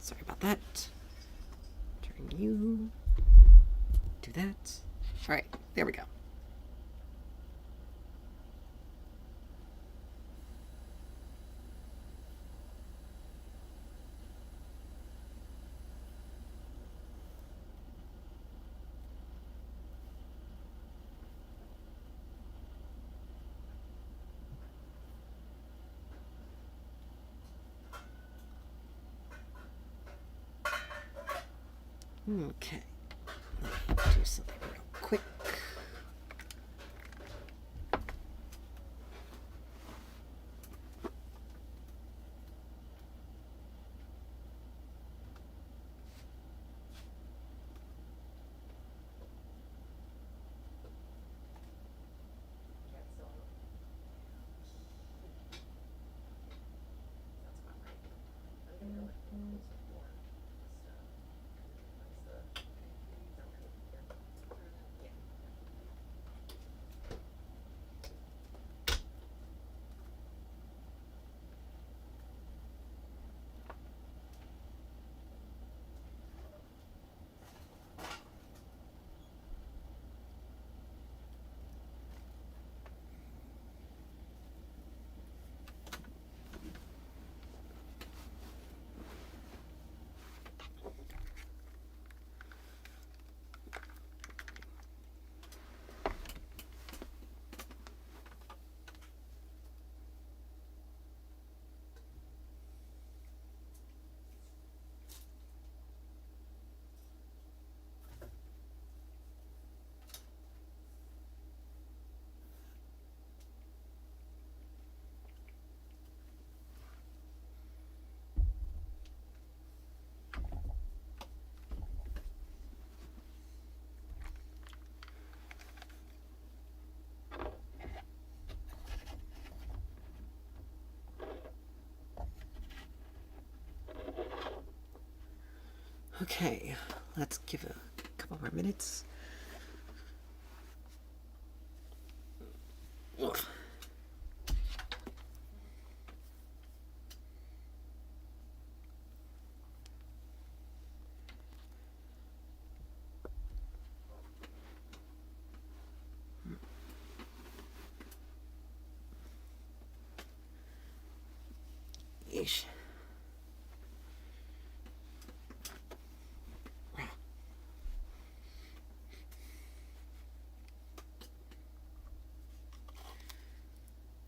Sorry about that. Turn you. Do that. All right, there we go. Okay. Let me do something real quick. Okay, let's give it a couple more minutes. Oof. Yeesh.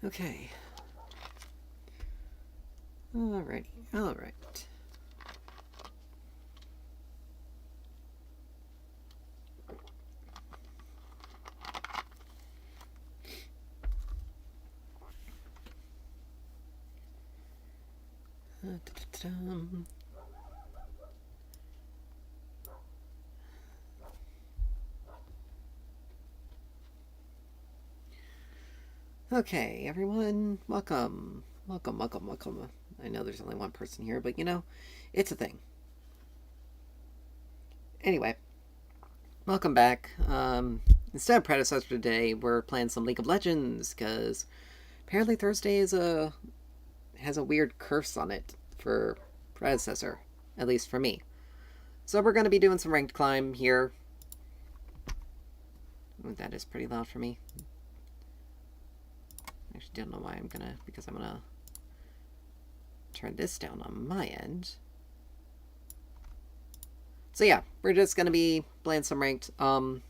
Okay. Alrighty. Alright. Okay, everyone, welcome. Welcome, welcome, welcome. I know there's only one person here, but you know, it's a thing. Anyway, welcome back. Instead of Predecessor today, we're playing some League of Legends, because apparently Thursday has a weird curse on it for Predecessor, at least for me. So we're going to be doing some ranked climb here. Ooh, that is pretty loud for me. I actually don't know why because I'm gonna turn this down on my end. So yeah, we're just gonna be playing some ranked. I'm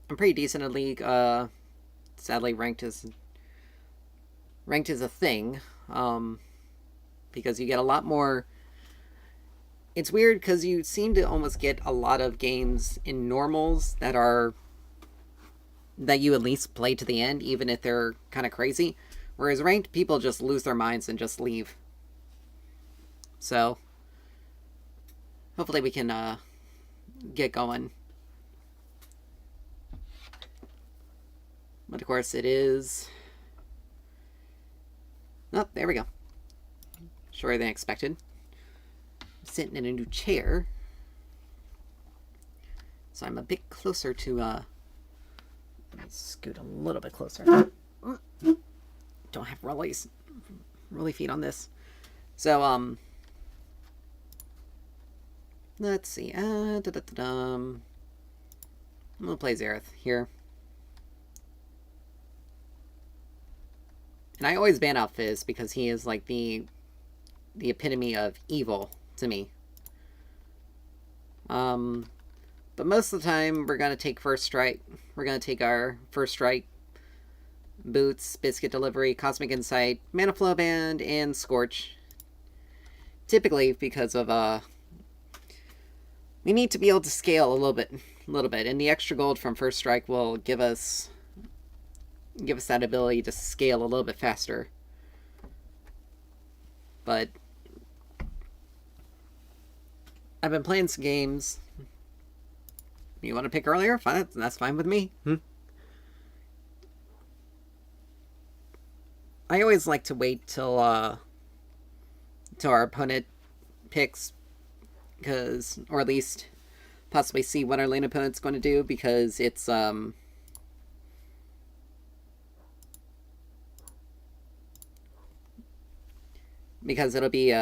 pretty decent in League. Sadly, ranked is a thing. Because you get a lot more. It's weird because you seem to almost get a lot of games in normals that you at least play to the end, even if they're kind of crazy. Whereas ranked, people just lose their minds and just leave. So, hopefully we can get going. But of course it is... Oh, there we go. Shorter than expected. I'm sitting in a new chair. So I'm a bit closer to... Let me scoot a little bit closer. Don't have rolly feet on this. So, let's see. I'm gonna play Xerath here. And I always ban out Fizz because he is like the epitome of evil to me. But most of the time we're gonna take first strike. We're gonna take our first strike, Boots, Biscuit Delivery, Cosmic Insight, Mana Flow Band, and Scorch. Typically because of we need to be able to scale a little bit, and the extra gold from first strike will give us that ability to scale a little bit faster. But I've been playing some games. You want to pick earlier? Fine, that's fine with me. I always like to wait till our opponent picks, or at least possibly see what our lane opponent's going to do, because it's because it'll be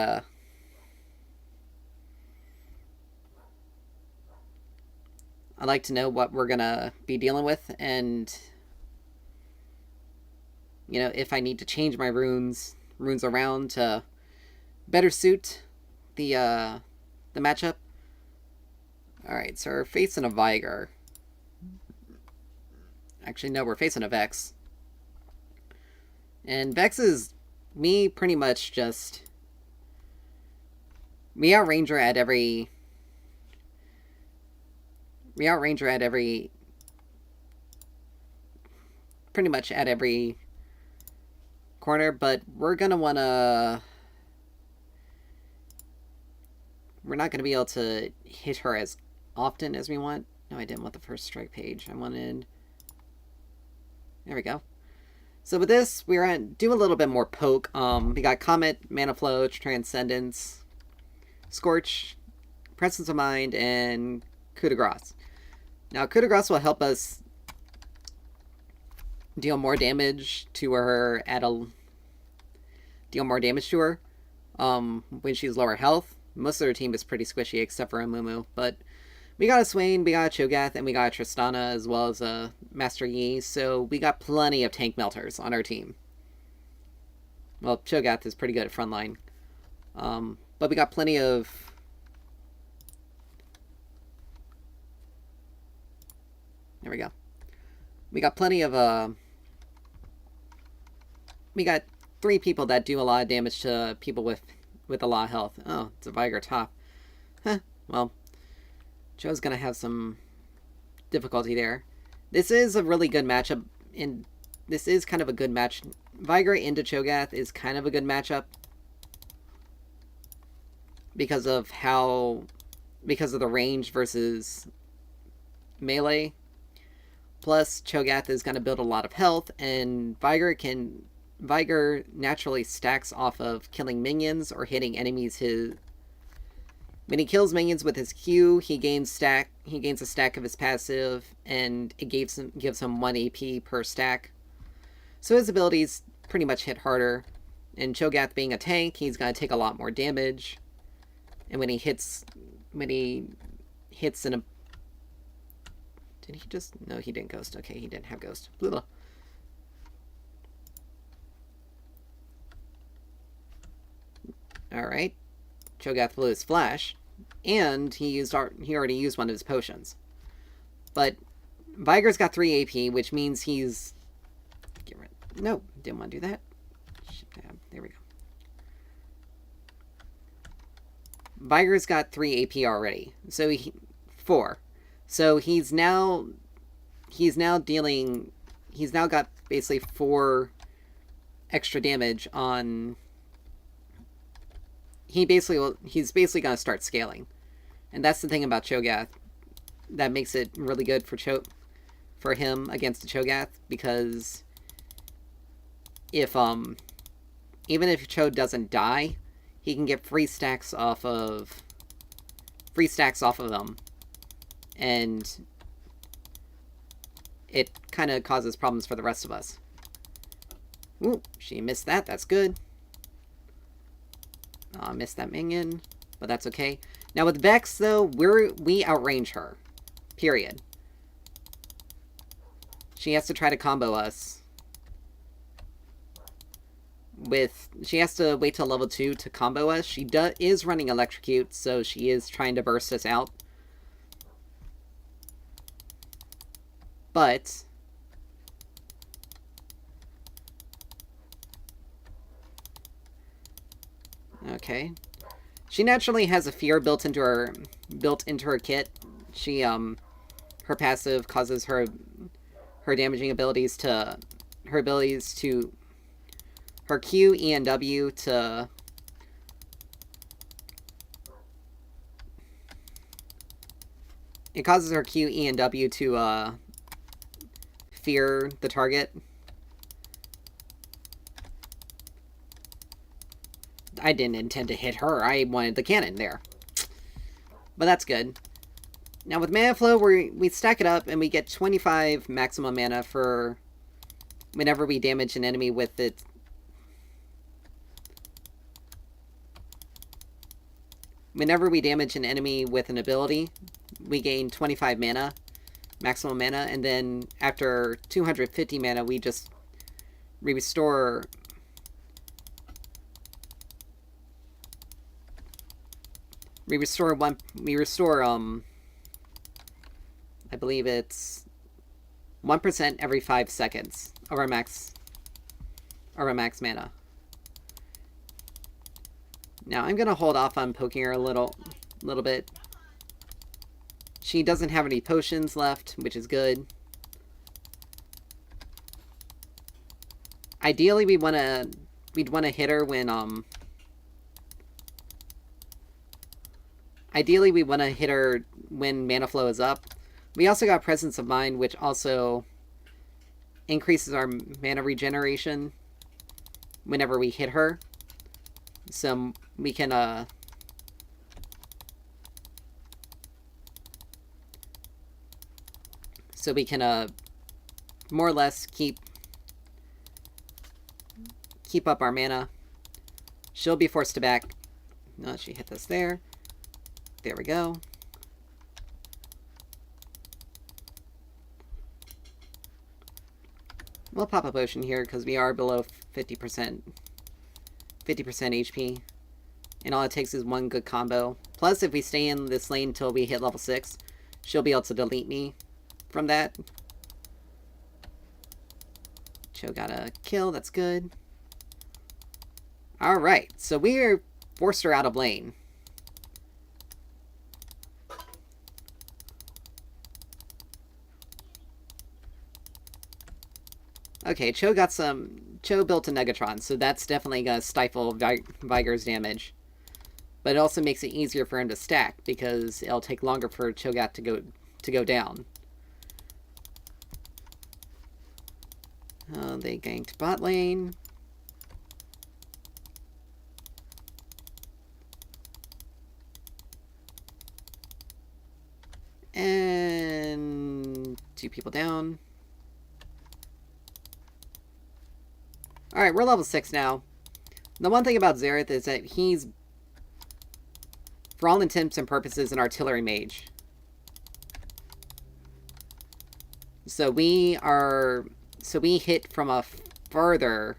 I like to know what we're gonna be dealing with, and if I need to change my runes around to better suit the matchup. Alright, so we're facing a Veigar. Actually, no, we're facing a Vex. And Vex is me pretty much just... We outrange her at every... Pretty much at every corner, but we're gonna wanna... We're not gonna be able to hit her as often as we want. No, I didn't want the first strike page. I wanted... There we go. So with this, we're gonna do a little bit more poke. We got Comet, Mana Flow, Transcendence, Scorch, Presence of Mind, and Coup de Grace. Now, Coup de Grace will help us deal more damage to her when she's lower health. Most of her team is pretty squishy except for Amumu, but we got a Swain, we got a Cho'Gath, and we got a Tristana, as well as a Master Yi, so we got plenty of tank melters on our team. Well, Cho'Gath is pretty good at frontline. But we got plenty of... There we go. We got plenty of, we got 3 people that do a lot of damage to people with a lot of health. Oh, it's a Veigar top. Huh, well... Cho's gonna have some difficulty there. This is a really good matchup, and this is kind of a good match. Veigar into Cho'Gath is kind of a good matchup because of the range versus melee. Plus, Cho'Gath is gonna build a lot of health, and Veigar naturally stacks off of killing minions or hitting enemies when he kills minions with his Q, he gains a stack of his passive, and it gives him 1 AP per stack. So his abilities pretty much hit harder. And Cho'Gath being a tank, he's gonna take a lot more damage. And when he hits in a... Did he just... No, he didn't ghost. Okay, he didn't have ghost. Blah. Alright. Cho'Gath blew his flash, and he already used one of his potions. But Veigar's got 3 AP, which means he's... No, didn't want to do that. There we go. Veigar's got 3 AP already, so 4. So he's now got basically 4 extra damage on... He's basically going to start scaling. And that's the thing about Cho'Gath that makes it really good for him against the Cho'Gath, because even if Cho doesn't die, he can get free stacks off of them. And it kind of causes problems for the rest of us. Ooh, she missed that. That's good. I missed that minion, but that's okay. Now with Vex, though, we outrange her. Period. She has to try to combo us. She has to wait till level 2 to combo us. She is running Electrocute, so she is trying to burst us out. But okay. She naturally has a fear built into her kit. She her passive causes her damaging abilities to her Q, E, and W to it causes her Q, E, and W to fear the target. I didn't intend to hit her. I wanted the cannon there. But that's good. Now with Mana Flow, we stack it up and we get 25 maximum mana for whenever we damage an enemy with it. Whenever we damage an enemy with an ability, we gain 25 mana, maximum mana, and then after 250 mana, we restore. We restore I believe it's 1% every 5 seconds of our max mana. Now I'm gonna hold off on poking her a little bit. She doesn't have any potions left, which is good. Ideally, we'd wanna hit her when Ideally, we want to hit her when Mana Flow is up. We also got Presence of Mind, which also increases our mana regeneration whenever we hit her. So we can more or less keep up our mana. She'll be forced to back. No, she hit this there. There we go. We'll pop a potion here because we are below 50% HP. And all it takes is one good combo. Plus, if we stay in this lane until we hit level 6, she'll be able to delete me from that. Cho got a kill, that's good. Alright, so we forced her out of lane. Okay, Cho built a Negatron, so that's definitely gonna stifle Vigor's damage. But it also makes it easier for him to stack, because it'll take longer for Cho'Gath to go down. They ganked bot lane. And 2 people down. Alright, we're level 6 now. The one thing about Xerath is that he's, for all intents and purposes, an artillery mage. So we hit from a farther...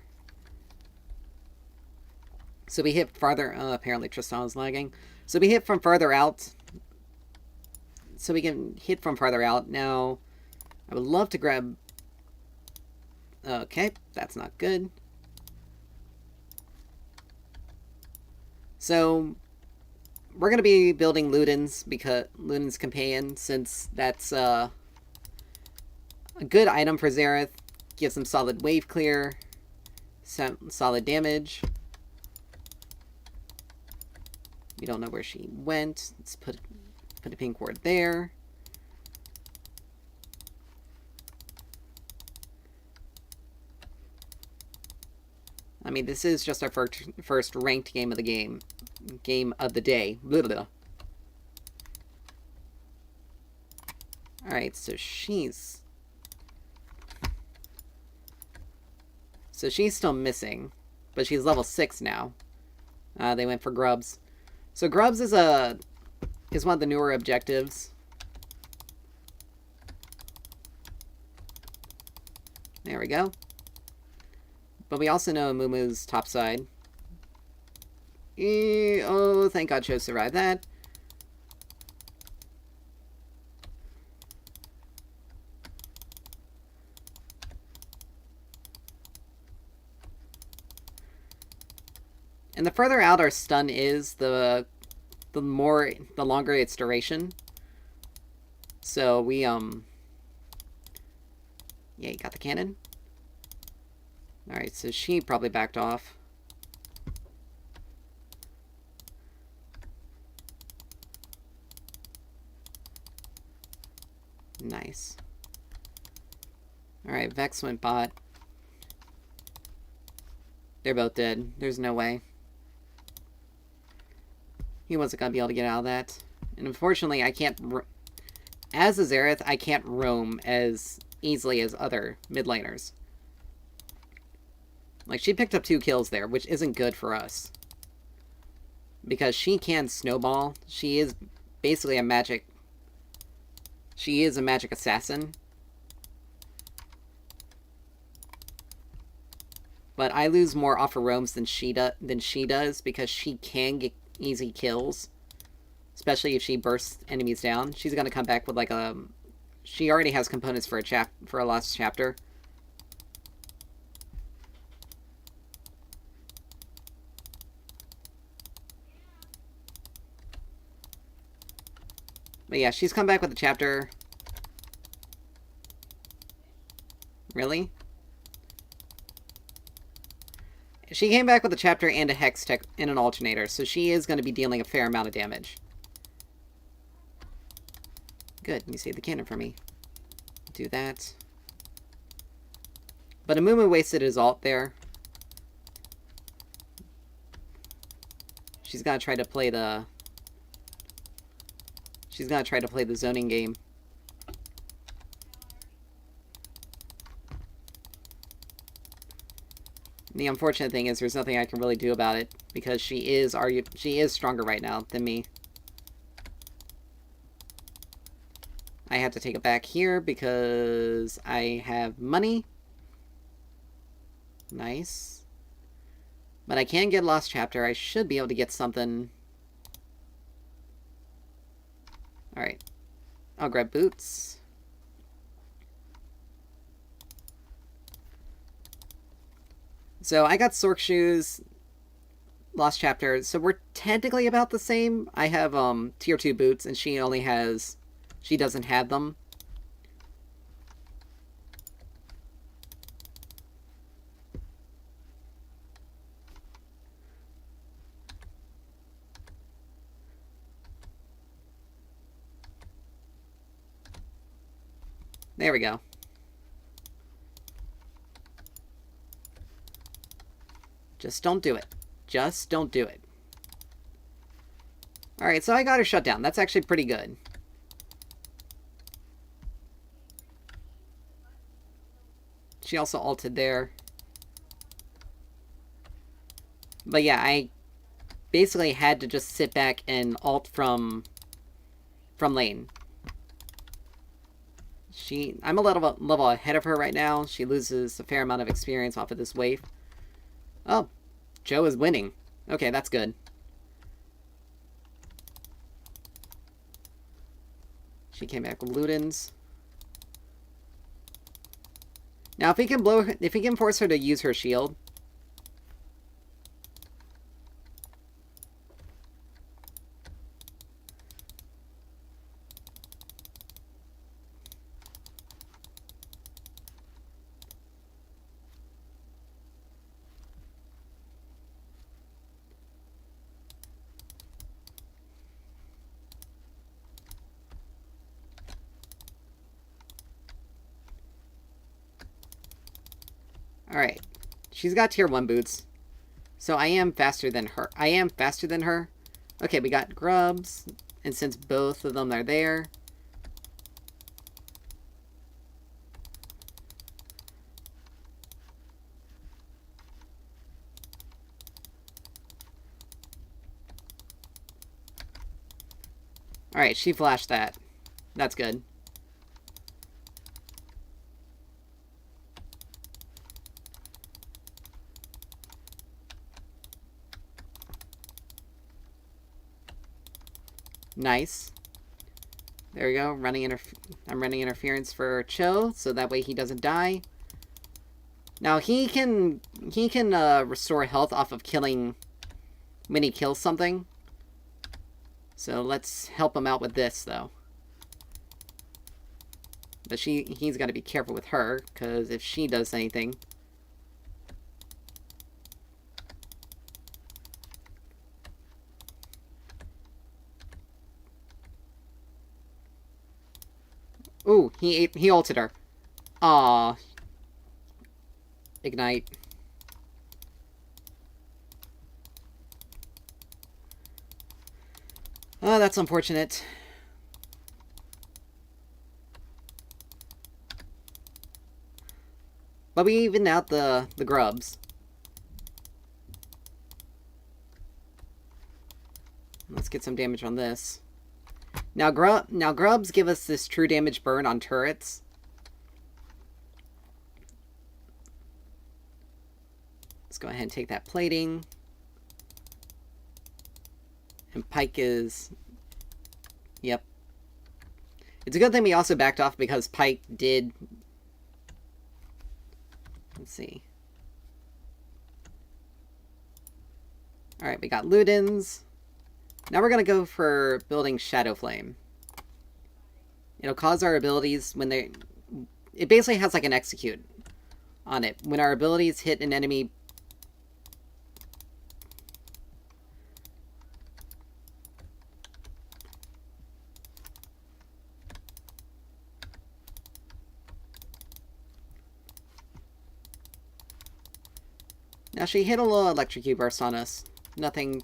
So we hit farther... apparently Tristan is lagging. So we hit from farther out. So we can hit from farther out. Now, I would love to grab... Okay, that's not good. So, we're going to be building Luden's Companion, since that's a good item for Xerath. Gives him solid wave clear, solid damage. We don't know where she went. Let's put a pink ward there. I mean, this is just our first ranked game of the day. Blah, blah, blah. Alright, so she's still missing, but she's level 6 now. They went for Grubs. So Grubs is one of the newer objectives. There we go. But we also know Amumu's topside. Oh, thank God Cho survived that. And the further out our stun is, the longer its duration. So we, yeah, you got the cannon. Alright, so she probably backed off. Nice. Alright, Vex went bot. They're both dead. There's no way. He wasn't going to be able to get out of that. And unfortunately, I can't... As a Xerath, I can't roam as easily as other mid laners. Like, she picked up 2 kills there, which isn't good for us. Because she can snowball. She is basically a magic... She is a magic assassin. But I lose more off of roams than she does, because she can get easy kills, especially if she bursts enemies down. She's gonna come back with like a... She already has components for a lost chapter. But yeah, she's come back with a chapter. Really? She came back with a chapter and a hex tech and an alternator, so she is going to be dealing a fair amount of damage. Good, you saved the cannon for me. Do that. But Amumu wasted his ult there. She's gonna try to play the... She's gonna try to play the zoning game. The unfortunate thing is there's nothing I can really do about it, because she is stronger right now than me. I have to take it back here because I have money. Nice. But I can get Lost Chapter. I should be able to get something. Alright. I'll grab boots. So I got Sork shoes, Lost Chapter. So we're technically about the same. I have tier 2 boots, and she only has... She doesn't have them. There we go. Just don't do it. Just don't do it. Alright, so I got her shut down. That's actually pretty good. She also ulted there. But yeah, I basically had to just sit back and ult from lane. I'm a level ahead of her right now. She loses a fair amount of experience off of this wave. Oh, Joe is winning. Okay, that's good. She came back with Ludens. Now, if he can force her to use her shield. Alright. She's got tier 1 boots. So I am faster than her. Okay, we got grubs. And since both of them are there... Alright, she flashed that. That's good. Nice. There we go. I'm running interference for Cho, so that way he doesn't die. Now he can restore health off of killing when he kills something. So let's help him out with this though. But he's got to be careful with her, because if she does anything. Ooh, he ulted her. Aw. Ignite. Oh, that's unfortunate. But we evened out the grubs. Let's get some damage on this. Now grubs give us this true damage burn on turrets. Let's go ahead and take that plating. And Pyke is... Yep. It's a good thing we also backed off because Pyke did... Let's see. Alright, we got Ludens. Now we're going to go for building Shadow Flame. It'll cause our abilities when they... It basically has like an execute on it. When our abilities hit an enemy... Now she hit a little electrocute burst on us. Nothing...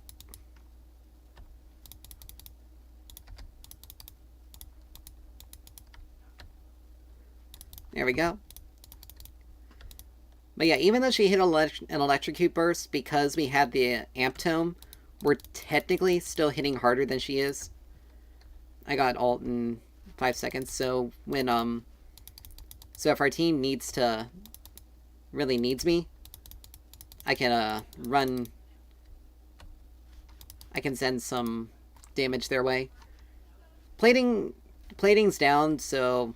There we go. But yeah, even though she hit an electrocute burst, because we have the amp tome, we're technically still hitting harder than she is. I got ult in 5 seconds, so when, so if our team really needs me, I can, I can send some damage their way. Plating's down, so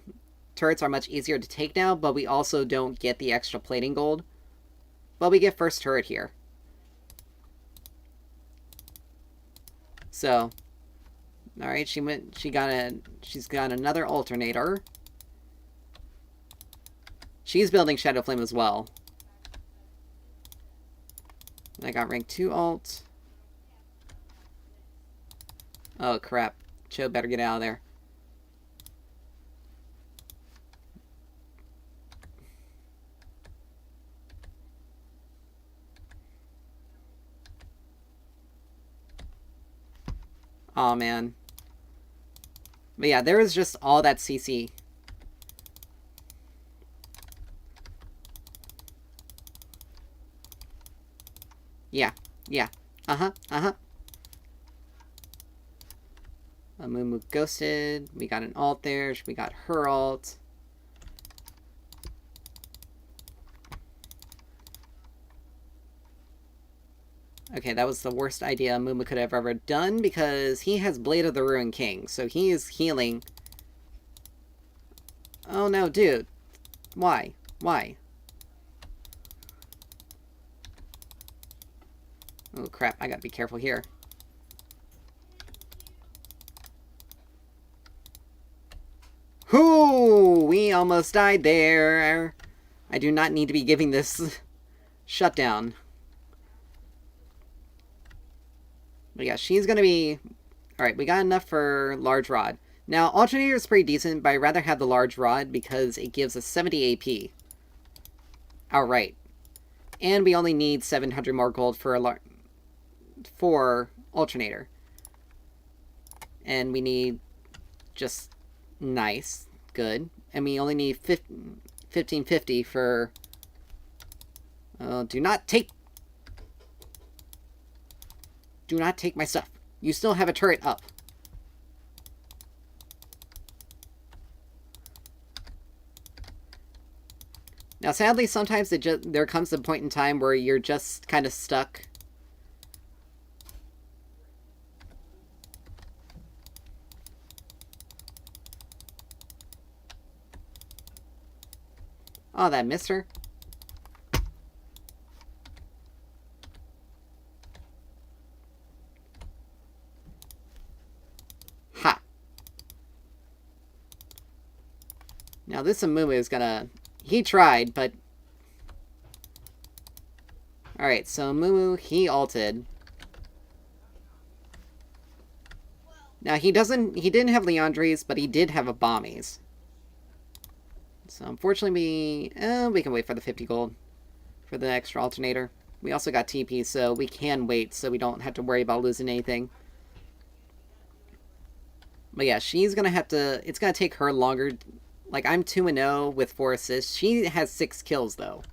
turrets are much easier to take now, but we also don't get the extra plating gold. But we get first turret here. So, alright, she's got another alternator. She's building Shadow Flame as well. I got rank 2 ult. Oh crap. Cho better get out of there. Aw, man. But yeah, there was just all that CC. Yeah. Uh-huh. Amumu ghosted. We got an ult there. We got her ult. Okay, that was the worst idea Mumu could have ever done, because he has Blade of the Ruined King, so he is healing. Oh no, dude. Why? Oh crap, I gotta be careful here. Whoo! We almost died there. I do not need to be giving this shutdown. But yeah, she's gonna be... Alright, we got enough for Large Rod. Now, Alternator is pretty decent, but I'd rather have the Large Rod because it gives us 70 AP. Outright. And we only need 700 more gold for Alternator. And we need just... Nice. Good. And we only need 1550 for... do not take my stuff. You still have a turret up. Now, sadly, sometimes there comes a point in time where you're just kind of stuck. Oh, that missed her. Ha! Now this Amumu is gonna... He tried, but... Alright, so Amumu, he ulted. Now he didn't have Leandries, but he did have a Bommies. So unfortunately we can wait for the 50 gold for the extra alternator. We also got TP, so we can wait so we don't have to worry about losing anything. But yeah, she's gonna have to... It's gonna take her longer. Like, I'm 2-0 with 4 assists. She has 6 kills, though.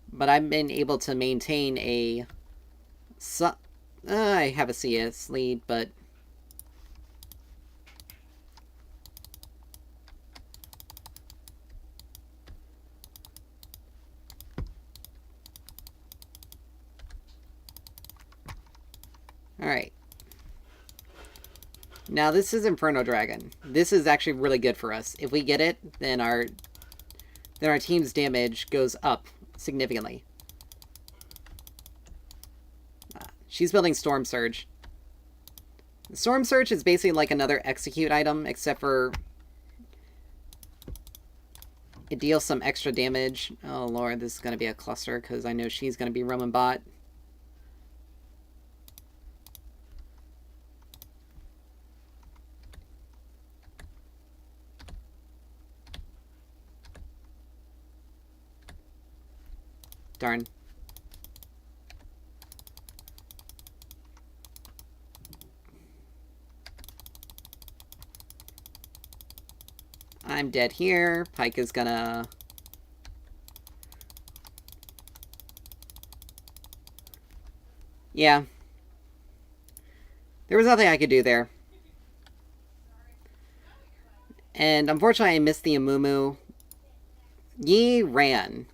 But I've been able to maintain a... I have a CS lead, but... Alright. Now, this is Inferno Dragon. This is actually really good for us. If we get it, then our team's damage goes up significantly. She's building Storm Surge. Storm Surge is basically like another execute item, except for it deals some extra damage. Oh lord, this is going to be a cluster, because I know she's going to be roaming bot. Darn. I'm dead here. Pyke is gonna... Yeah. There was nothing I could do there. And unfortunately I missed the Amumu. Yi ran.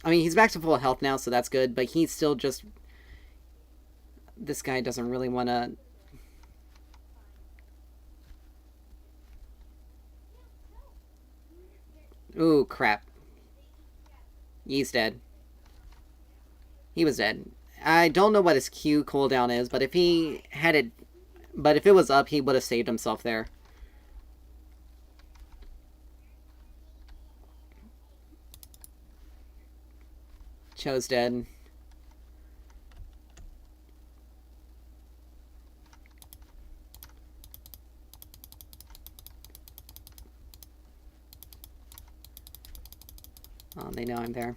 I mean, he's back to full health now, so that's good, but he's still just... This guy doesn't really want to... Ooh, crap. He's dead. He was dead. I don't know what his Q cooldown is, but if he had it... But if it was up, he would have saved himself there. Cho's dead. Oh, they know I'm there.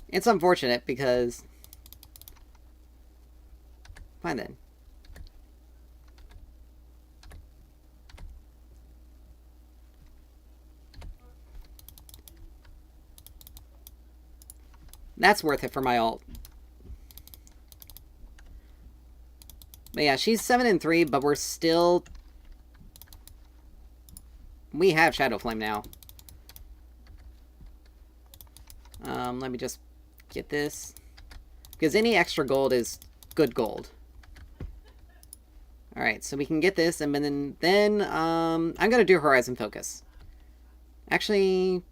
It's unfortunate because... Fine then. That's worth it for my ult. But yeah, she's 7-3, but we're still... We have Shadow Flame now. Let me just get this. Because any extra gold is good gold. Alright, so we can get this, and then I'm going to do Horizon Focus. Actually...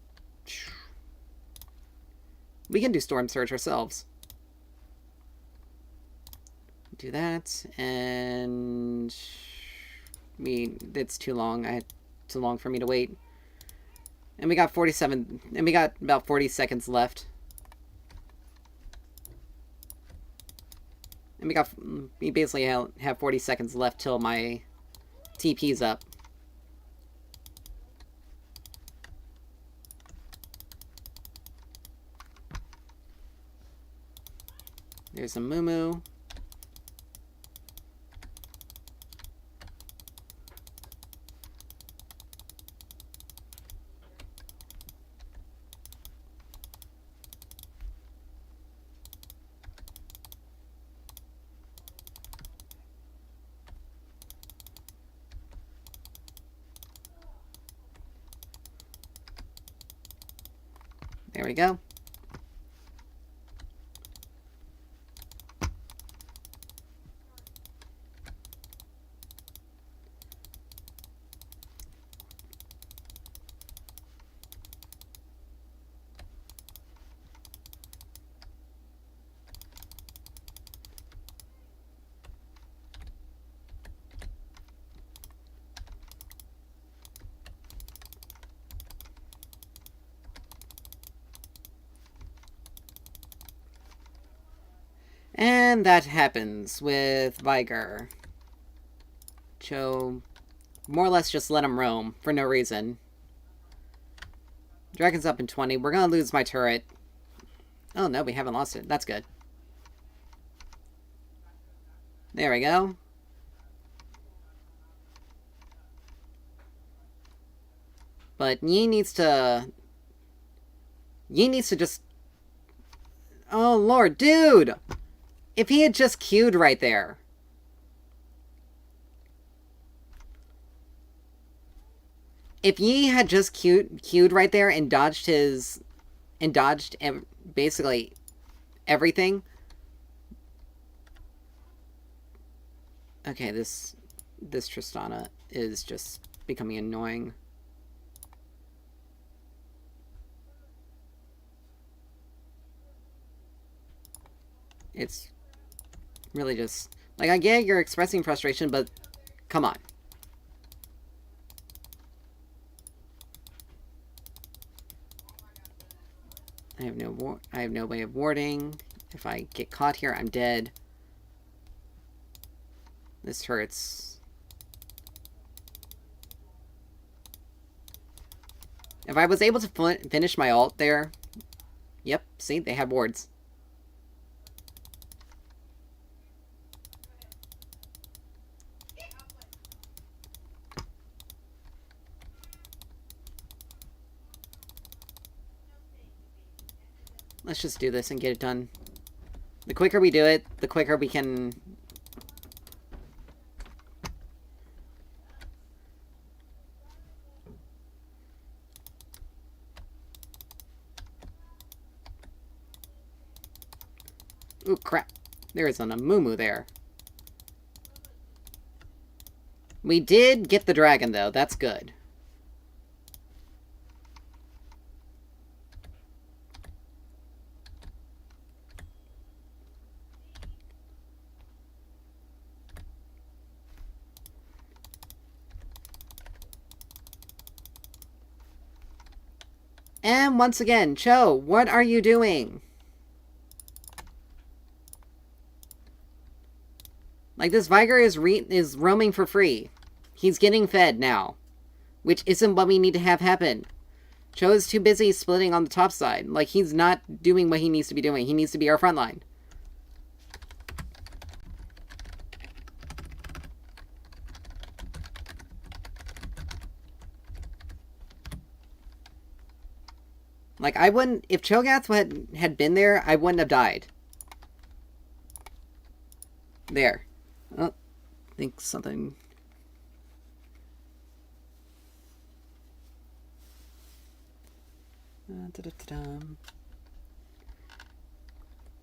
We can do Storm Surge ourselves. Do that, and... It's too long. Too long for me to wait. And we got 47... And we got about 40 seconds left. And we basically have 40 seconds left till my TP's up. There's a Mumu. There we go. And that happens with Viger. Cho more or less just let him roam for no reason. Dragon's up in 20. We're gonna lose my turret. Oh no, we haven't lost it. That's good. There we go. But Yi needs to just... Oh lord, dude! If he had just queued right there. If Yi had just queued right there and dodged basically everything. Okay, this Tristana is just becoming annoying. It's really just... Like, I get you're expressing frustration, but come on. I have no way of warding. If I get caught here, I'm dead. This hurts. If I was able to finish my ult there... Yep, see? They had wards. Let's just do this and get it done. The quicker we do it, the quicker we can... Ooh, crap. There is an Amumu there. We did get the dragon, though. That's good. And once again, Cho, what are you doing? Like, this Viger is roaming for free. He's getting fed now. Which isn't what we need to have happen. Cho is too busy splitting on the top side. Like, he's not doing what he needs to be doing. He needs to be our front line. Like, I wouldn't... If Cho'Gath had been there, I wouldn't have died. There. Oh, I think something...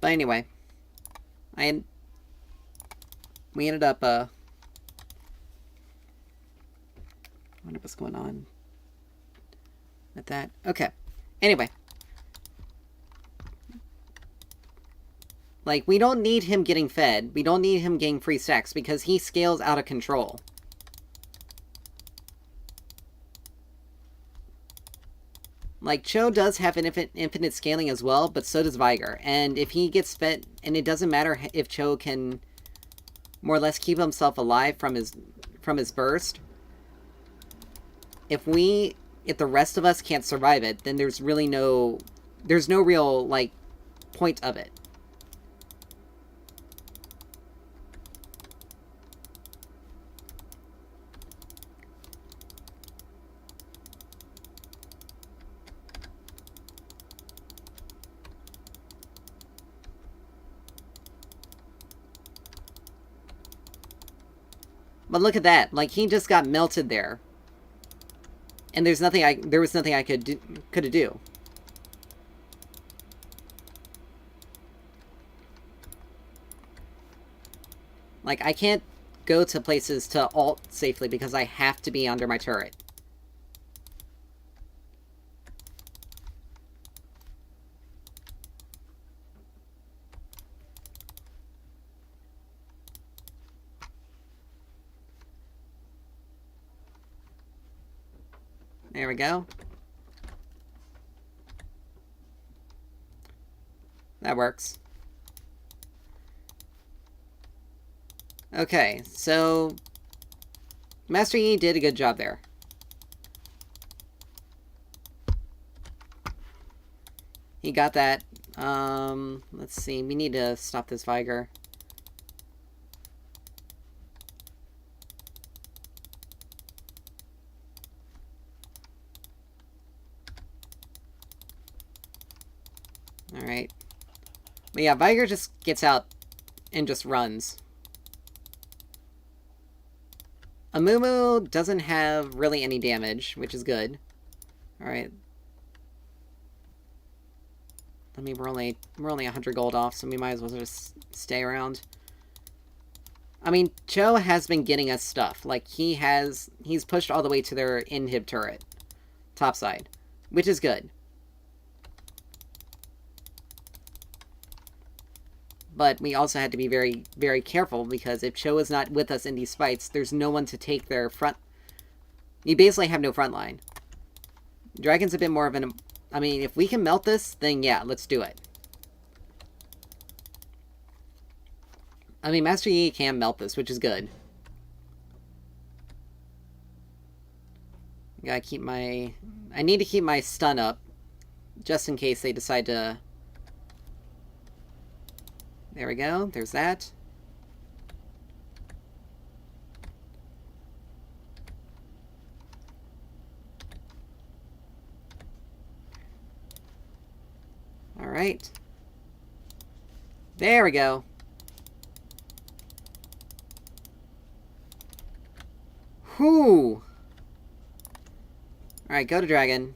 But anyway. We ended up, I wonder what's going on with that. Okay. Anyway. Like, we don't need him getting fed. We don't need him getting free stacks because he scales out of control. Like, Cho does have an infinite scaling as well, but so does Viger. And if he gets fed, and it doesn't matter if Cho can more or less keep himself alive from his burst. If the rest of us can't survive it, then there's no real, like, point of it. But look at that. Like, he just got melted there. And there was nothing I could do. Like, I can't go to places to ult safely because I have to be under my turret. There we go. That works. Okay, so Master Yi did a good job there. He got that. Let's see. We need to stop this Viger. Alright. But yeah, Viger just gets out and just runs. Amumu doesn't have really any damage, which is good. Alright. I mean, we're only 100 gold off, so we might as well just stay around. I mean, Cho has been getting us stuff. Like, he's pushed all the way to their inhib turret. Topside. Which is good. But we also had to be very, very careful, because if Cho is not with us in these fights, there's no one to take their front... You basically have no front line. Dragon's a bit more of an... I mean, if we can melt this, then yeah, let's do it. I mean, Master Yi can melt this, which is good. Gotta keep my... I need to keep my stun up, just in case they decide to... There we go, there's that. Alright. There we go. Whew! Alright, go to Dragon.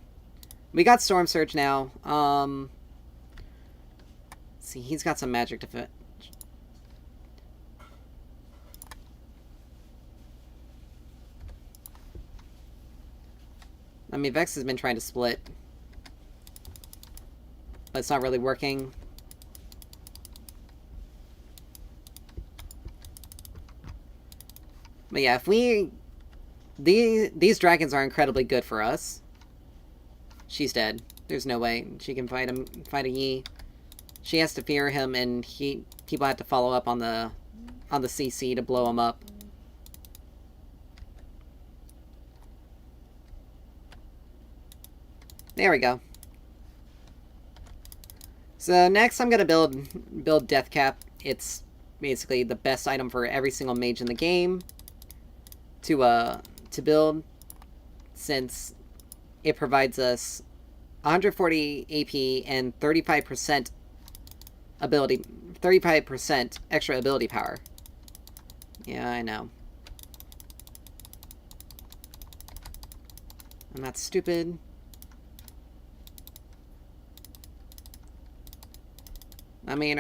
We got Storm Surge now. See, he's got some magic defense. I mean, Vex has been trying to split. But it's not really working. But yeah, if we... These dragons are incredibly good for us. She's dead. There's no way she can fight a Yi. She has to fear him, and people have to follow up on the CC to blow him up. There we go. So next I'm gonna build Death Cap. It's basically the best item for every single mage in the game to build, since it provides us 140 AP and 35% ability, 35% extra ability power. Yeah, I know. I'm not stupid. I mean,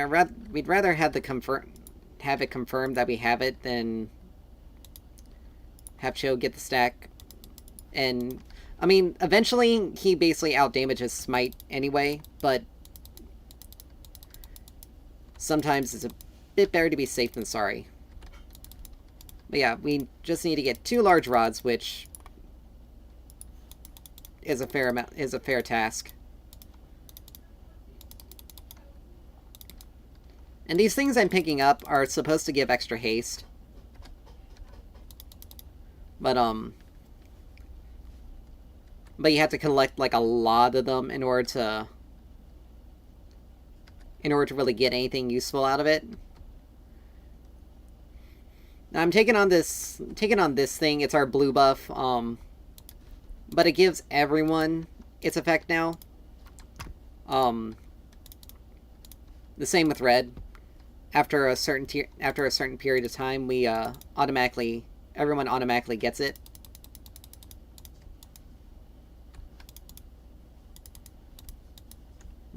we'd rather have it confirmed that we have it than have Cho get the stack. And I mean, eventually he basically outdamages Smite anyway, but sometimes it's a bit better to be safe than sorry. But yeah, we just need to get 2 large rods, which is a fair task. And these things I'm picking up are supposed to give extra haste. But you have to collect, like, a lot of them in order to really get anything useful out of it. Now I'm taking on this thing. It's our blue buff, but it gives everyone its effect now. The same with red. After a certain period of time, everyone automatically gets it.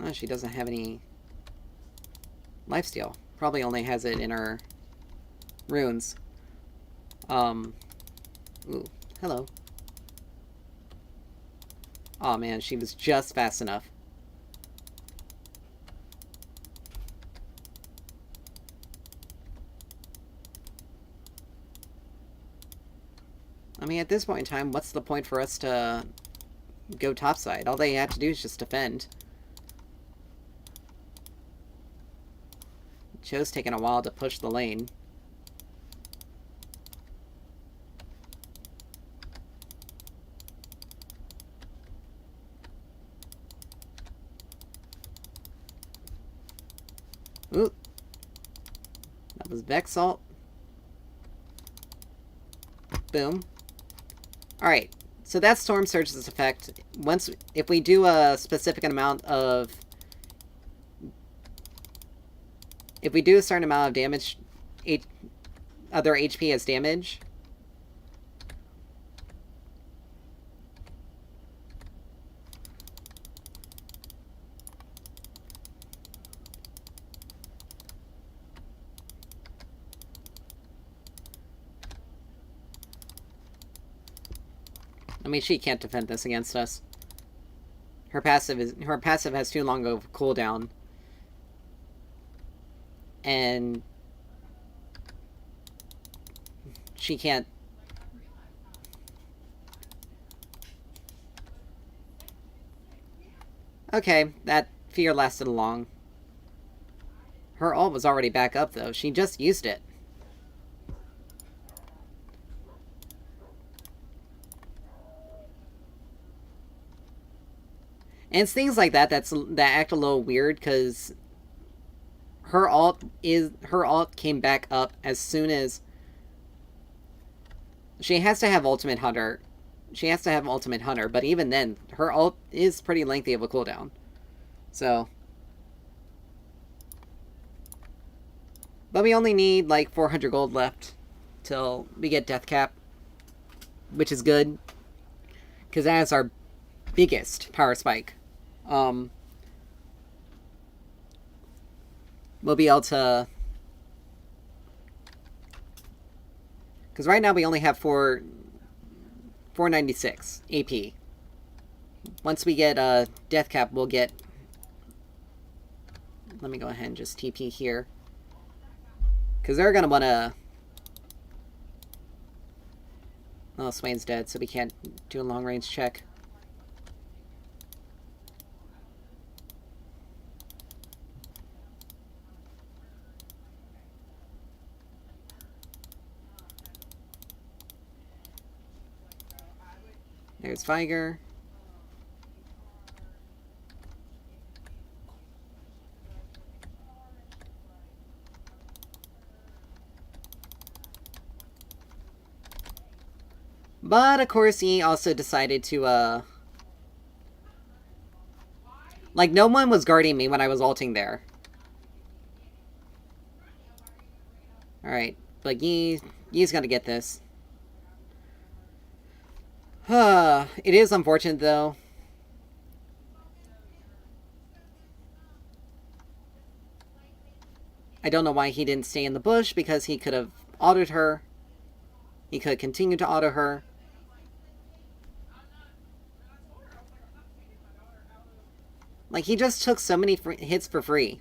Oh, she doesn't have any lifesteal. Probably only has it in her runes. Ooh, hello. Oh man, she was just fast enough. I mean, at this point in time, what's the point for us to go topside? All they have to do is just defend. Cho's taking a while to push the lane. Ooh. That was Vex ult. Boom. Alright, so that's Storm Surge's effect. If we do a specific amount of... If we do a certain amount of damage, other HP as damage... I mean, she can't defend this against us. Her passive has too long of a cooldown. And she can't... Okay, that fear lasted long. Her ult was already back up, though. She just used it. And it's things like that that act a little weird, because her ult came back up as soon as she has to have Ultimate Hunter. She has to have Ultimate Hunter, but even then, her ult is pretty lengthy of a cooldown. So, but we only need like 400 gold left till we get Death Cap, which is good, because that is our biggest power spike. We'll be able to... Because right now we only have 496 AP. Once we get Death Cap, we'll get... Let me go ahead and just TP here. Because they're going to want to... Oh, Swain's dead, so we can't do a long-range check. There's Viger. But, of course, he also decided to, like, no one was guarding me when I was ulting there. Alright, but Yi's gonna get this. It is unfortunate, though. I don't know why he didn't stay in the bush, because he could have autoed her. He could continue to auto her. Like, he just took so many hits for free.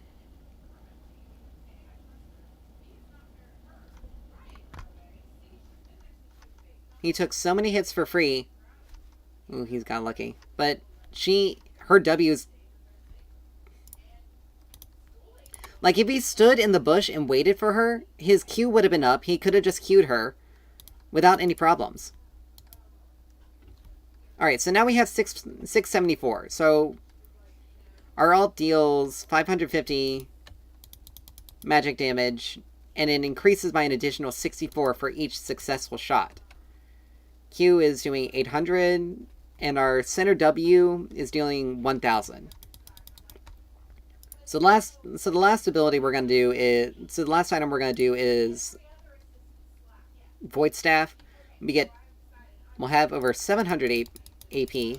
He took so many hits for free. Ooh, he's got lucky. But her W's... Like, if he stood in the bush and waited for her, his Q would have been up. He could have just Q'd her without any problems. Alright, so now we have 674. So, our ult deals 550 magic damage, and it increases by an additional 64 for each successful shot. Q is doing 800, and our center W is dealing 1000. So the last ability we're gonna do is the last item we're gonna do is Void Staff. We'll have over 700 AP.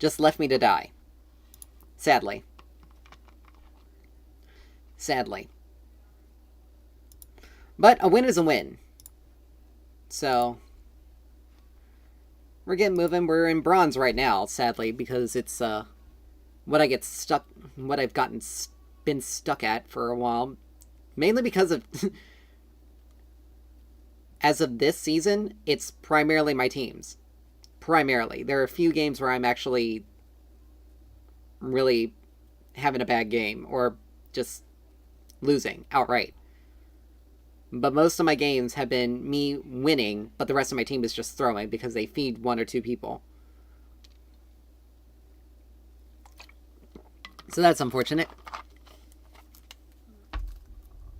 just left me to die. Sadly. Sadly. But a win is a win. So, we're getting moving. We're in bronze right now, sadly, because it's what I've been stuck at for a while. Mainly because of as of this season, it's primarily my teams. Primarily. There are a few games where I'm actually really having a bad game or just losing outright. But most of my games have been me winning, but the rest of my team is just throwing because they feed one or two people. So that's unfortunate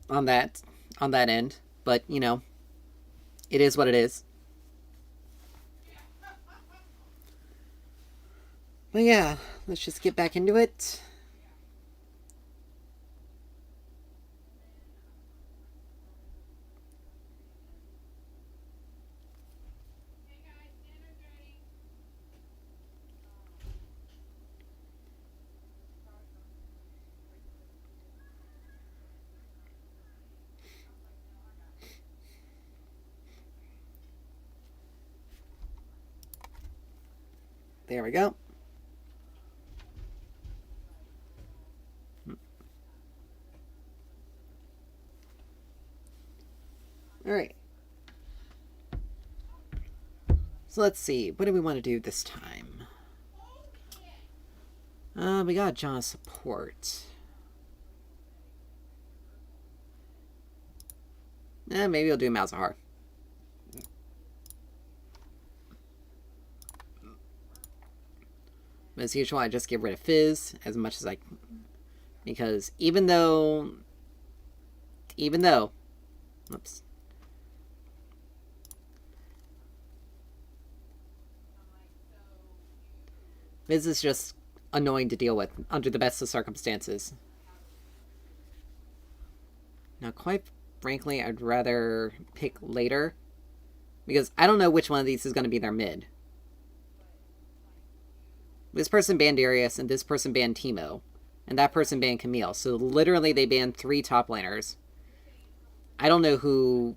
on that end. But, you know, it is what it is. But yeah, let's just get back into it. There we go. Alright. So let's see. What do we want to do this time? We got John support. Maybe we'll do Malzahar. But as usual, I just get rid of Fizz as much as I... Because even though... Oops. Fizz is just annoying to deal with under the best of circumstances. Now, quite frankly, I'd rather pick later. Because I don't know which one of these is going to be their mid. This person banned Darius, and this person banned Teemo. And that person banned Camille. So literally they banned 3 top laners. I don't know who...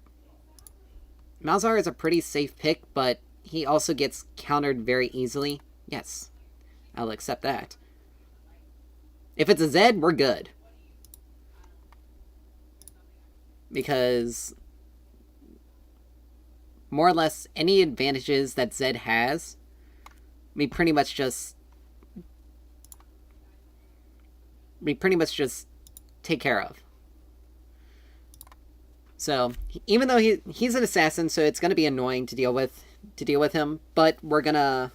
Malzahar is a pretty safe pick, but he also gets countered very easily. Yes, I'll accept that. If it's a Zed, we're good. Because... more or less, any advantages that Zed has, we pretty much just take care of. So, even though he's an assassin, so it's going to be annoying to deal with him, but we're going to...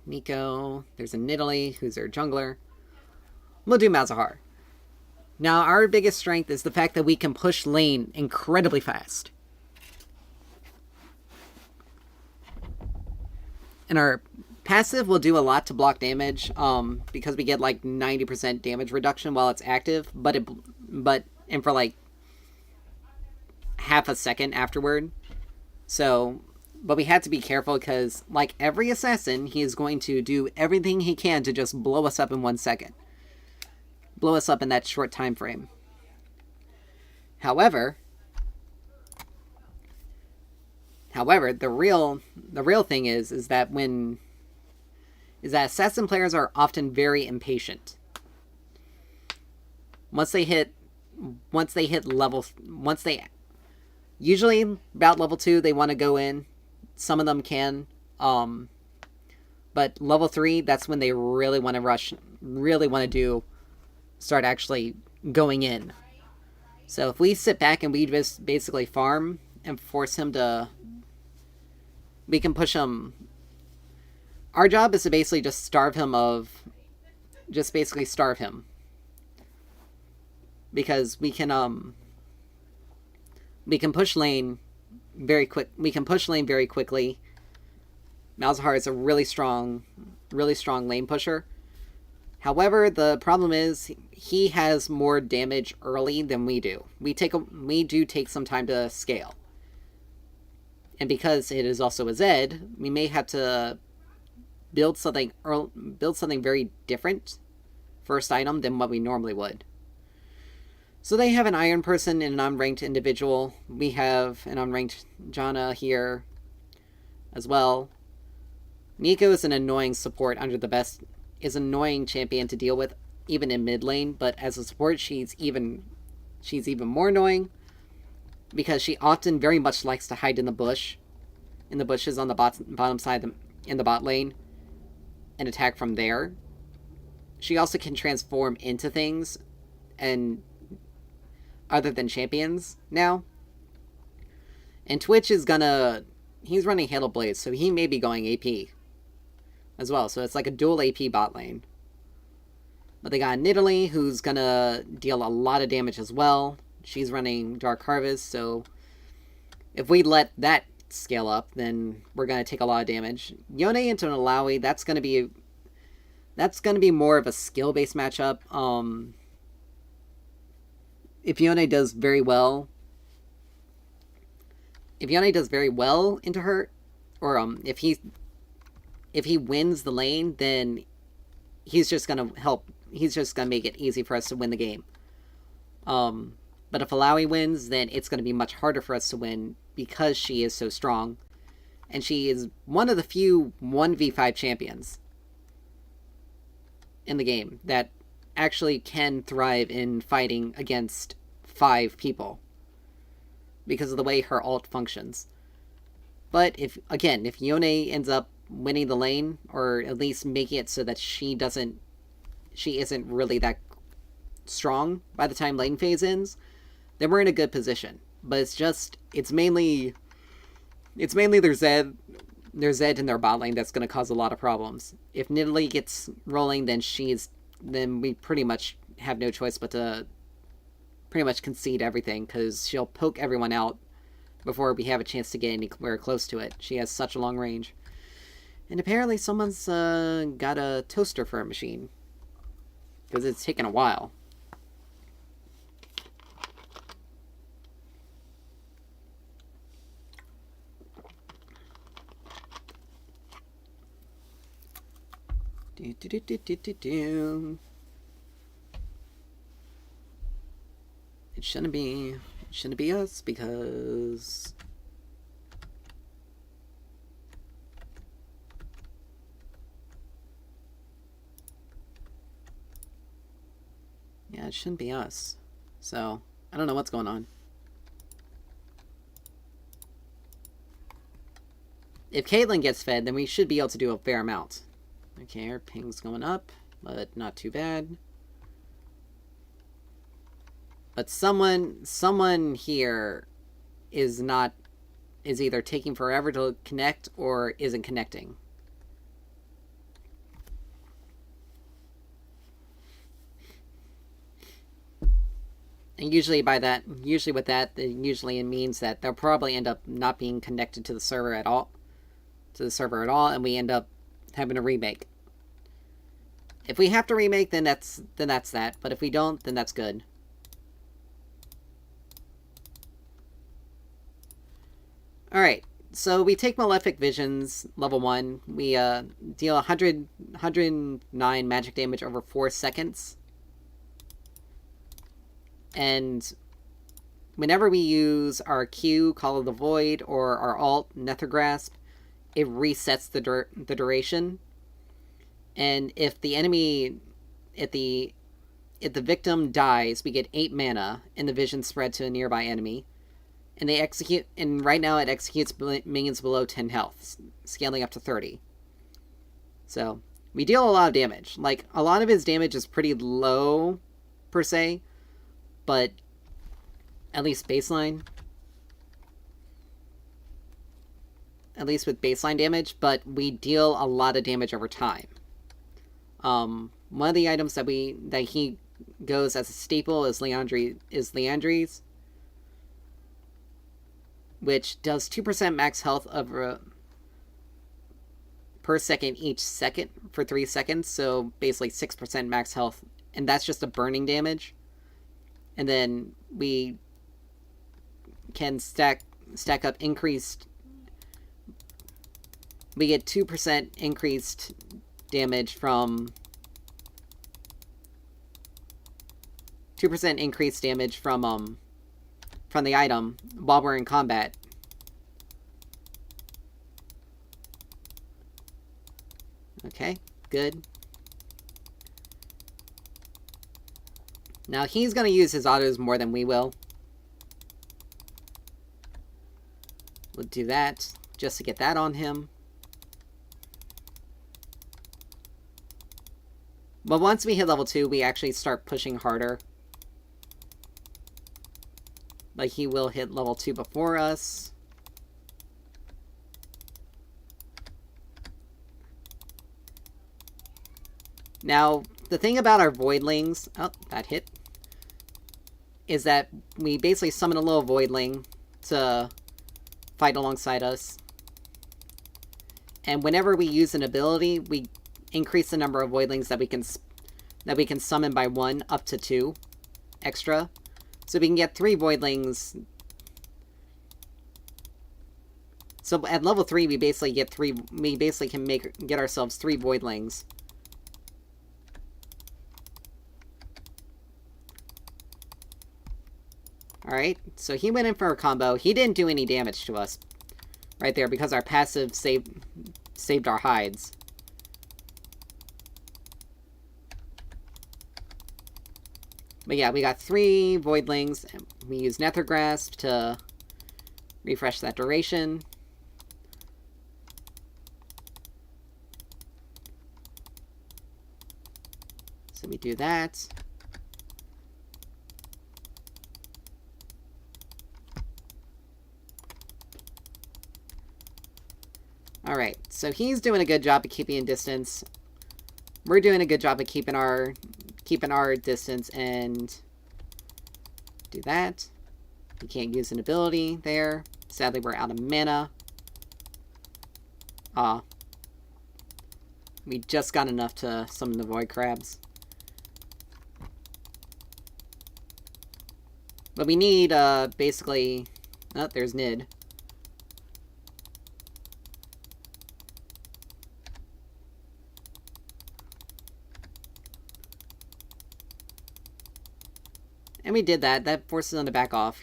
Nico, there's a Nidalee, who's our jungler. We'll do Malzahar. Now, our biggest strength is the fact that we can push lane incredibly fast. And our passive will do a lot to block damage, because we get like 90% damage reduction while it's active, but for like half a second afterward. So, but we had to be careful because, like every assassin, he is going to do everything he can to just blow us up in 1 second. Blow us up in that short time frame. However, the real thing is that assassin players are often very impatient. Usually about level 2 they want to go in. Some of them can, but level 3, that's when they really want to rush, really want to start actually going in. So if we sit back and we just basically farm and force him to... We can push him... Our job is to basically just starve him of... Just basically starve him. Because we can push lane very quick. We can push lane very quickly. Malzahar is a really strong lane pusher. However, the problem is he has more damage early than we do. We do take some time to scale. And because it is also a Zed, we may have to build something very different first item than what we normally would. So they have an Iron person and an unranked individual. We have an unranked Janna here as well. Neeko is an annoying support under the best, is an annoying champion to deal with, even in mid lane, but as a support she's even more annoying, because she often very much likes to hide in the bushes on the bottom side in the bot lane, and attack from there. She also can transform into things, and other than champions now. And Twitch is he's running Hail of Blades, so he may be going AP as well. So it's like a dual AP bot lane. But they got Nidalee, who's gonna deal a lot of damage as well. She's running Dark Harvest, so if we let that scale up, then we're gonna take a lot of damage. Yone into an Illaoi, that's gonna be more of a skill-based matchup. If Yone does very well into her, or if he wins the lane, then he's just gonna make it easy for us to win the game. But if Illaoi wins, then it's gonna be much harder for us to win because she is so strong. And she is one of the few 1v5 champions in the game that actually can thrive in fighting against 5 people because of the way her ult functions. But if Yone ends up winning the lane, or at least making it so that she isn't really that strong by the time lane phase ends, then we're in a good position. But it's mainly their Zed in their bot lane that's going to cause a lot of problems. If Nidalee gets rolling, then we pretty much have no choice but to pretty much concede everything, because she'll poke everyone out before we have a chance to get anywhere close to it. She has such a long range. And apparently someone's got a toaster for a machine, because it's taken a while. It shouldn't be us, because yeah, it shouldn't be us. So I don't know what's going on. If Caitlyn gets fed, then we should be able to do a fair amount. Okay, our ping's going up, but not too bad. But someone here is either taking forever to connect or isn't connecting. And usually with that, it means that they'll probably end up not being connected to the server at all, and we end up having a remake. If we have to remake, then that's that. But if we don't, then that's good. Alright, so we take Malefic Visions, level 1. We deal 109 magic damage over 4 seconds. And whenever we use our Q, Call of the Void, or our alt, Nether Grasp, it resets the duration. And if the victim dies, we get 8 mana, and the vision spread to a nearby enemy. And right now it executes minions below 10 health, scaling up to 30. So, we deal a lot of damage. Like, a lot of his damage is pretty low, per se, but at least baseline. At least with baseline damage, but we deal a lot of damage over time. One of the items that he goes as a staple is Liandry's, which does 2% max health per second each second for 3 seconds, so basically 6% max health, and that's just a burning damage. And then we can stack up increased we get 2% increased damage from... 2% increased damage from the item while we're in combat. Okay, good. Now he's gonna use his autos more than we will. We'll do that just to get that on him. But once we hit level 2, we actually start pushing harder. Like, he will hit level 2 before us. Now, the thing about our Voidlings... Oh, that hit. Is that we basically summon a little Voidling to fight alongside us. And whenever we use an ability, we increase the number of Voidlings that we can summon by 1 up to 2 extra. So we can get 3 Voidlings. So at level 3, we basically get 3. We basically can get ourselves 3 Voidlings. Alright, so he went in for a combo. He didn't do any damage to us right there because our passive saved our hides. But yeah, we got 3 Voidlings. We use Nether Grasp to refresh that duration. So we do that. Alright, so he's doing a good job of keeping in distance. We're doing a good job of keeping our distance, and do that. We can't use an ability there. Sadly, we're out of mana. We just got enough to summon the Void Crabs. But we need, basically... Oh, there's Nid. And we did that. That forces them to back off.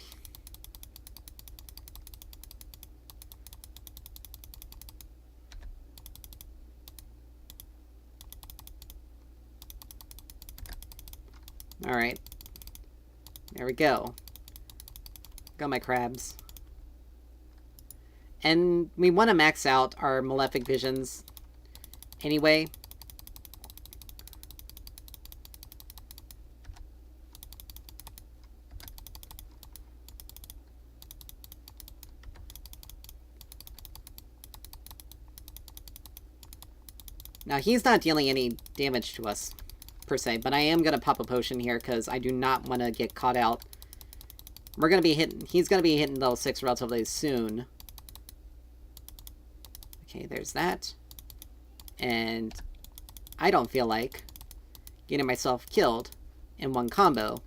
Alright. There we go. Got my crabs. And we want to max out our Malefic Visions anyway. Now, he's not dealing any damage to us, per se, but I am going to pop a potion here, because I do not want to get caught out. We're going to be hitting... He's going to be hitting level 6 relatively soon. Okay, there's that. And I don't feel like getting myself killed in one combo.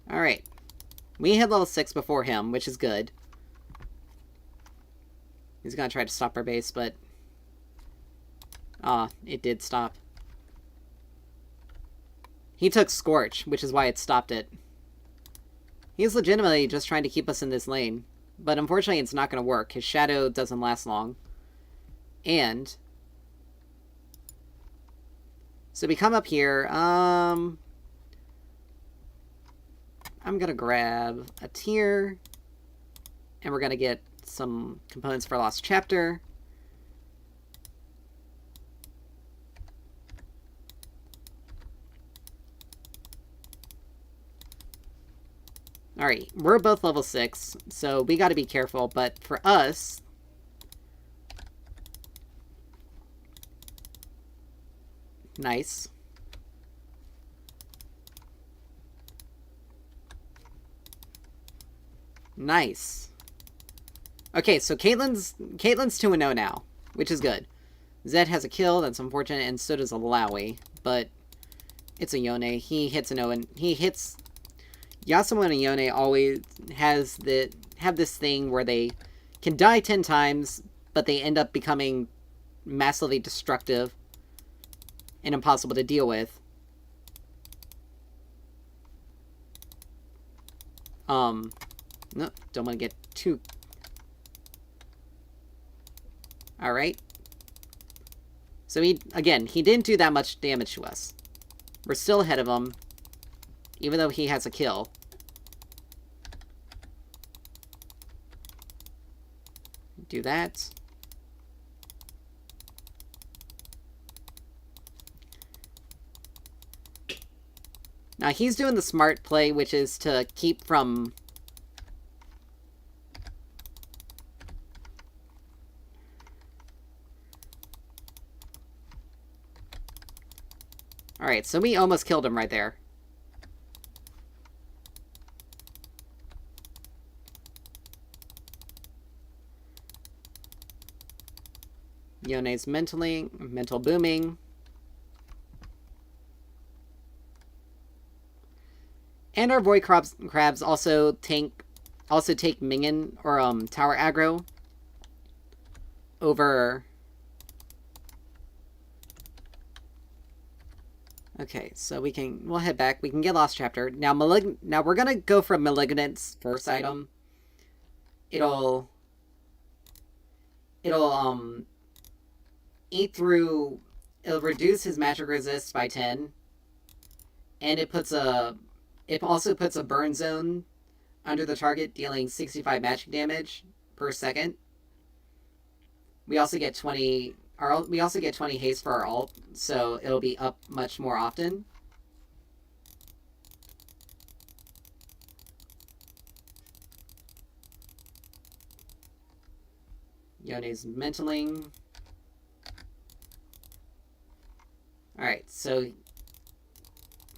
Alright. We hit level 6 before him, which is good. He's gonna try to stop our base, but... it did stop. He took Scorch, which is why it stopped it. He's legitimately just trying to keep us in this lane. But unfortunately, it's not gonna work. His Shadow doesn't last long. And... So we come up here, I'm gonna grab a tier, and we're gonna get some components for Lost Chapter. Alright, we're both level 6, so we gotta be careful, but for us... Nice. Nice. Okay, so Caitlyn's 2-0 now, which is good. Zed has a kill, that's unfortunate, and so does Alawi, but It's a Yone. He hits an Owen. He hits... Yasuo and Yone always have this thing where they can die 10 times, but they end up becoming massively destructive and impossible to deal with. No, don't want to get too... Alright. So he didn't do that much damage to us. We're still ahead of him, even though he has a kill. Do that. Now he's doing the smart play, which is to keep from... Alright, so we almost killed him right there. Yone's mental booming. And our void crabs also take minion or tower aggro over. Okay, so we'll head back. We can get Lost Chapter. Now we're gonna go for Malignant's first item. It'll eat through... It'll reduce his magic resist by 10. And it also puts a burn zone under the target, dealing 65 magic damage per second. We also get 20 haste for our ult, so it'll be up much more often. Yone's mentaling. Alright, so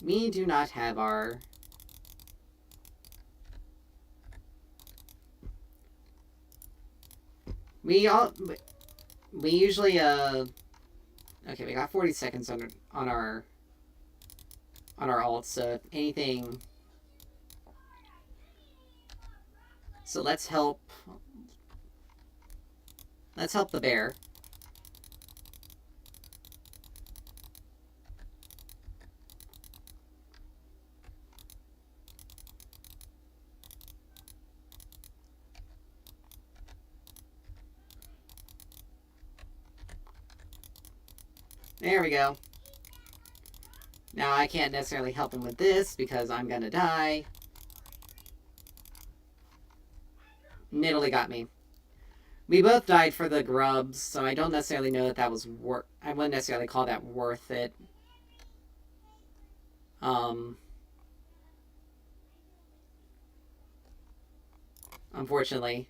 we do not have our... We usually, okay, we got 40 seconds on our ult, so if anything... So let's help the bear. There we go. Now I can't necessarily help him with this because I'm gonna die. Nidalee got me. We both died for the grubs, so I don't necessarily know that that was I wouldn't necessarily call that worth it. Unfortunately.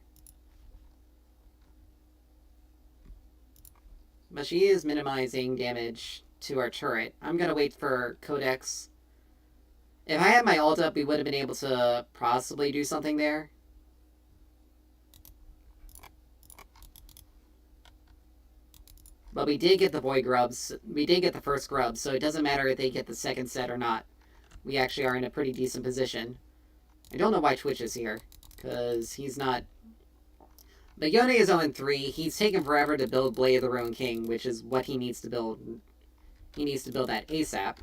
But she is minimizing damage to our turret. I'm gonna wait for Codex. If I had my ult up, we would have been able to possibly do something there. But we did get the void grubs. We did get the first grub, so it doesn't matter if they get the second set or not. We actually are in a pretty decent position. I don't know why Twitch is here, because he's not... But Yone is 0-3. He's taken forever to build Blade of the Ruined King, which is what he needs to build. He needs to build that ASAP.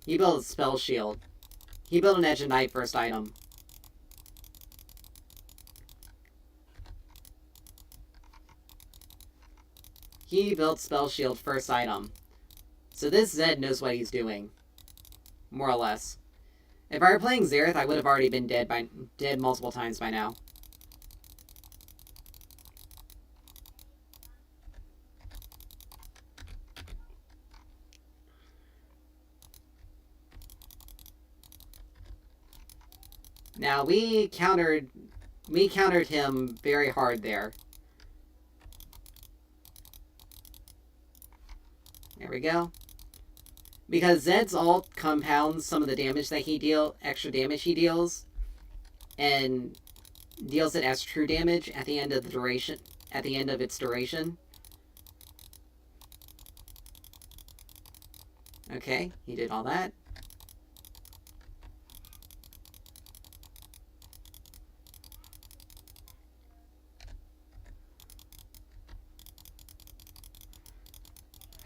He built a Spell Shield. He built an Edge of Night first item. He built Spell Shield first item. So this Zed knows what he's doing. More or less. If I were playing Xerath, I would have already been dead multiple times by now. Now we countered him very hard there. There we go. Because Zed's ult compounds some of the damage that extra damage he deals. And deals it as true damage at the end of the duration. At the end of its duration. Okay, he did all that.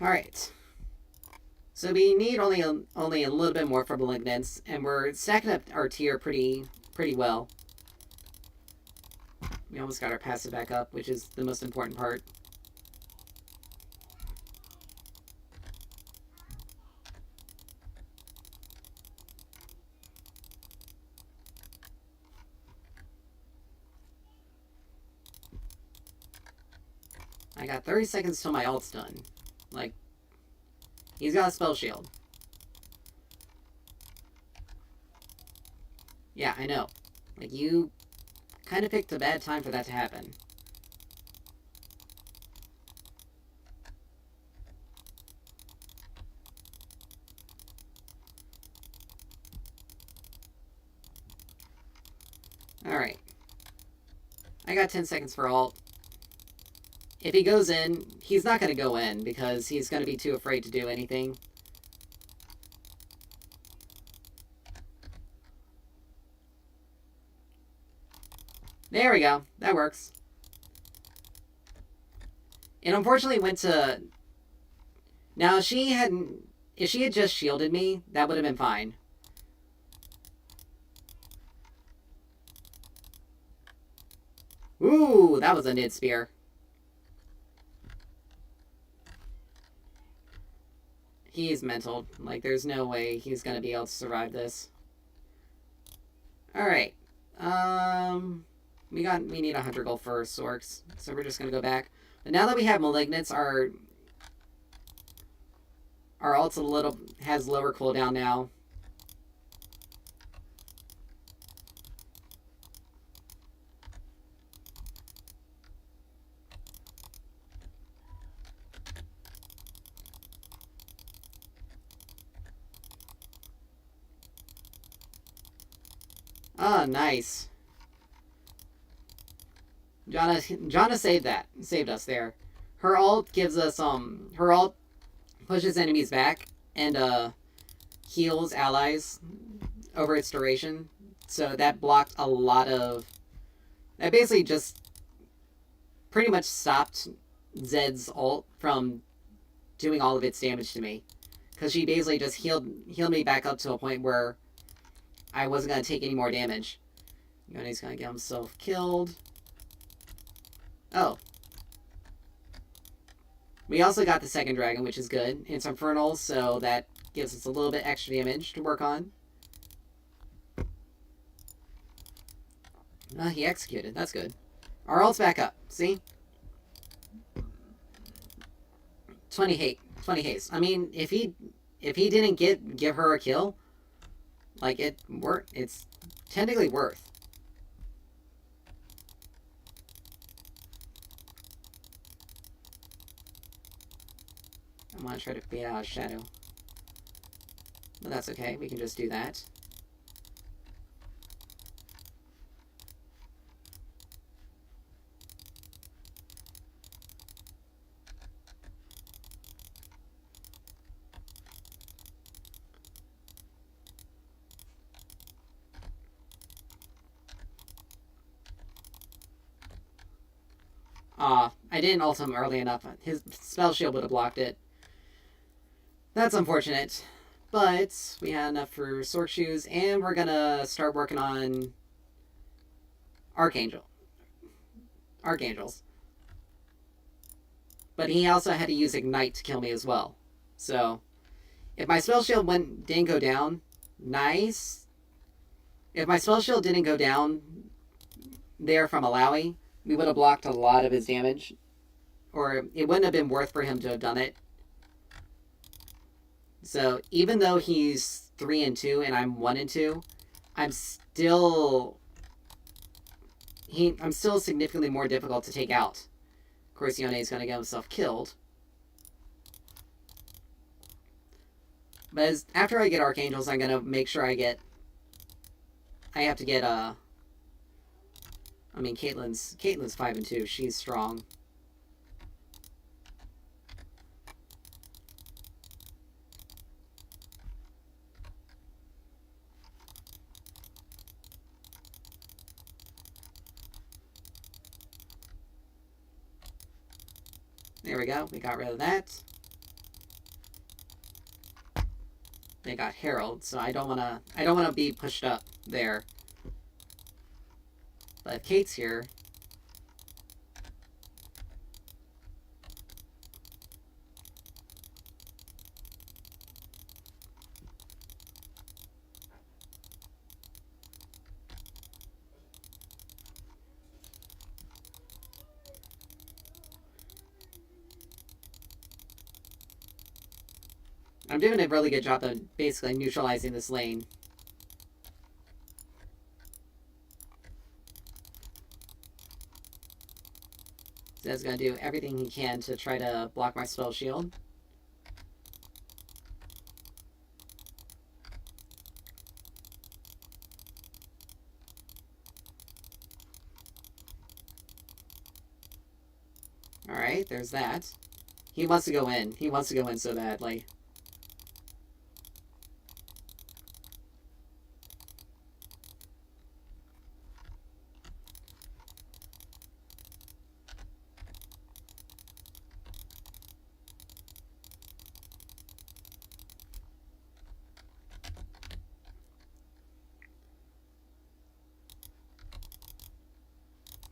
Alright. So we need only a little bit more for Malignance, and we're stacking up our tier pretty well. We almost got our passive back up, which is the most important part. I got 30 seconds till my ult's done. Like, he's got a spell shield. Yeah, I know. Like, you kind of picked a bad time for that to happen. Alright. I got 10 seconds for ult. If he goes in, he's not going to go in because he's going to be too afraid to do anything. There we go. That works. It unfortunately went to... Now, if she had just shielded me, that would have been fine. Ooh, that was a Nid Spear. He's mental. Like, there's no way he's gonna be able to survive this. Alright. We need 100 gold for Sorks, so we're just gonna go back. But now that we have Malignance, our ult's has lower cooldown now. Oh, nice. Janna saved us there. Her ult gives us her ult pushes enemies back and heals allies over its duration. So that blocked a lot of... That basically just pretty much stopped Zed's ult from doing all of its damage to me. Because she basically just healed me back up to a point where I wasn't going to take any more damage. Yone's going to get himself killed. Oh. We also got the second dragon, which is good. It's Infernal, so that gives us a little bit extra damage to work on. He executed. That's good. Our ult's back up. See? 20 haste. I mean, if he didn't give her a kill, like, it's technically worth. I'm gonna try to bait out a shadow. But that's okay, we can just do that. I didn't ult him early enough. His spell shield would have blocked it. That's unfortunate. But we had enough for Sorc Shoes, and we're gonna start working on Archangels. But he also had to use Ignite to kill me as well. So, if my spell shield didn't go down, nice. If my spell shield didn't go down there from Alawi, we would have blocked a lot of his damage. Or it wouldn't have been worth for him to have done it. So even though he's 3-2 and I'm 1-2, I'm still significantly more difficult to take out. Of course, Yone is going to get himself killed. But after I get Archangels, I'm going to make sure I have to get I mean, Caitlyn's 5-2. She's strong. There we go. We got rid of that. They got Herald, so I don't wanna be pushed up there. But if Kate's here, I'm doing a really good job of basically neutralizing this lane. Zed's gonna do everything he can to try to block my spell shield. Alright, there's that. He wants to go in. He wants to go in so badly.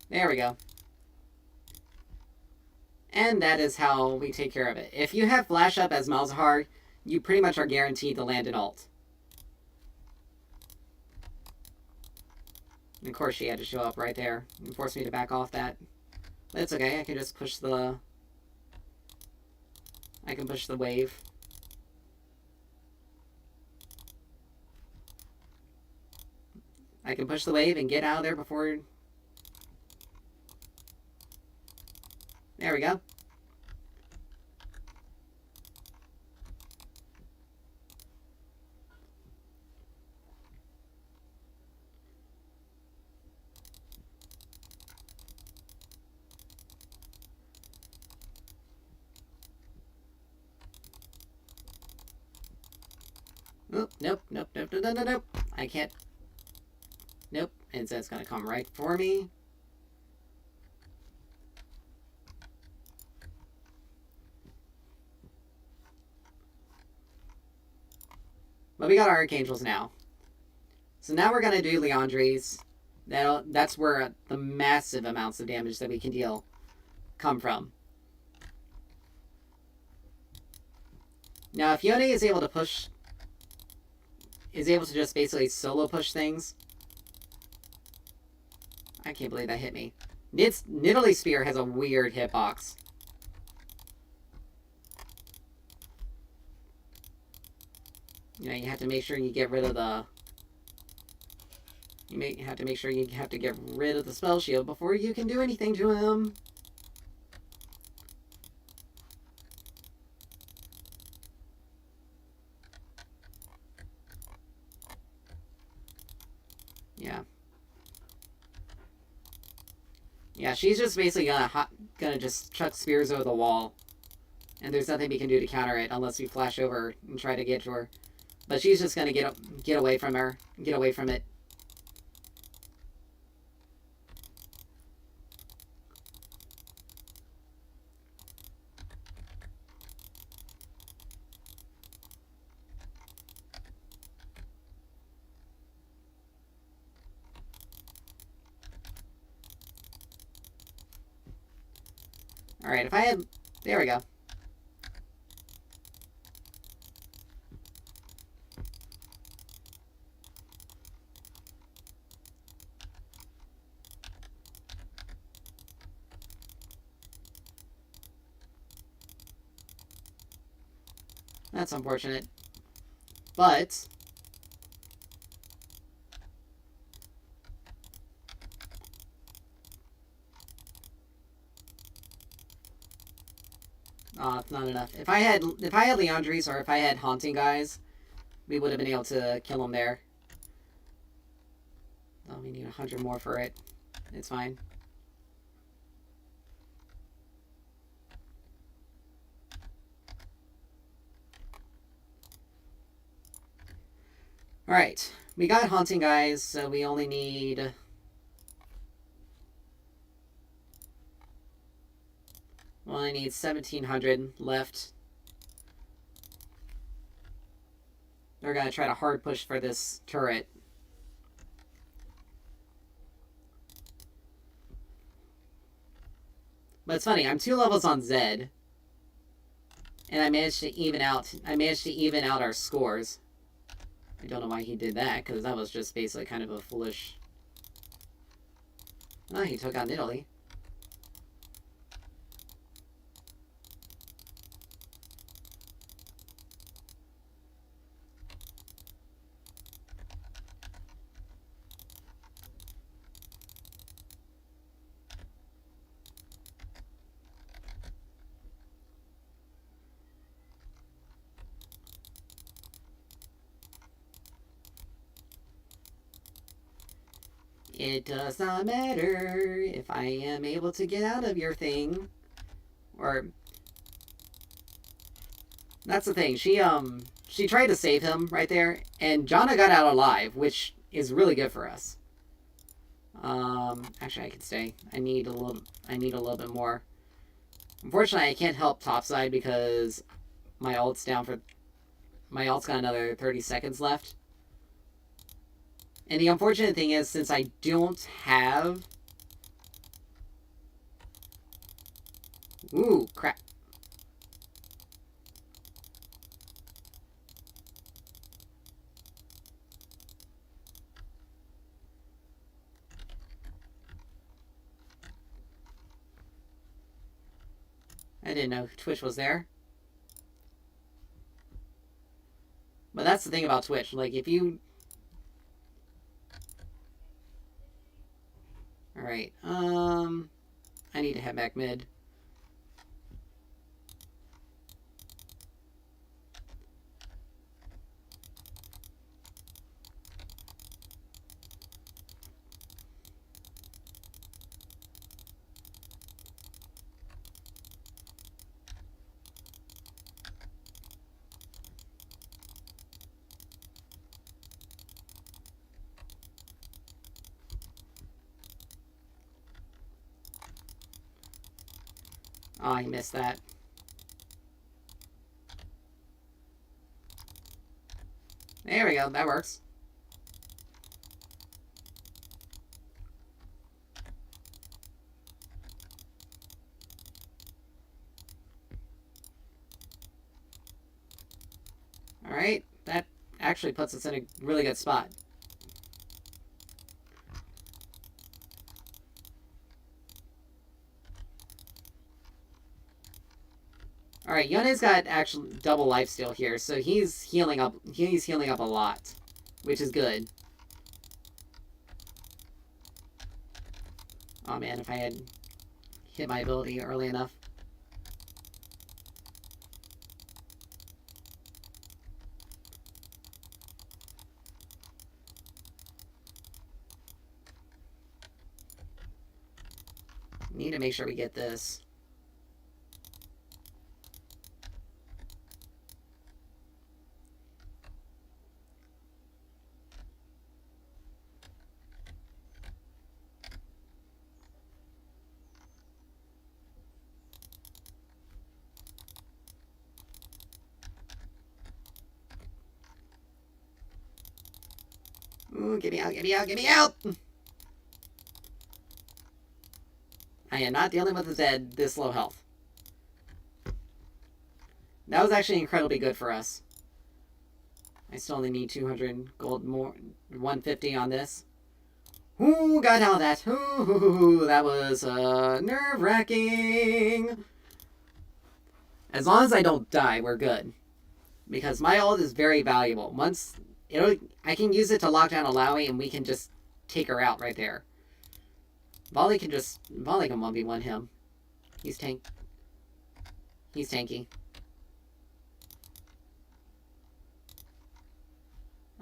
There we go. And that is how we take care of it. If you have Flash up as Malzahar, you pretty much are guaranteed to land an ult. And of course she had to show up right there and force me to back off that. But it's okay, I can just push the... I can push the wave. I can push the wave and get out of there before... There we go. Oh, nope, nope, nope, nope, nope, nope, nope. I can't. Nope. And Zed's gonna come right for me. But we got our Archangels now. So now we're gonna do Liandry's. That's where the massive amounts of damage that we can deal come from. Now, if Yone is able to push... is able to just basically solo push things... I can't believe that hit me. Nidalee Spear has a weird hitbox. You know, you have to make sure you get rid of the... You may have to make sure you have to get rid of the spell shield before you can do anything to him. Yeah. Yeah, she's just basically gonna just chuck spears over the wall. And there's nothing we can do to counter it unless we flash over and try to get to her. But she's just gonna get away from her. Get away from it. Alright, if I had... There we go. That's unfortunate. But... it's not enough. If I had Liandry's or if I had Haunting Guys, we would have been able to kill him there. Oh, we need 100 more for it. It's fine. Alright. We got Haunting, guys, so we only need... We only need 1,700 left. They're gonna try to hard push for this turret. But it's funny, I'm 2 levels on Zed. And I managed to even out our scores. I don't know why he did that, because that was just basically kind of a foolish... Oh, he took out Italy. It does not matter if I am able to get out of your thing. Or... That's the thing. She tried to save him right there, and Janna got out alive, which is really good for us. Actually, I can stay. I need a little bit more. Unfortunately, I can't help topside because my ult's down for... My ult's got another 30 seconds left. And the unfortunate thing is, since I don't have... Ooh, crap. I didn't know Twitch was there. But that's the thing about Twitch. Like, if you... Alright, I need to head back mid. Oh, I missed that. There we go, that works. Alright, that actually puts us in a really good spot. Alright, Yone's got actually double lifesteal here, so he's healing up a lot, which is good. Oh man, if I had hit my ability early enough. Need to make sure we get this. Ooh, get me out, get me out, get me out! I am not dealing with a Zed this low health. That was actually incredibly good for us. I still only need 200 gold more, 150 on this. Ooh, got out of that. Ooh, that was nerve-wracking. As long as I don't die, we're good. Because my ult is very valuable. I can use it to lock down Alawi, and we can just take her out right there. Volley can 1v1 him. He's tanky.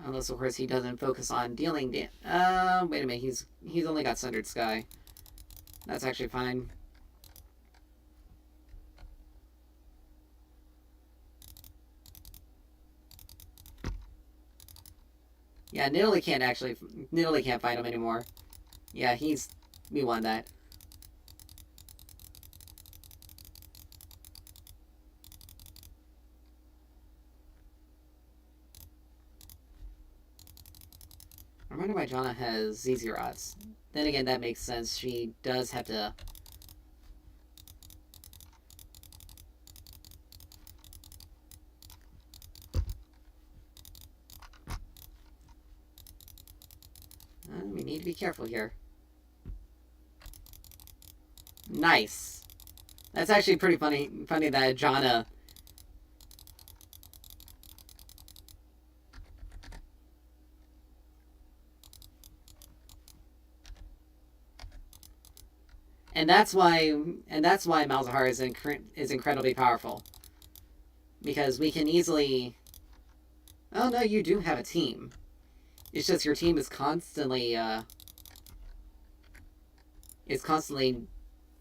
Unless, of course, he doesn't focus on dealing wait a minute, he's only got Sundered Sky. That's actually fine. Yeah, Nidalee can't fight him anymore. Yeah, we won that. I wonder why Janna has Zezirats. Then again, that makes sense. She does have to... we need to be careful here. Nice. That's actually pretty funny that Janna... And that's why Malzahar is incredibly powerful. Because we can easily... Oh no, you do have a team. It's just your team is constantly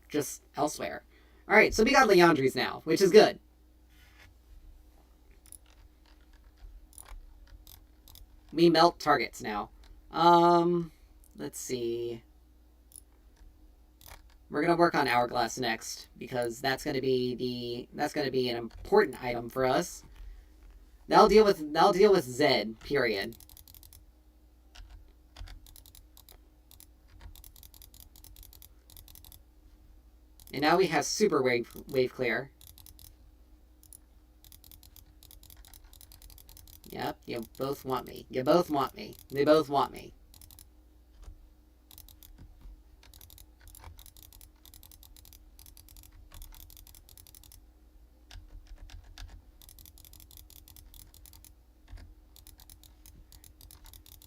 just elsewhere. Alright, so we got Liandry's now, which is good. We melt targets now. Let's see. We're gonna work on Hourglass next, because that's gonna be an important item for us. That'll deal with Zed, period. And now we have super wave clear. Yep, you both want me. You both want me. They both want me.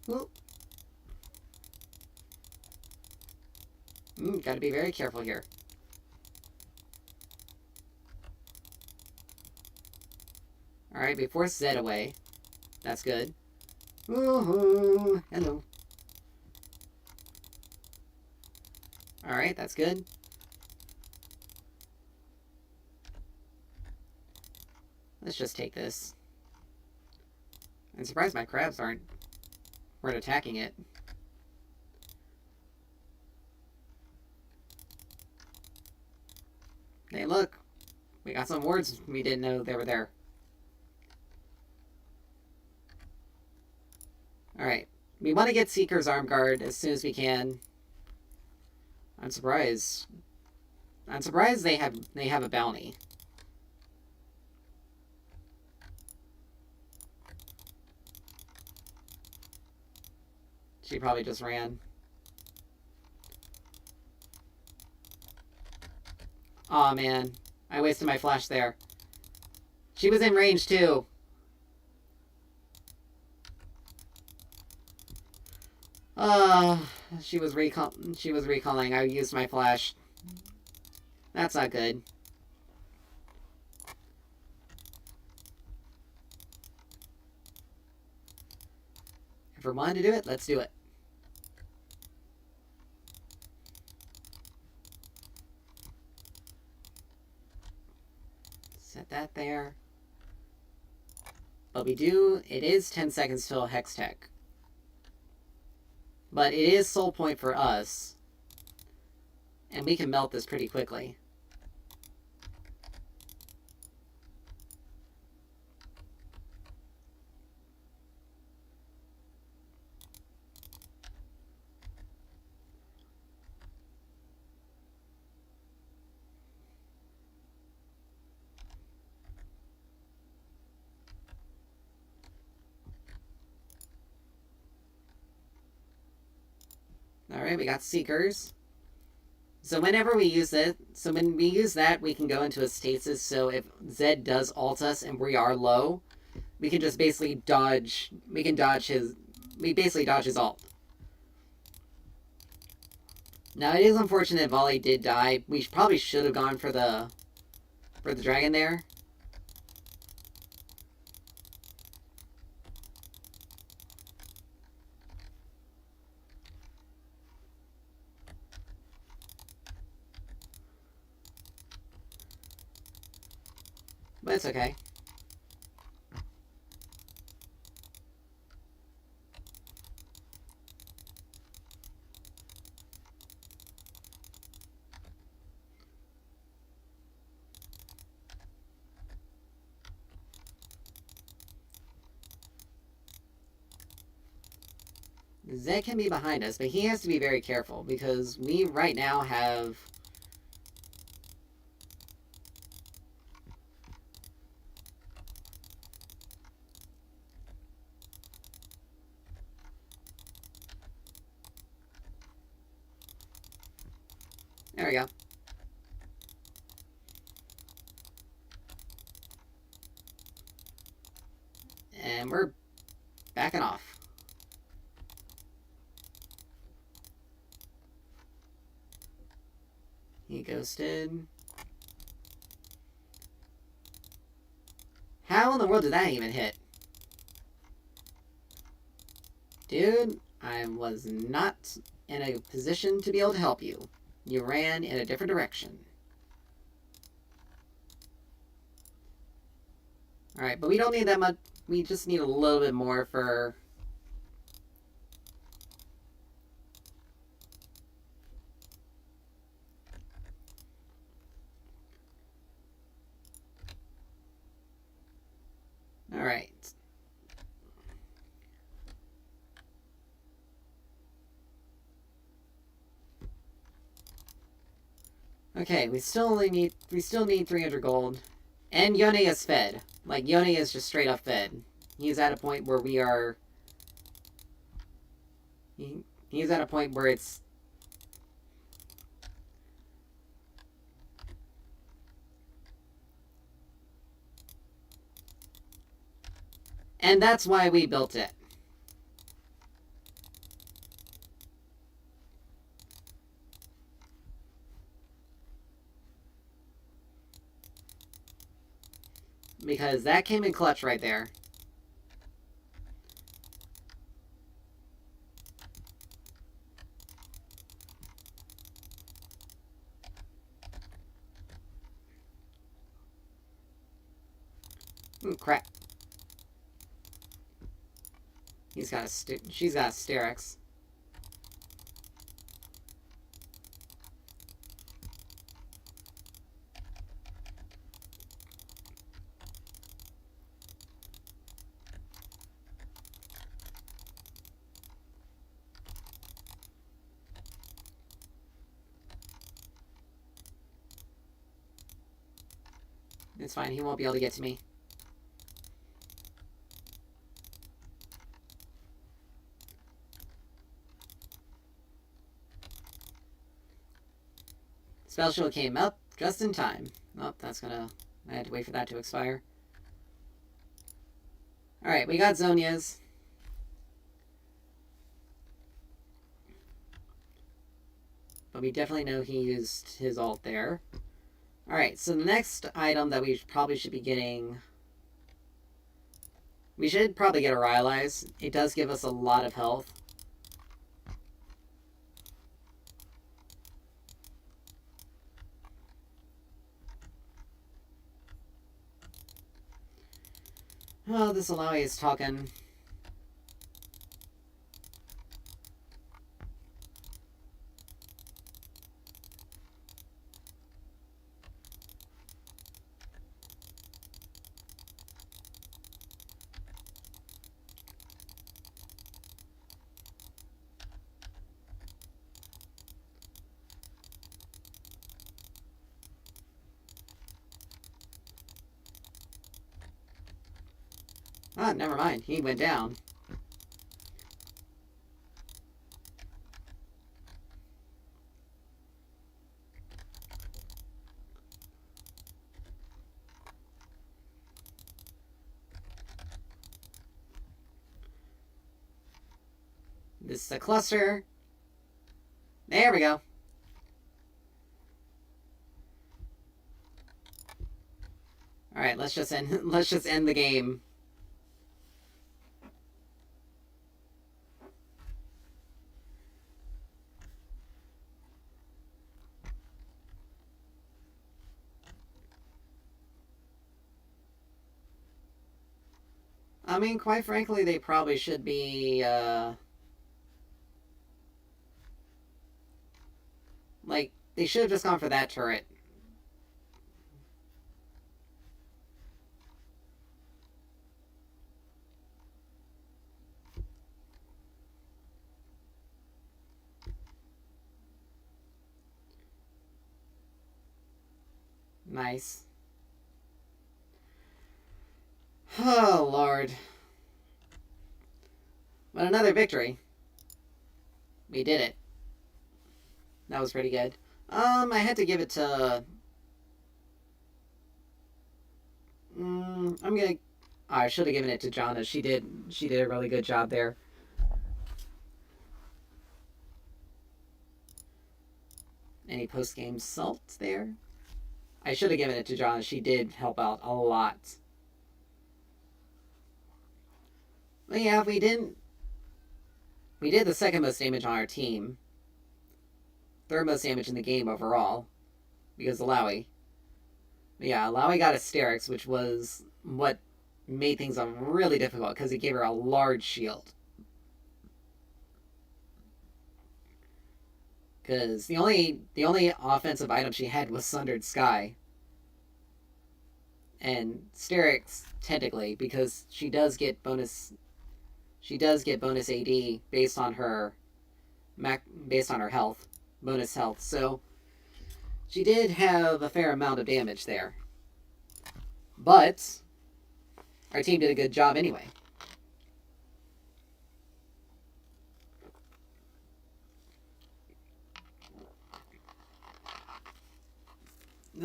Ooh. Gotta be very careful here. Alright, we forced Zed away. That's good. Woohoo! Hello. Alright, that's good. Let's just take this. I'm surprised my crabs weren't attacking it. Hey, look! We got some wards we didn't know they were there. Alright. We want to get Seeker's Arm Guard as soon as we can. I'm surprised. They have a bounty. She probably just ran. Aw, man. I wasted my flash there. She was in range, too. She was recalling. I used my flash. That's not good. If we're wanting to do it, let's do it. Set that there. But it is 10 seconds till Hextech. But it is soul point for us. And we can melt this pretty quickly. Alright, we got Seekers. So whenever we use it, when we use that, we can go into a stasis, so if Zed does ult us and we are low, we can just basically dodge, we basically dodge his ult. Now, it is unfortunate Volley did die. We probably should have gone for the dragon there. But it's okay. Zed can be behind us, but he has to be very careful because we right now have... There we go. And we're backing off. He ghosted. How in the world did that even hit? Dude, I was not in a position to be able to help you. You ran in a different direction. Alright, but we don't need that much. We just need a little bit more for... Alright. Okay, we still need 300 gold. And Yone is fed. Like, Yone is just straight up fed. He's at a point where we are... He's at a point where it's... And that's why we built it. Because that came in clutch right there. Ooh, crap. She's got a Sterex. It's fine, he won't be able to get to me. Spell Shield came up just in time. Oh, that's gonna... I had to wait for that to expire. Alright, we got Zhonya's. But we definitely know he used his ult there. Alright, so the next item that we probably should be getting... We should probably get a Rylai's. It does give us a lot of health. Oh, this Alawi is talking. Ah, never mind. He went down. This is a cluster. There we go. Alright, let's just end the game. I mean, quite frankly, they probably should be, like, they should have just gone for that turret. Nice. Oh, Lord. But another victory. We did it. That was pretty good. I had to give it to... I'm gonna... I should have given it to Jana. She did a really good job there. Any post-game salt there? I should have given it to Jana. She did help out a lot. But yeah, we didn't... We did the second most damage on our team. Third most damage in the game overall. Because of Lowy. But yeah, Lowy got Asterix, which was what made things really difficult because it gave her a large shield. Because the only offensive item she had was Sundered Sky. And Sterix, technically, because she does get bonus AD based on her health, bonus health. So she did have a fair amount of damage there. But our team did a good job anyway.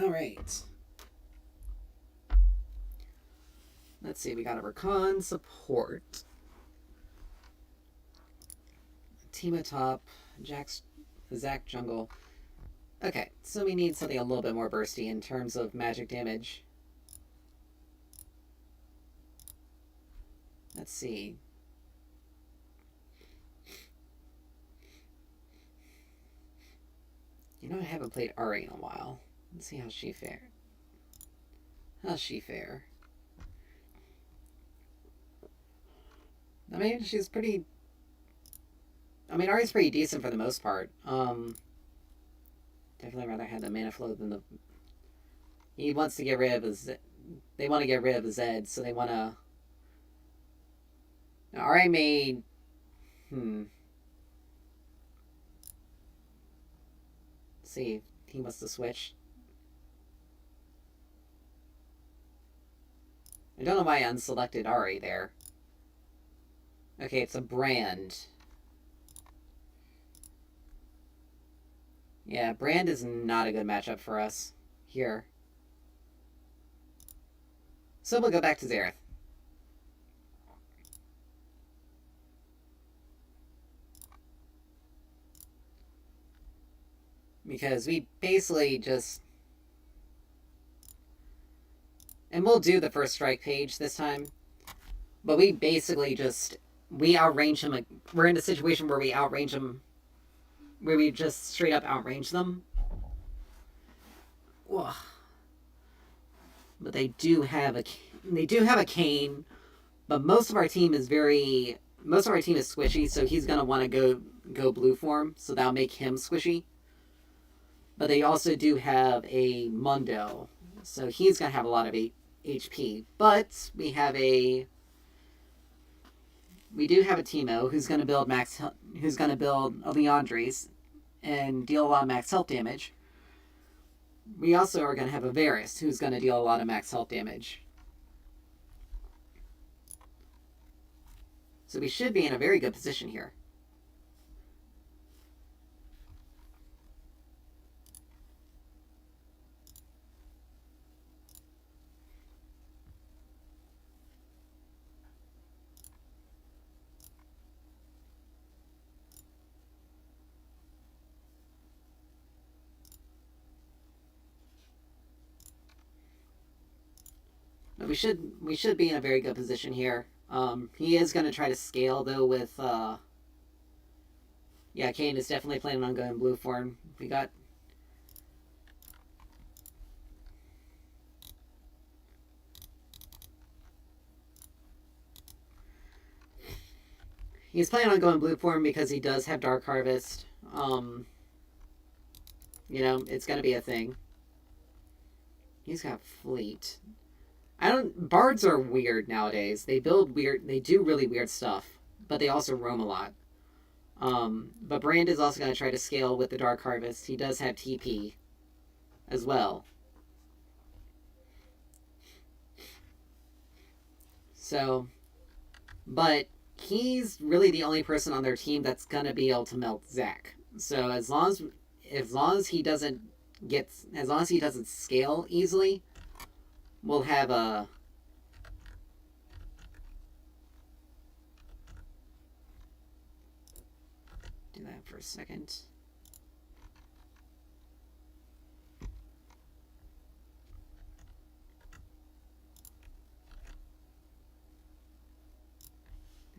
All right. Let's see, we got a Rakan support. Team top, Zac jungle. Okay, so we need something a little bit more bursty in terms of magic damage. Let's see. You know, I haven't played Ahri in a while. Let's see how she fared. How's she fare? I mean, she's pretty... I mean, Ahri's pretty decent for the most part. Definitely rather have the mana flow than the... He wants to get rid of his... They want to get rid of his Zed, so they want to... Now, Ahri made... Let's see. He must have switched. I don't know why I unselected Ahri there. Okay, it's a Brand. Yeah, Brand is not a good matchup for us here. So we'll go back to Xerath. Because we basically just... And we'll do the first strike page this time. But we basically just... We outrange him. We're in a situation where we outrange him. Where we just straight up outrange them. Ugh. But they do have a Kayn. But most of our team is squishy, so he's gonna want to go blue form, so that'll make him squishy. But they also do have a Mundo, so he's gonna have a lot of HP. But we do have a Teemo who's gonna build a Liandry's and deal a lot of max health damage. We also are gonna have a Varus who's gonna deal a lot of max health damage. So we should be in a very good position here. But we should be in a very good position here. He is going to try to scale, though, with... Yeah, Kayn is definitely planning on going blue form. We got... He's planning on going blue form because he does have Dark Harvest. You know, it's gonna be a thing. He's got Fleet. Bards are weird nowadays. They build weird. They do really weird stuff, but they also roam a lot. But Brand is also going to try to scale with the Dark Harvest. He does have TP as well. So, but he's really the only person on their team that's going to be able to melt Zac. So as long as he doesn't scale easily, we'll have a do that for a second.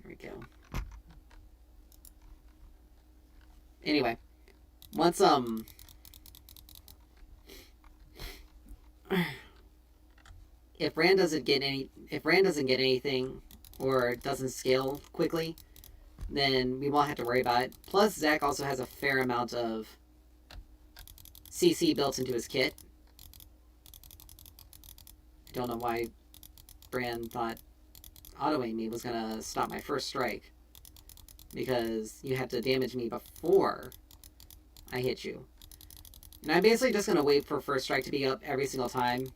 There we go. Anyway, once if Rand doesn't get anything or doesn't scale quickly, then we won't have to worry about it. Plus, Zac also has a fair amount of CC built into his kit. I don't know why Brand thought autoing me was gonna stop my first strike, because you have to damage me before I hit you. And I'm basically just gonna wait for first strike to be up every single time.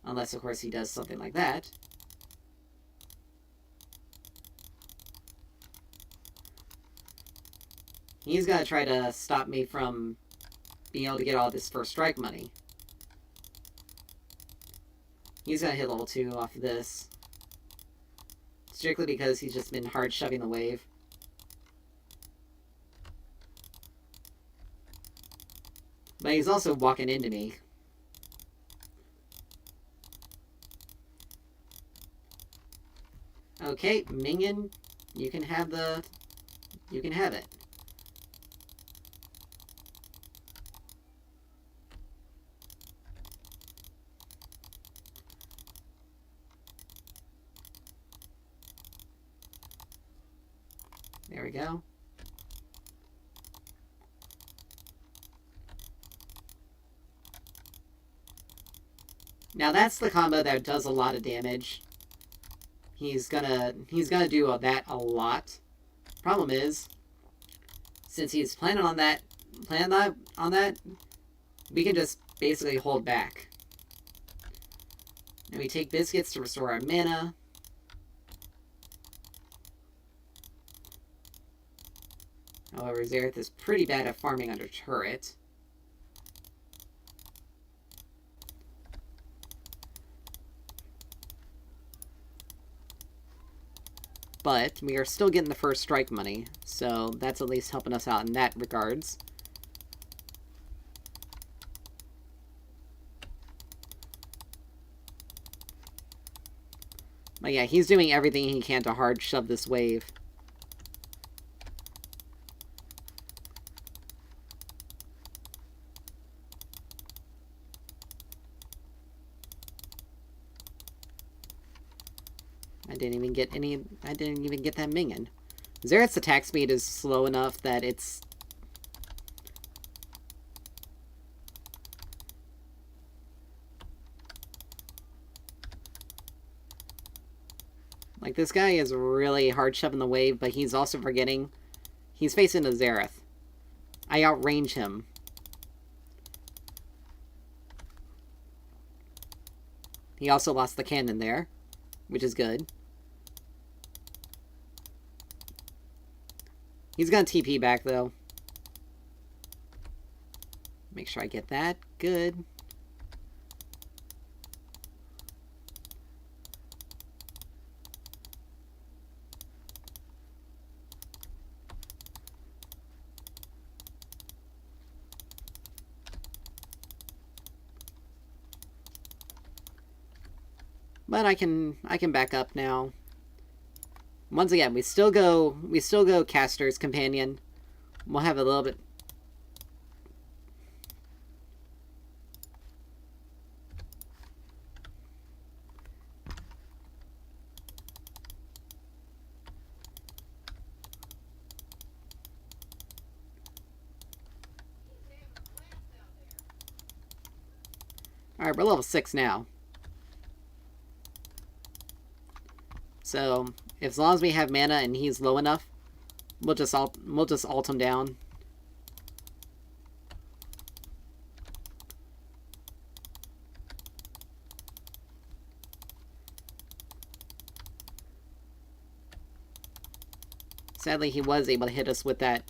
Unless, of course, he does something like that. He's got to try to stop me from being able to get all this first strike money. He's going to hit level 2 off of this. Strictly because he's just been hard shoving the wave. But he's also walking into me. Okay, minion, you can have it. There we go. Now that's the combo that does a lot of damage. He's gonna do that a lot. Problem is, since he's planning on that, we can just basically hold back. And we take biscuits to restore our mana. However, Xerath is pretty bad at farming under turret. But we are still getting the first strike money, so that's at least helping us out in that regards. But yeah, he's doing everything he can to hard shove this wave. I didn't even get that minion. Xerath's attack speed is slow enough that it's... Like, this guy is really hard shoving the wave, but he's also forgetting he's facing a Xerath. I outrange him. He also lost the cannon there, which is good. He's gonna TP back, though. Make sure I get that. Good. But I can back up now. Once again, we still go Caster's Companion. We'll have a little bit... Alright, we're level 6 now. So, as long as we have mana and he's low enough, we'll just ult him down. Sadly, he was able to hit us with that.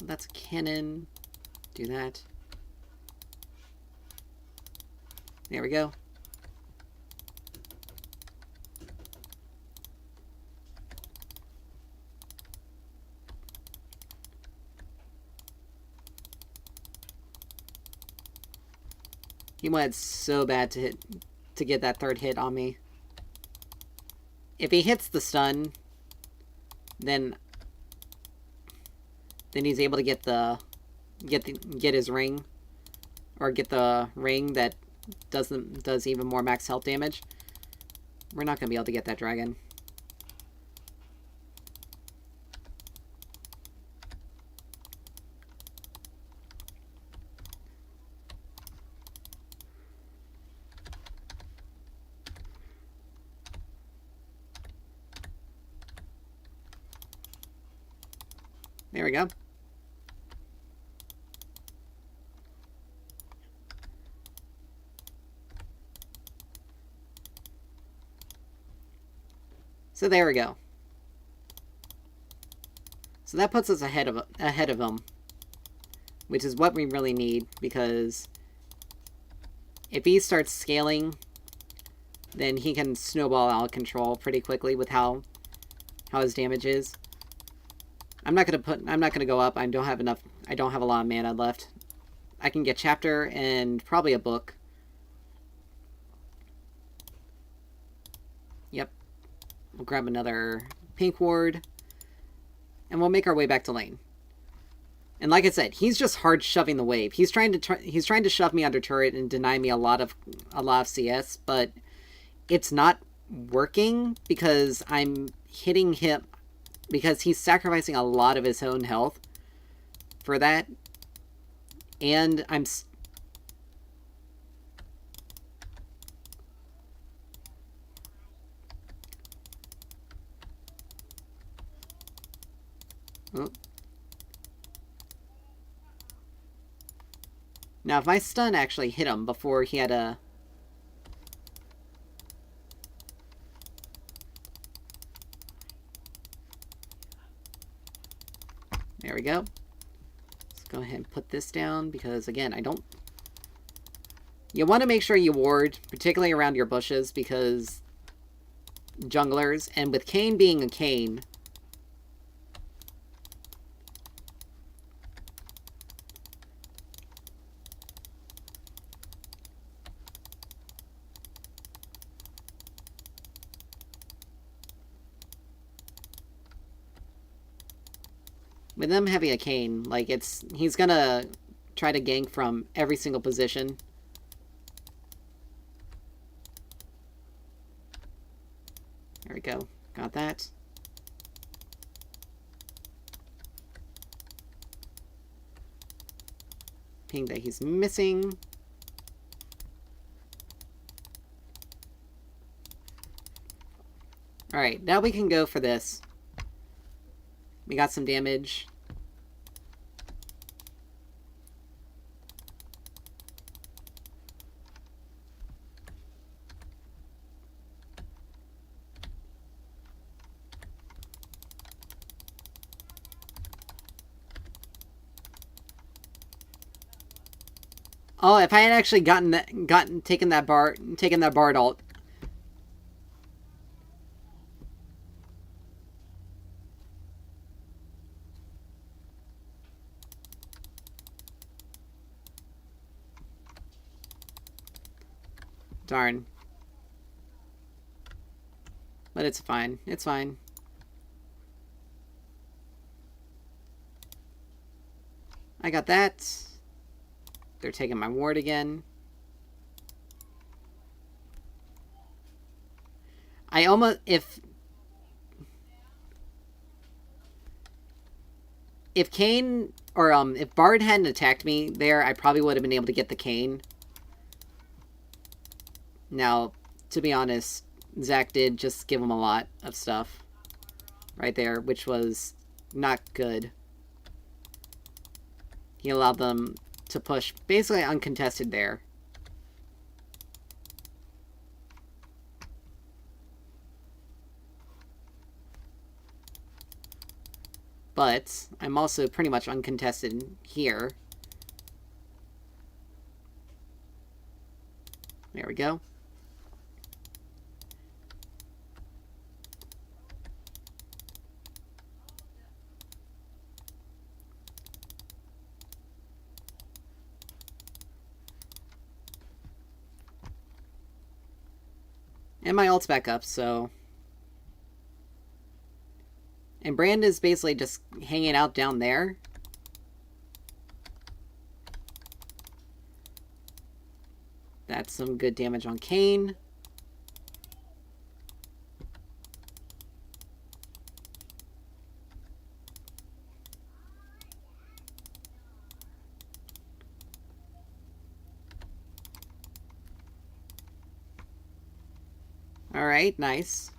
That's a cannon. Do that. There we go. He wanted so bad to get that third hit on me. If he hits the stun, then he's able to get his ring, or get the ring that does even more max health damage. We're not gonna be able to get that dragon. There we go. So there we go. So that puts us ahead of him, which is what we really need, because if he starts scaling, then he can snowball out of control pretty quickly with how his damage is. I'm not gonna go up. I don't have a lot of mana left. I can get chapter and probably a book. Yep. We'll grab another pink ward, and we'll make our way back to lane. And like I said, he's just hard shoving the wave. He's trying to shove me under turret and deny me a lot of CS, but it's not working because I'm hitting him, because he's sacrificing a lot of his own health for that, and I'm oh. Now, if my stun actually hit him before he had a... There we go. Let's go ahead and put this down, because, again, I don't... You want to make sure you ward, particularly around your bushes, because junglers, and with Kayn being a Kayn... With them having a Kayn, like, he's gonna try to gank from every single position. There we go. Got that. Ping that he's missing. Alright, now we can go for this. We got some damage. Oh, if I had actually taken that Bard ult. Darn. But it's fine. It's fine. I got that. They're taking my ward again. I almost... If Kayn or if Bard hadn't attacked me there, I probably would have been able to get the cane. Now, to be honest, Zac did just give him a lot of stuff right there, which was not good. He allowed them to push basically uncontested there. But I'm also pretty much uncontested here. There we go. And my ult's back up, so... And Brand is basically just hanging out down there. That's some good damage on Kayn. Alright, nice.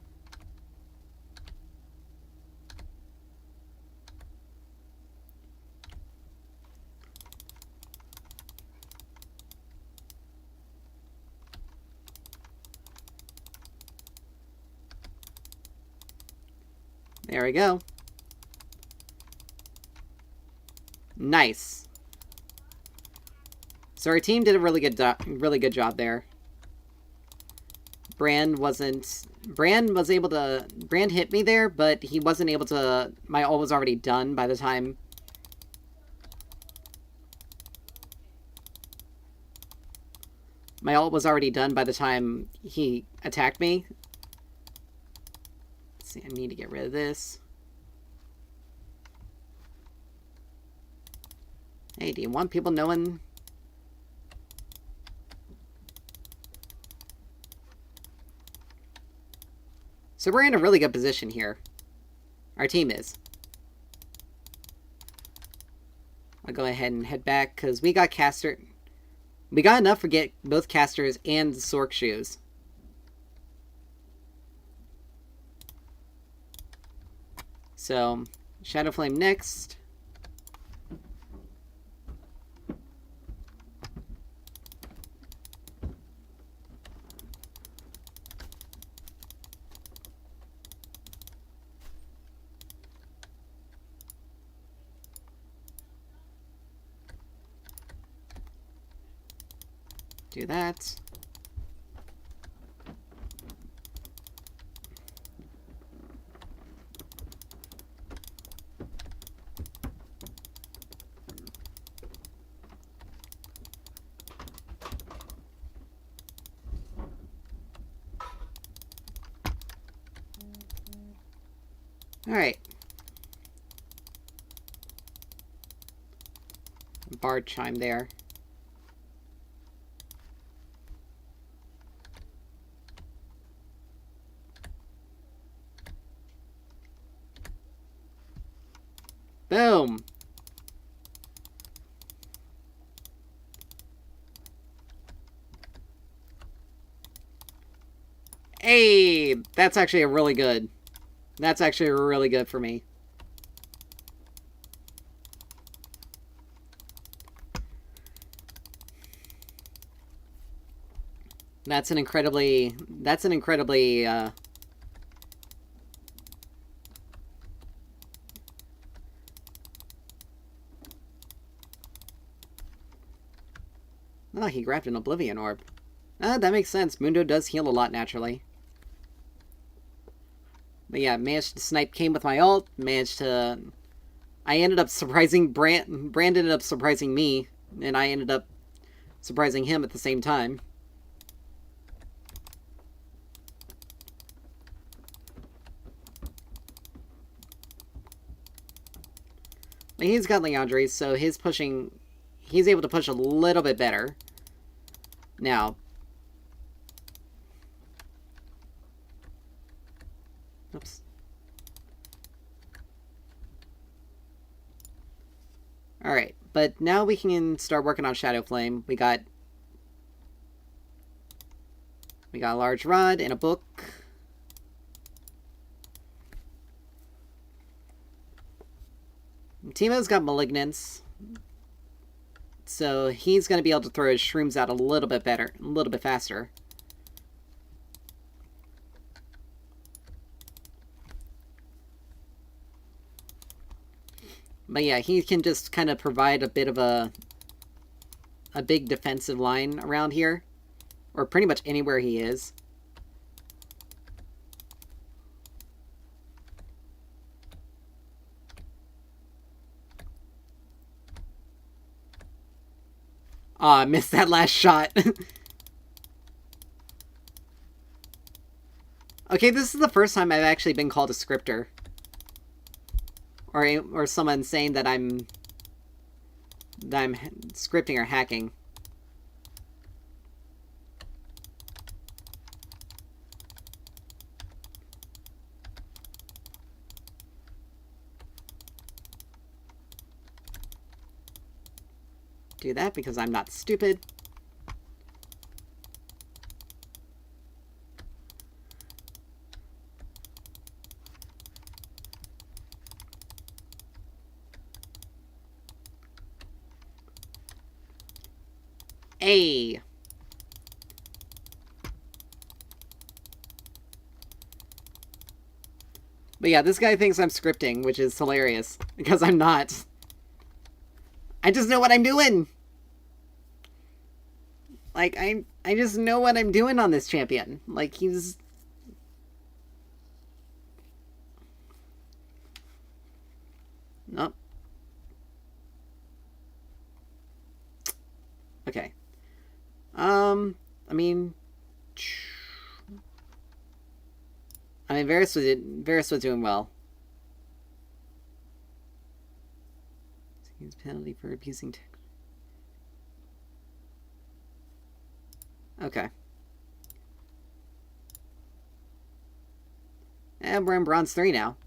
There we go. Nice. So our team did a really good job there. Brand was able to... Brand hit me there, but he wasn't able to... My ult was already done by the time... My ult was already done by the time he attacked me. Let's see, I need to get rid of this. Hey, do you want people knowing... So we're in a really good position here. Our team is. I'll go ahead and head back, because we got caster... We got enough for get both casters and Sorc shoes. So, Shadow Flame next. Do that. All right. Bard chime there. Boom! Hey! That's actually a really good. That's actually really good for me. That's an incredibly... Oh, he grabbed an Oblivion Orb. That makes sense. Mundo does heal a lot naturally. But yeah, managed to snipe Kayn with my ult. Managed to... I ended up surprising Brand. Brand ended up surprising me. And I ended up surprising him at the same time. But he's got Liandry, so his pushing... He's able to push a little bit better. Now... Oops. Alright, but now we can start working on Shadow Flame. We got a large rod and a book. Teemo's got Malignance, so he's going to be able to throw his shrooms out a little bit better, a little bit faster. But yeah, he can just kind of provide a bit of a big defensive line around here, or pretty much anywhere he is. Aw, I missed that last shot. Okay, this is the first time I've actually been called a scripter. Or someone saying that I'm scripting or hacking. Do that because I'm not stupid. Hey. But yeah, this guy thinks I'm scripting, which is hilarious, because I'm not. I just know what I'm doing! Like, I just know what I'm doing on this champion. Like, he's... Nope. Okay. I mean, Varus was doing well. Use penalty for abusing. Okay. And we're in Bronze 3 now.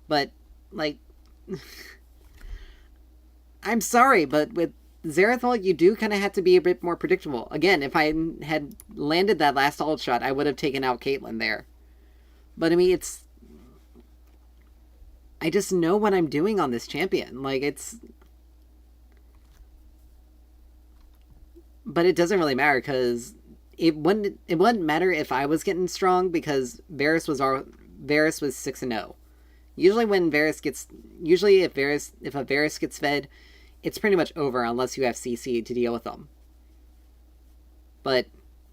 But, like... I'm sorry, but with Zerathol, you do kind of have to be a bit more predictable. Again, if I had landed that last ult shot, I would have taken out Caitlyn there. But, I mean, it's... I just know what I'm doing on this champion. Like, it's... But it doesn't really matter, because it wouldn't matter if I was getting strong, because Varus was 6-0. Usually if a Varus gets fed, it's pretty much over unless you have CC to deal with them. But,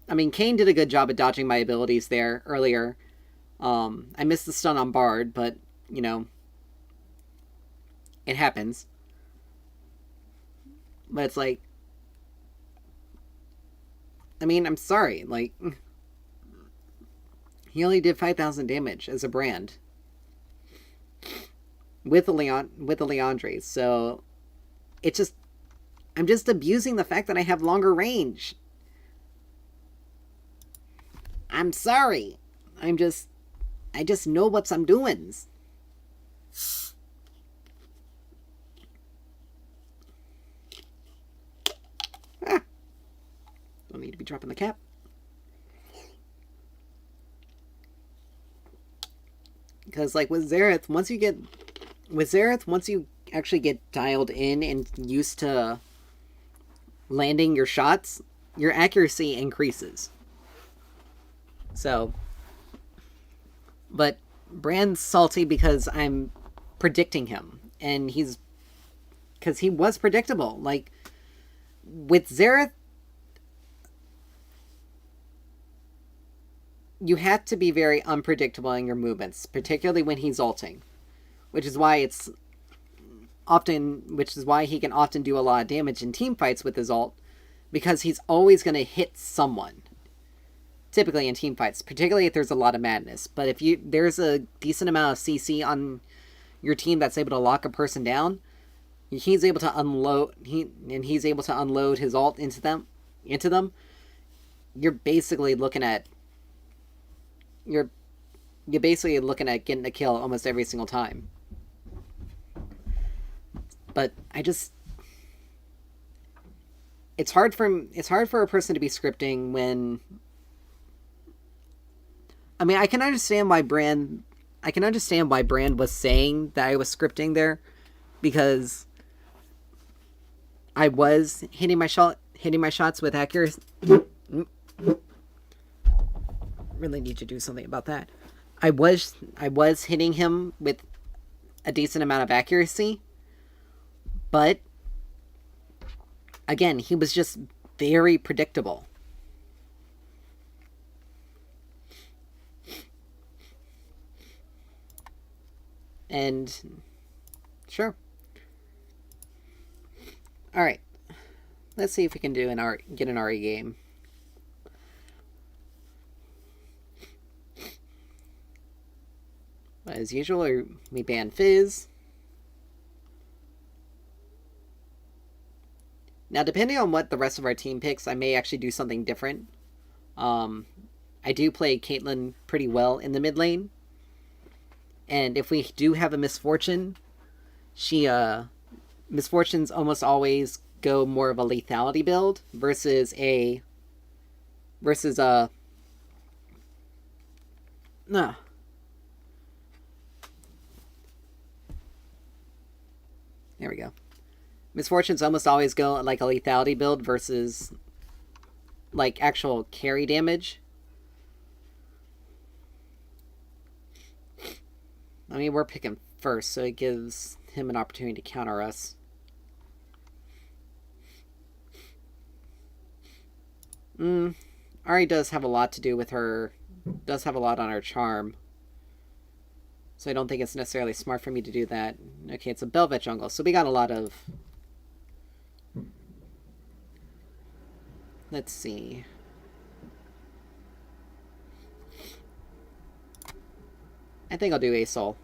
I mean, Kayn did a good job at dodging my abilities there earlier. I missed the stun on Bard, but, you know, it happens. But it's like, I mean, I'm sorry, like, he only did 5,000 damage as a brand. With the Liandry, so I'm just abusing the fact that I have longer range. I'm sorry. I just know what I'm doing. Don't need to be dropping the cap. Because, like, with Xerath, once you actually get dialed in and used to landing your shots, your accuracy increases. So, but Brand's salty because I'm predicting him, and because he was predictable. Like, with Xerath, you have to be very unpredictable in your movements, particularly when he's ulting. Which is why he can often do a lot of damage in team fights with his ult, because he's always going to hit someone. Typically in team fights, particularly if there's a lot of madness. But if there's a decent amount of CC on your team that's able to lock a person down, he's able to unload his ult into them. You're basically looking at getting a kill almost every single time. But it's hard for a person to be scripting when, I mean, I can understand why Brand was saying that I was scripting there, because I was hitting my shots with accuracy. Really need to do something about that. I was hitting him with a decent amount of accuracy, but again, he was just very predictable. And sure. All right. Let's see if we can get an RE game. As usual, we ban Fizz. Now, depending on what the rest of our team picks, I may actually do something different. I do play Caitlyn pretty well in the mid lane. And if we do have a Misfortune, Misfortunes almost always go more of a lethality build versus no. There we go. Misfortunes almost always go like a lethality build versus like actual carry damage. I mean, we're picking first, so it gives him an opportunity to counter us. Ahri does have a lot to do with her. Does have a lot on her charm. So I don't think it's necessarily smart for me to do that. Okay, it's a Bel'Veth jungle, so we got a lot of... Let's see. I think I'll do ASOL.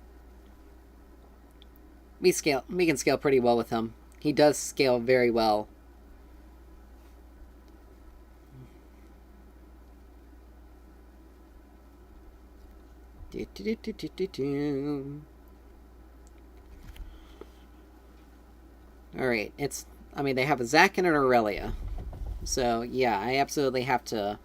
We can scale pretty well with him. He does scale very well. Alright, I mean, they have a Zac and an Aurelia. So, yeah, I absolutely have to...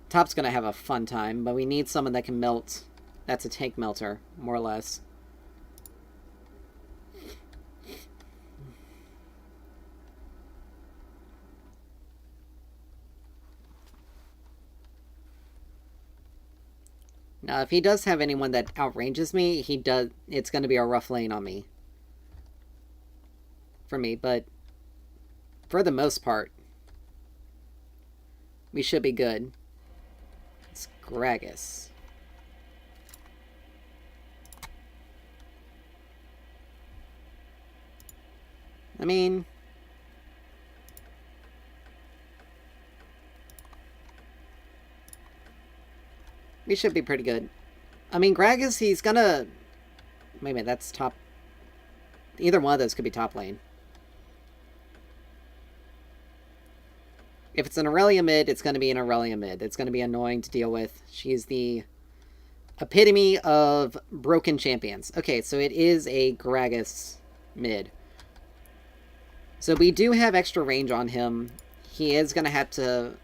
Top's gonna have a fun time, but we need someone that can melt. That's a tank melter, more or less. Now, if he does have anyone that outranges me, it's going to be a rough lane on me. For me, but for the most part, we should be good. It's Gragas. I mean... we should be pretty good. I mean, Gragas, he's gonna... Wait a minute, that's top... Either one of those could be top lane. If it's an Aurelia mid, it's going to be an Aurelia mid. It's going to be annoying to deal with. She's the epitome of broken champions. Okay, so it is a Gragas mid. So we do have extra range on him. He is going to have to...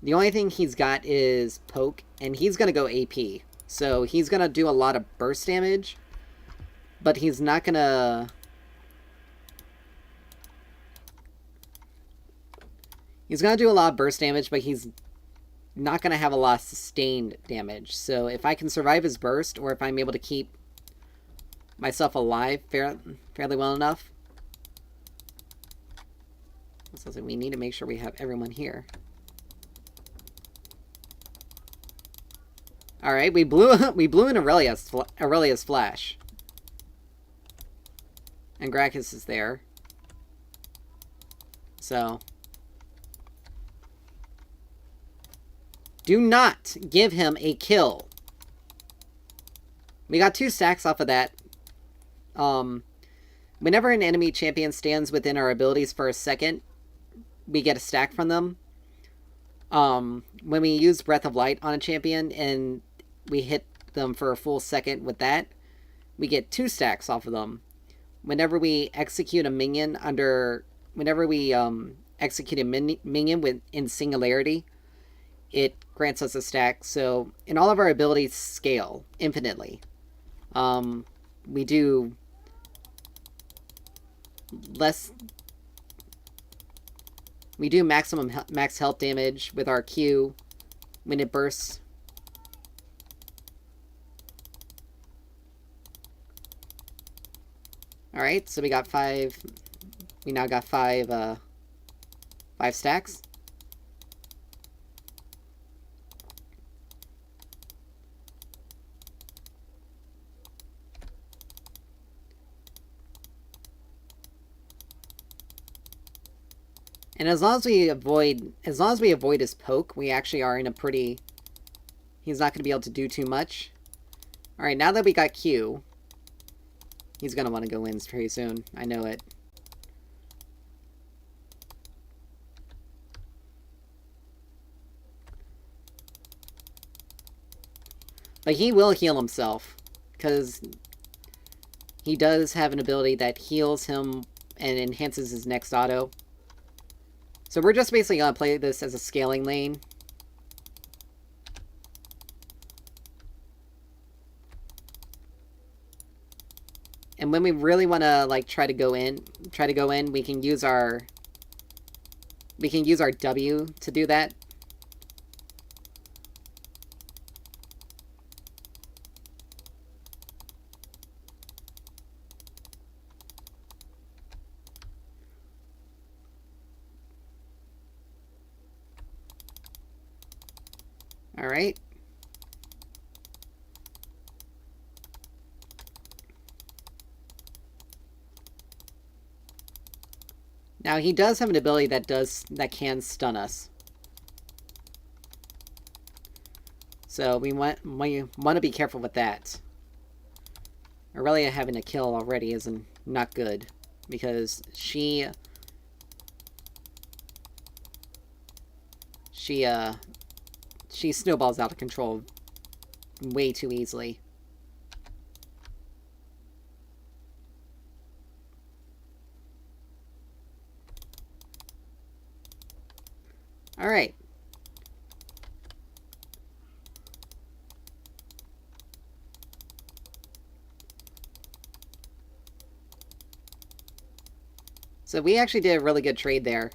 The only thing he's got is poke, and he's going to go AP. So he's going to do a lot of burst damage, but he's not going to... He's going to do a lot of burst damage, but he's not going to have a lot of sustained damage. So if I can survive his burst, or if I'm able to keep myself alive fairly well enough... So we need to make sure we have everyone here. Alright, we blew in Aurelia's flash. And Gragas is there. So... do not give him a kill. We got 2 stacks off of that. Whenever an enemy champion stands within our abilities for a second, we get a stack from them. When we use Breath of Light on a champion and we hit them for a full second with that, we get 2 stacks off of them. Whenever we execute a minion under... Whenever we execute a minion in Singularity, it grants us a stack. So, and all of our abilities scale infinitely. We do less... We do max health damage with our Q when it bursts. Alright, so we got 5... We now got 5 stacks. And as long as we avoid his poke, we actually are in a pretty... He's not going to be able to do too much. Alright, now that we got Q, he's going to want to go in pretty soon. I know it. But he will heal himself, because he does have an ability that heals him and enhances his next auto. So we're just basically going to play this as a scaling lane. And when we really want to like try to go in, we can use our W to do that. All right. Now he does have an ability that can stun us. So we want to be careful with that. Aurelia having a kill already isn't not good, because she snowballs out of control way too easily. All right. So we actually did a really good trade there.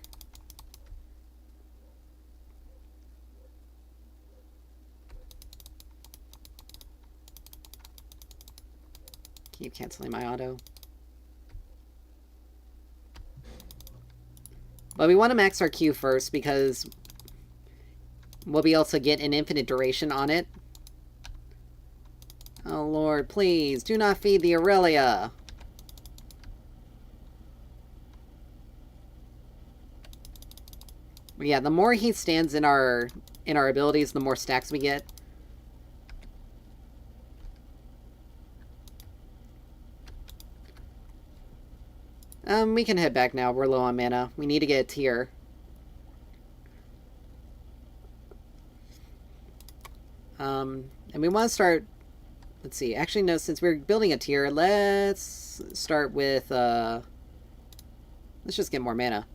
Keep canceling my auto. But we want to max our Q first, because we'll be able to get an infinite duration on it. Oh lord, please, do not feed the Aurelia! But yeah, the more he stands in our abilities, the more stacks we get. We can head back now. We're low on mana. We need to get a tier. And we want to start... Let's see. Actually, no, since we're building a tier, let's start with... Let's just get more mana.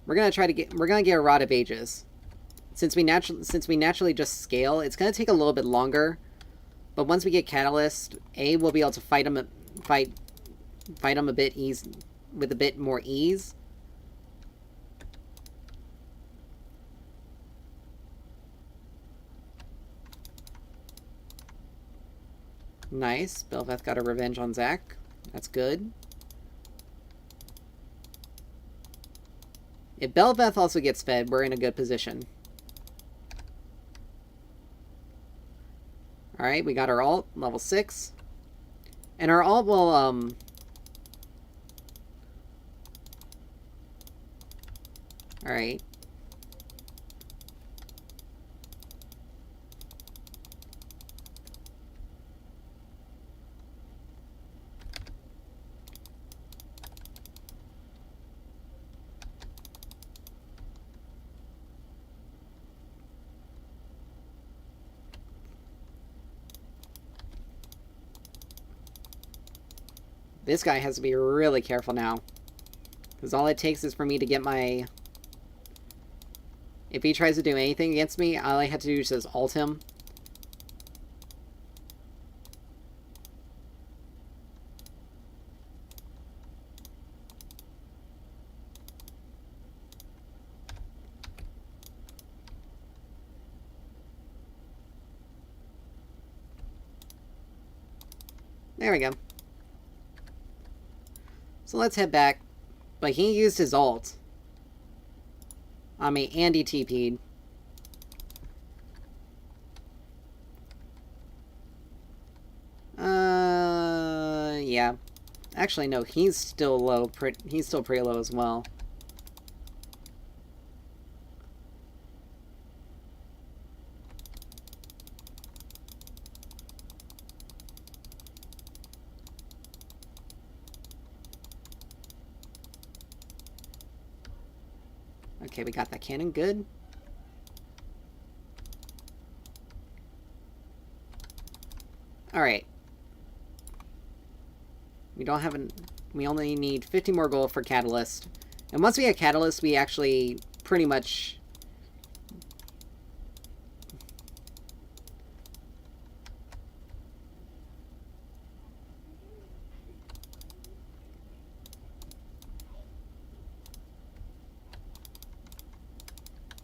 We're gonna get a Rod of Ages. Since we naturally just scale, it's gonna take a little bit longer. But once we get Catalyst, we'll be able to fight him a bit with a bit more ease. Nice. Bel'Veth got a revenge on Zac. That's good. If Bel'Veth also gets fed, we're in a good position. Alright, we got our ult, level 6. And our ult will, Alright. This guy has to be really careful now. Because all it takes is for me to get my... If he tries to do anything against me, all I have to do is just ult him. There we go. So let's head back. But he used his ult on me, and he TP'd. Yeah. Actually, no, he's still low. He's still pretty low as well. Okay, we got that cannon. Good. Alright. We don't have an... We only need 50 more gold for Catalyst. And once we get Catalyst, we actually pretty much...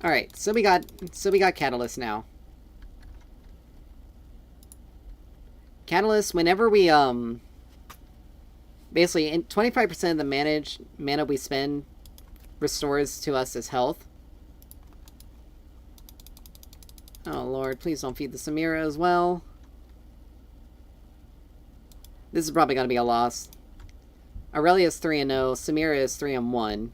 Alright, so we got Catalyst now. Catalyst, whenever we, basically, 25% of the mana we spend restores to us as health. Oh lord, please don't feed the Samira as well. This is probably gonna be a loss. Aurelia's 3-0, Samira is 3-1.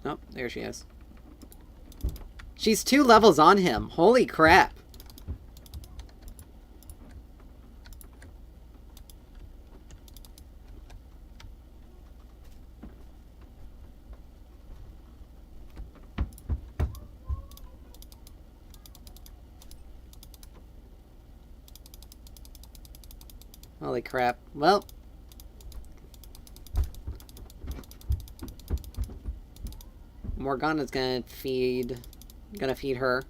Oh, there she is. She's 2 levels on him. Holy crap. Holy crap. Well. Morgana's gonna feed her.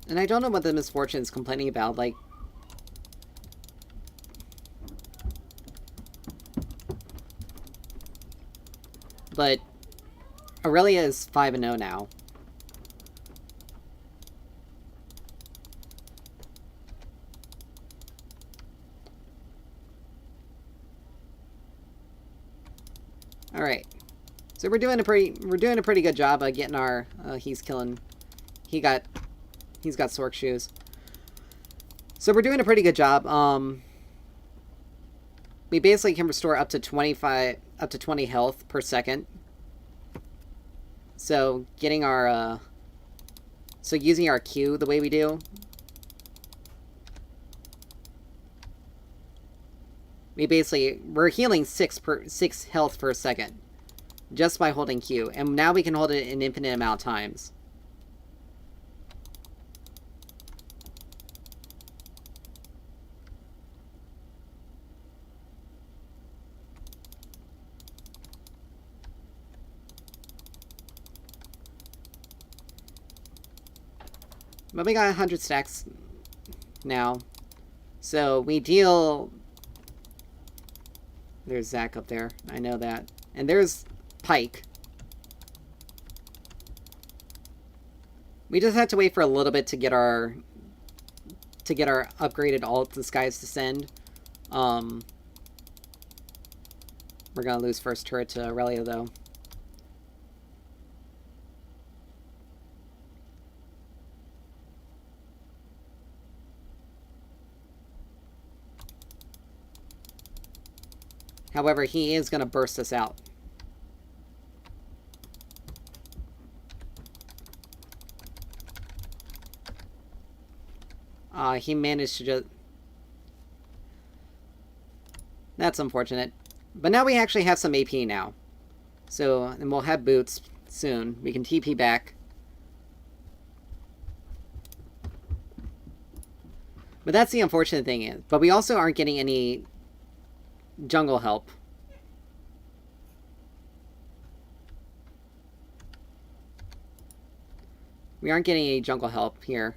And I don't know what the Misfortune's complaining about, like... But Aurelia is 5-0 now. Alright. So we're doing a pretty good job of getting our he's got Sork shoes. So we're doing a pretty good job. We basically can restore up to 20 health per second. So getting our so using our Q the way we do, we're healing 6 health per second just by holding Q, and now we can hold it an infinite amount of times. But we got 100 stacks now. So we deal... There's Zac up there. I know that. And there's Pyke. We just have to wait for a little bit to get our upgraded ult, Disguise Descend. We're gonna lose first turret to Aurelia though. However, he is going to burst us out. He managed to just... That's unfortunate. But now we actually have some AP now. So, and we'll have boots soon. We can TP back. But that's the unfortunate thing. But we also aren't getting any jungle help. We aren't getting any jungle help here.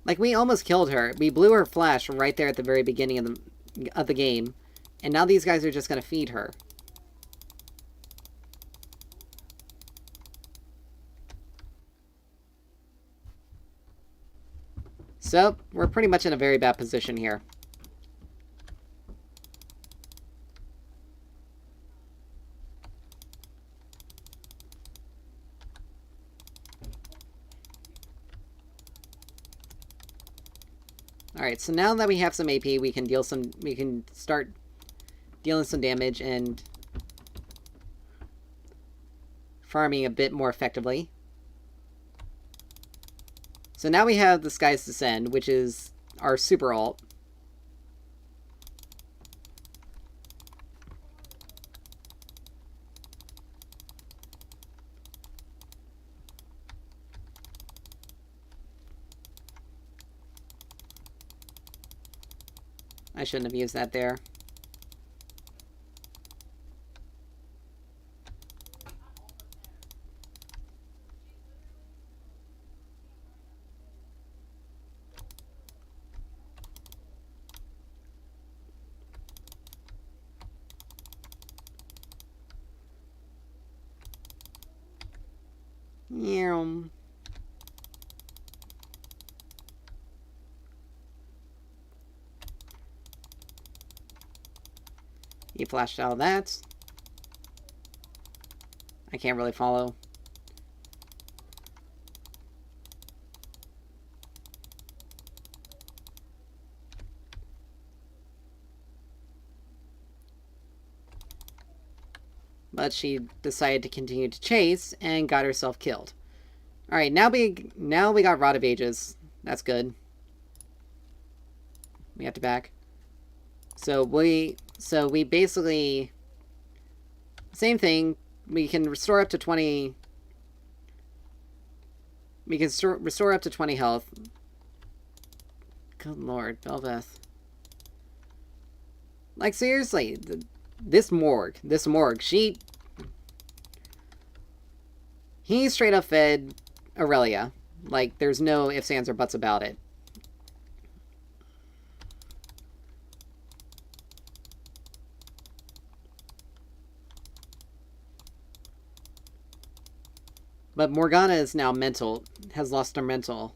Like, we almost killed her. We blew her flash right there at the very beginning of the game. And now these guys are just going to feed her. So, we're pretty much in a very bad position here. Alright, so now that we have some AP, we can start dealing some damage and farming a bit more effectively. So now we have the Skies Descend, which is our super ult. I shouldn't have used that there. Yeah. He flashed out of that. I can't really follow. But she decided to continue to chase and got herself killed. Alright, now we got Rod of Ages. That's good. We have to back. So we basically... Same thing. We can restore up to 20... We can restore up to 20 health. Good lord, Bel'Veth. Like, seriously, this Morg, he straight up fed Aurelia. Like, there's no ifs, ands, or buts about it. But Morgana is now mental, has lost her mental.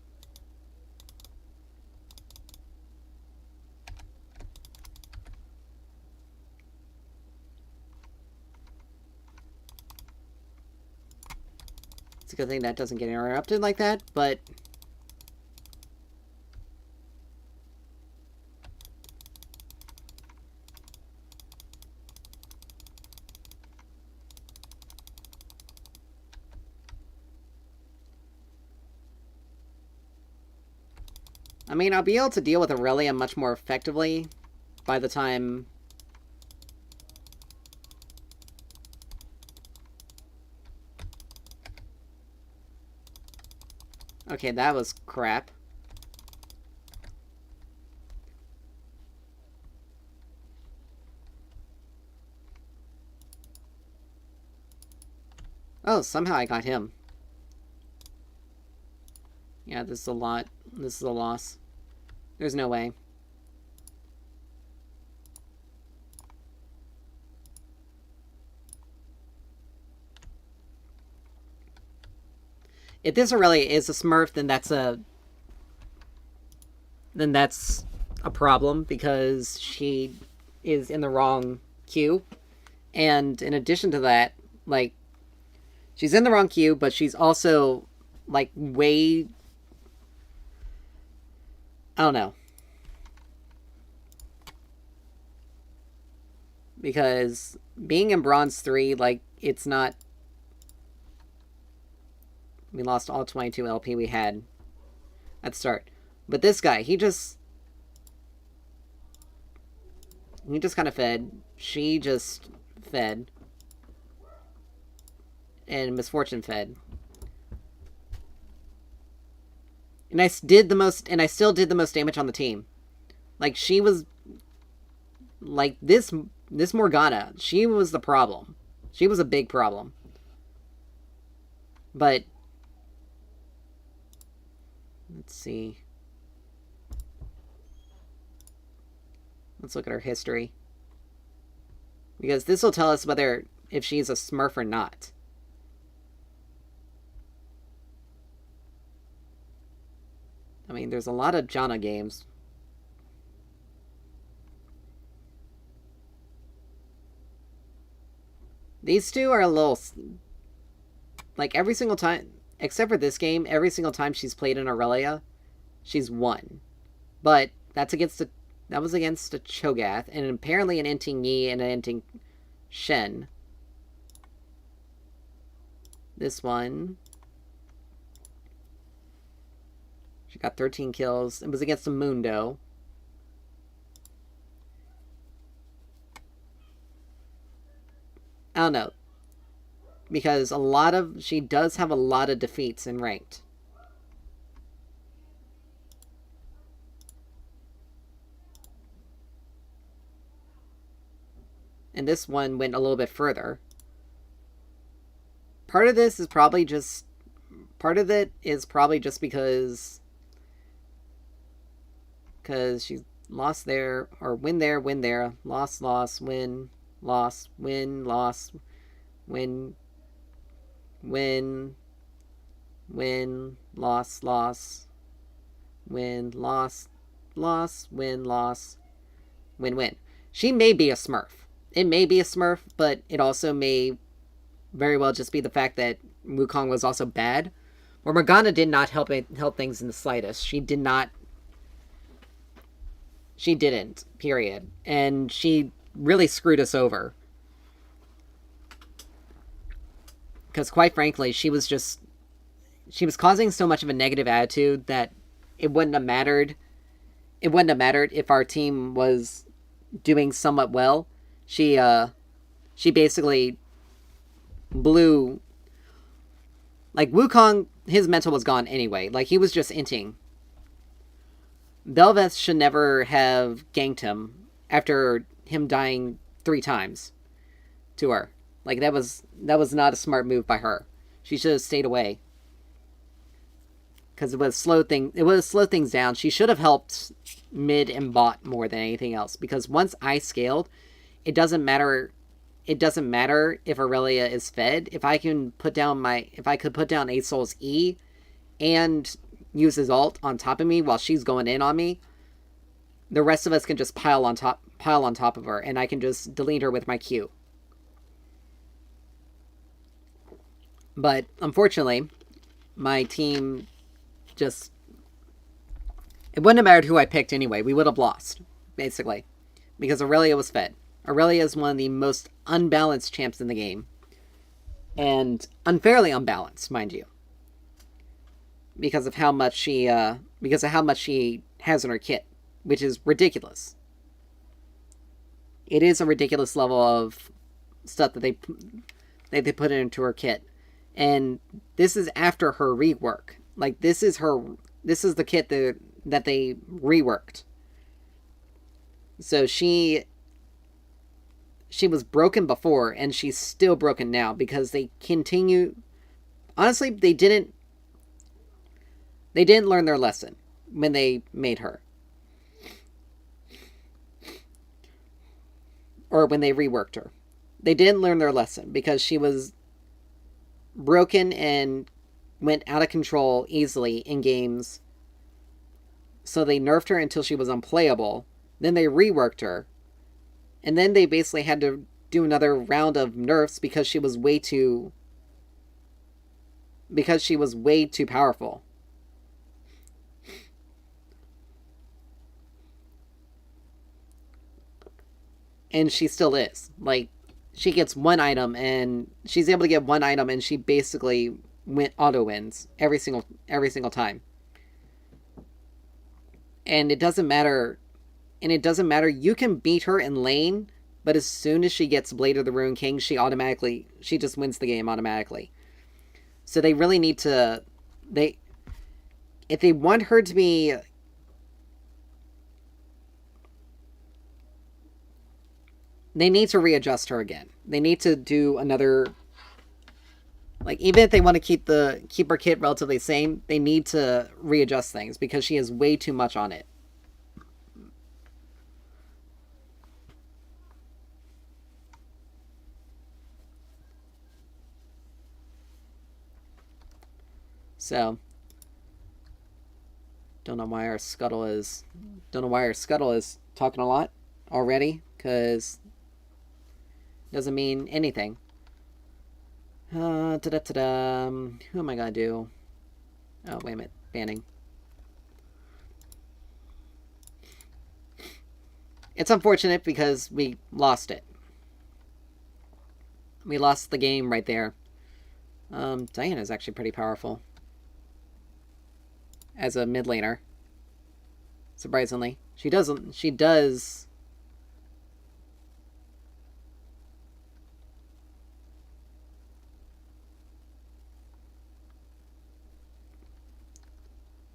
It's a good thing that doesn't get interrupted like that, but... I mean, I'll be able to deal with Aurelia much more effectively by the time... Okay, that was crap. Oh, somehow I got him. Yeah, this is a lot. This is a loss. There's no way. If this Aurelia is a Smurf, then that's a problem, because she is in the wrong queue. And in addition to that, like, she's in the wrong queue, but she's also, like, way... I don't know. Because being in Bronze 3, like, it's not... We lost all 22 LP we had at the start. But this guy, he just kind of fed. She just fed. And Misfortune fed. And I still did the most damage on the team. Like, she was... Like, this Morgana, she was the problem. She was a big problem. But... Let's see. Let's look at her history. Because this will tell us if she's a Smurf or not. I mean, there's a lot of Janna games. These two are a little... Like, every single time... Except for this game, every single time she's played in Aurelia, she's won. But that was against a Cho'Gath, and apparently an Inting Yi and an Inting Shen. This one... She got 13 kills. It was against a Mundo. I don't know. Because she does have a lot of defeats in ranked. And this one went a little bit further. Part of it is probably just because she lost there, or win there, loss, win, loss, win, loss, win, loss, win, loss, win. She may be a Smurf. It may be a Smurf, but it also may very well just be the fact that Wukong was also bad. Or Morgana did not help things in the slightest. She didn't, period. And she really screwed us over. Because quite frankly, she was causing so much of a negative attitude that it wouldn't have mattered. It wouldn't have mattered if our team was doing somewhat well. She basically blew... Like, Wukong, his mental was gone anyway. Like, he was just inting. Bel'Veth should never have ganked him after him dying 3 times to her. Like, that was not a smart move by her. She should have stayed away. Because it would slow things down. She should have helped mid and bot more than anything else. Because once I scaled, it doesn't matter if Aurelia is fed. If I could put down ASOL's E and use his ult on top of me while she's going in on me, the rest of us can just pile on top of her, and I can just delete her with my Q. But unfortunately, my team just... It wouldn't have mattered who I picked anyway. We would have lost, basically. Because Aurelia was fed. Aurelia is one of the most unbalanced champs in the game. And unfairly unbalanced, mind you. Because of how much she has in her kit. Which is ridiculous. It is a ridiculous level of stuff that they put into her kit. And this is after her rework. Like, this is the kit that they reworked. So she was broken before, and she's still broken now, because they continue... Honestly, they didn't learn their lesson when they made her. Or when they reworked her. They didn't learn their lesson, because she was broken and went out of control easily in games. So they nerfed her until she was unplayable. Then they reworked her. And then they basically had to do another round of nerfs because she was way too powerful. and she still is. Like, she gets one item, and she's able to get one item, and she basically auto wins every single time. And it doesn't matter. And it doesn't matter. You can beat her in lane, but as soon as she gets Blade of the Ruined King, she just wins the game automatically. So they really need to, if they want her to be, they need to readjust her again. They need to do another, like, even if they want to keep her kit relatively same, they need to readjust things because she has way too much on it. So, don't know why our Scuttle is talking a lot already, because doesn't mean anything. Who am I gonna do? Oh, wait a minute. Banning. It's unfortunate because we lost it. We lost the game right there. Diana's actually pretty powerful as a mid laner. Surprisingly. She does...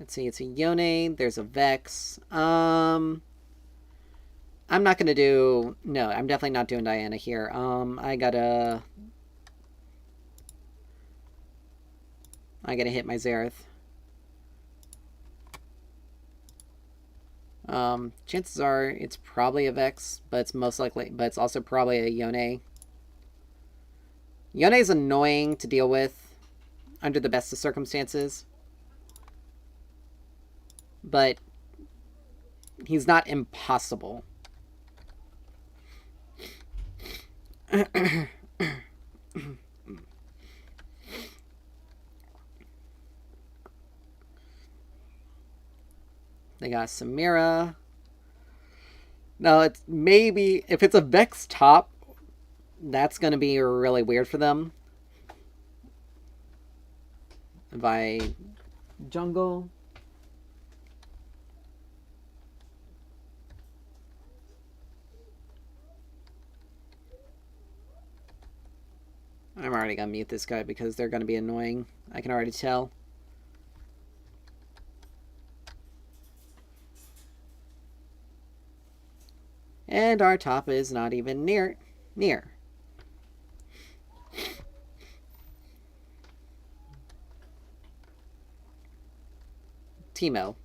Let's see, it's a Yone, there's a Vex. I'm not gonna do... No, I'm definitely not doing Diana here. I gotta hit my Xerath. Chances are it's probably a Vex, but it's also probably a Yone. Yone is annoying to deal with under the best of circumstances, but he's not impossible. They got Samira. No, it's maybe... If it's a Vex top, that's going to be really weird for them. If I jungle... I'm already going to mute this guy because they're going to be annoying. I can already tell. And our top is not even near. Teemo.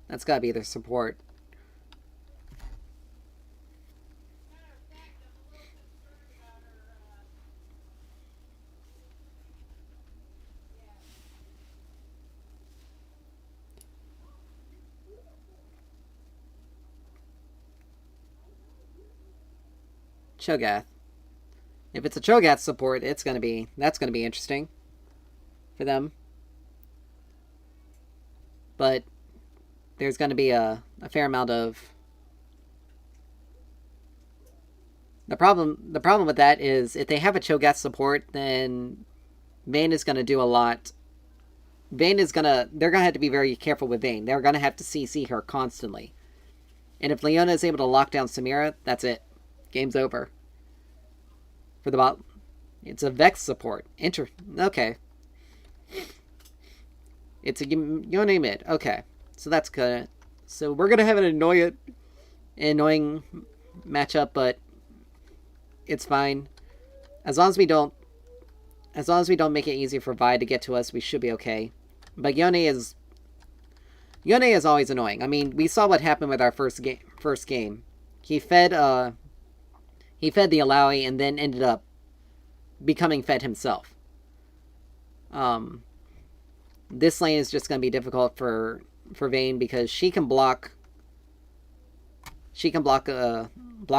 That's gotta be their support. Cho'Gath. If it's a Cho'Gath support, that's gonna be interesting for them. But there's gonna be a fair amount of... The problem with that is if they have a Cho'Gath support, then Vayne is gonna do a lot. They're gonna have to be very careful with Vayne. They're gonna have to CC her constantly. And if Leona is able to lock down Samira, that's it. Game's over. For the bot. It's a Vex support. Okay. It's a Yone mid. Okay. So that's good. So we're going to have an annoying matchup, but it's fine. As long as we don't make it easy for Vi to get to us, we should be okay. But Yone is always annoying. I mean, we saw what happened with our first game. He fed the Illaoi and then ended up becoming fed himself. This lane is just going to be difficult for Vayne because she can block She can block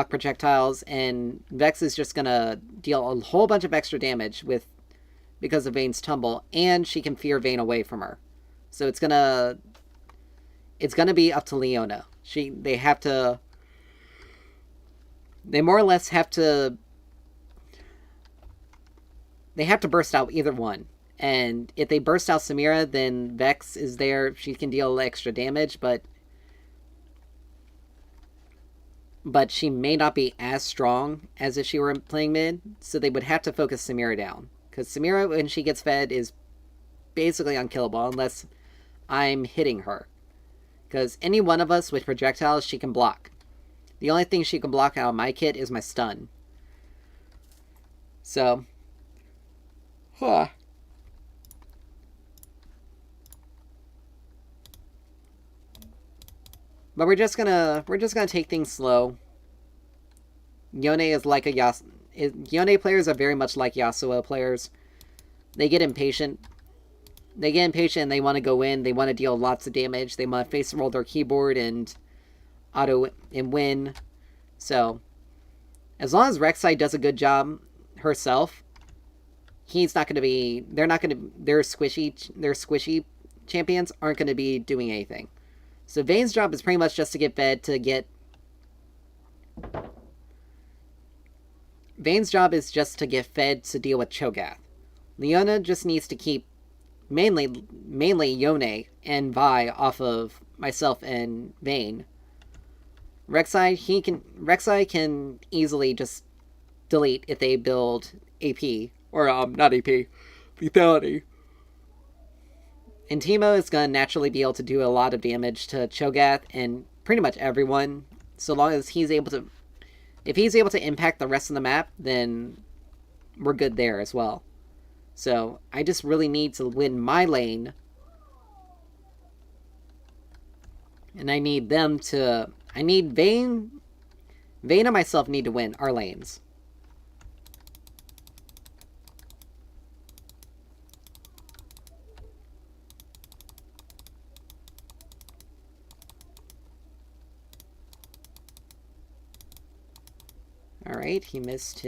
projectiles, and Vex is just gonna deal a whole bunch of extra damage because of Vayne's tumble, and she can fear Vayne away from her. So it's gonna be up to Leona. They more or less have to burst out either one. And if they burst out Samira, then Vex is there. She can deal extra damage, but she may not be as strong as if she were playing mid, so they would have to focus Samira down. Because Samira, when she gets fed, is basically unkillable unless I'm hitting her. Because any one of us with projectiles, she can block. The only thing she can block out of my kit is my stun. So... Huh. But we're just gonna take things slow. Yone is like Yone players are very much like Yasuo players. They get impatient. And they want to go in. They want to deal lots of damage. They want to face roll their keyboard and win. So, as long as Rek'Sai does a good job herself, he's not going to be. They're not going to. Their squishy champions aren't going to be doing anything. So Vayne's job is pretty much just to get fed Vayne's job is just to get fed to deal with Cho'Gath. Leona just needs to keep mainly Yone and Vi off of myself and Vayne. Rek'Sai can easily just delete if they build AP or not AP, lethality. And Teemo is going to naturally be able to do a lot of damage to Cho'Gath and pretty much everyone, so long as he's able to... If he's able to impact the rest of the map, then we're good there as well. So, I just really need to win my lane. And I need them to... I need Vayne... Vayne and myself need to win our lanes. Alright, he missed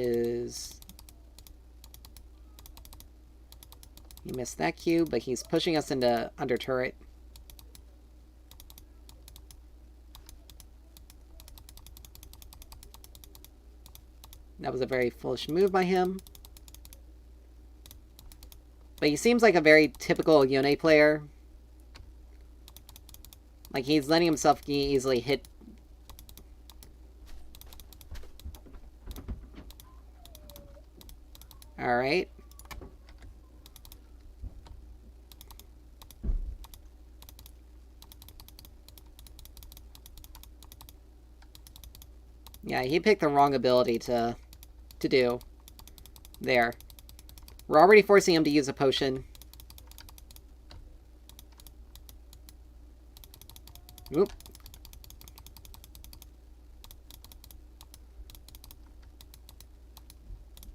that Q, but he's pushing us into under turret. That was a very foolish move by him. But he seems like a very typical Yone player. Like, he's letting himself easily hit... Alright. Yeah, he picked the wrong ability to do. There. We're already forcing him to use a potion. Oop.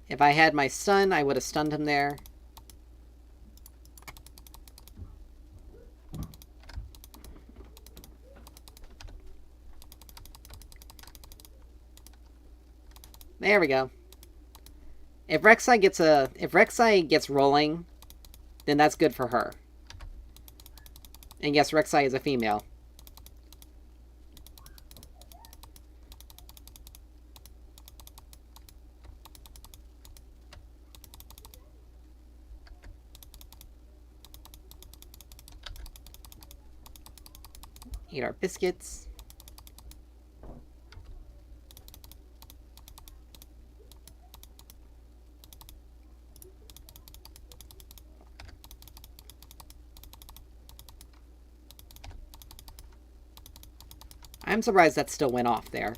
If I had my stun, I would have stunned him there. There we go. If Rek'Sai gets rolling, then that's good for her. And yes, Rek'Sai is a female. Eat our biscuits. I'm surprised that still went off there.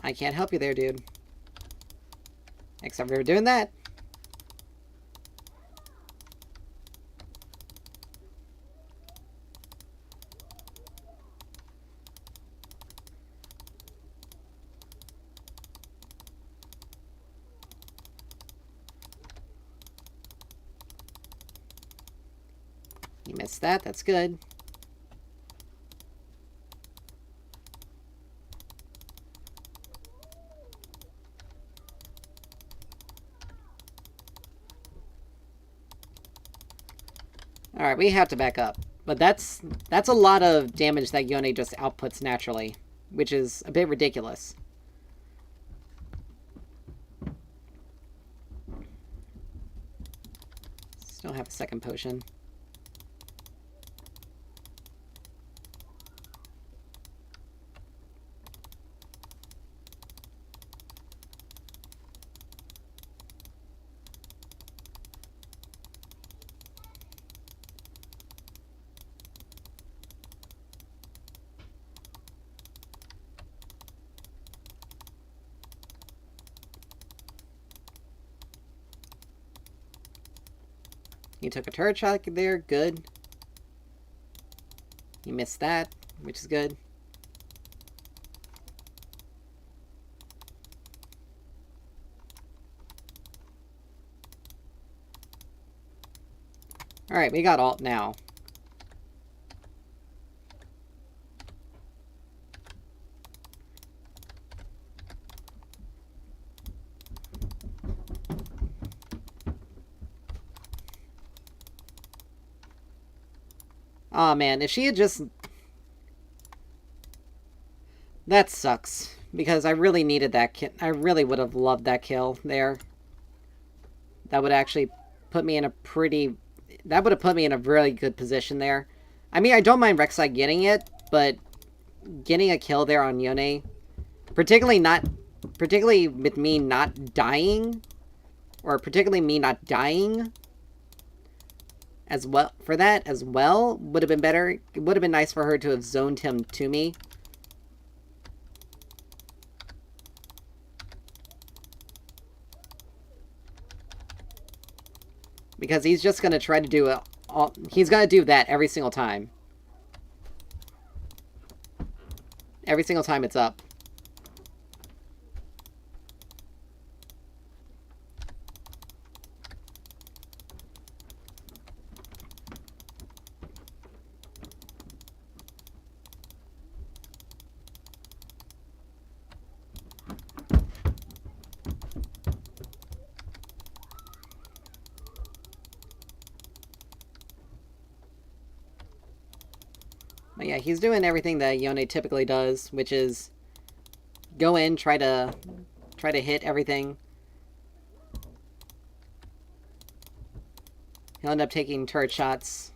I can't help you there, dude. Except for doing that. missed that. That's good. Alright, we have to back up. But that's a lot of damage that Yone just outputs naturally, which is a bit ridiculous. Still have a second potion. You took a turret shot there, good. You missed that, which is good. Alright, we got ult now. Aw, man, if she had just... That sucks. Because I really needed that kill. I really would have loved that kill there. That would actually put me in a pretty... That would have put me in a really good position there. I mean, I don't mind Rek'Sai getting it, but getting a kill there on Yone, particularly with me not dying, or particularly me not dying as well, for that as well, would have been better. It would have been nice for her to have zoned him to me. Because he's just going to try to do it. He's going to do that every single time. Every single time it's up. But yeah, he's doing everything that Yone typically does, which is go in, try to hit everything. He'll end up taking turret shots.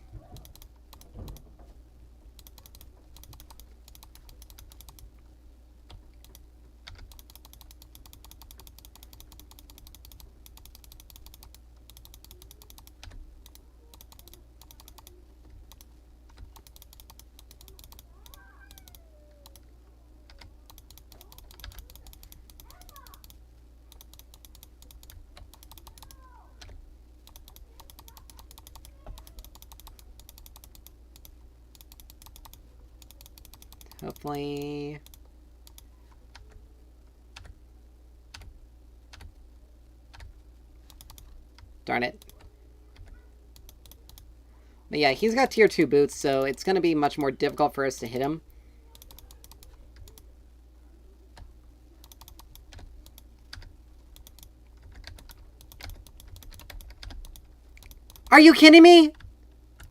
Hopefully... Darn it. But yeah, he's got tier 2 boots, so it's going to be much more difficult for us to hit him. Are you kidding me?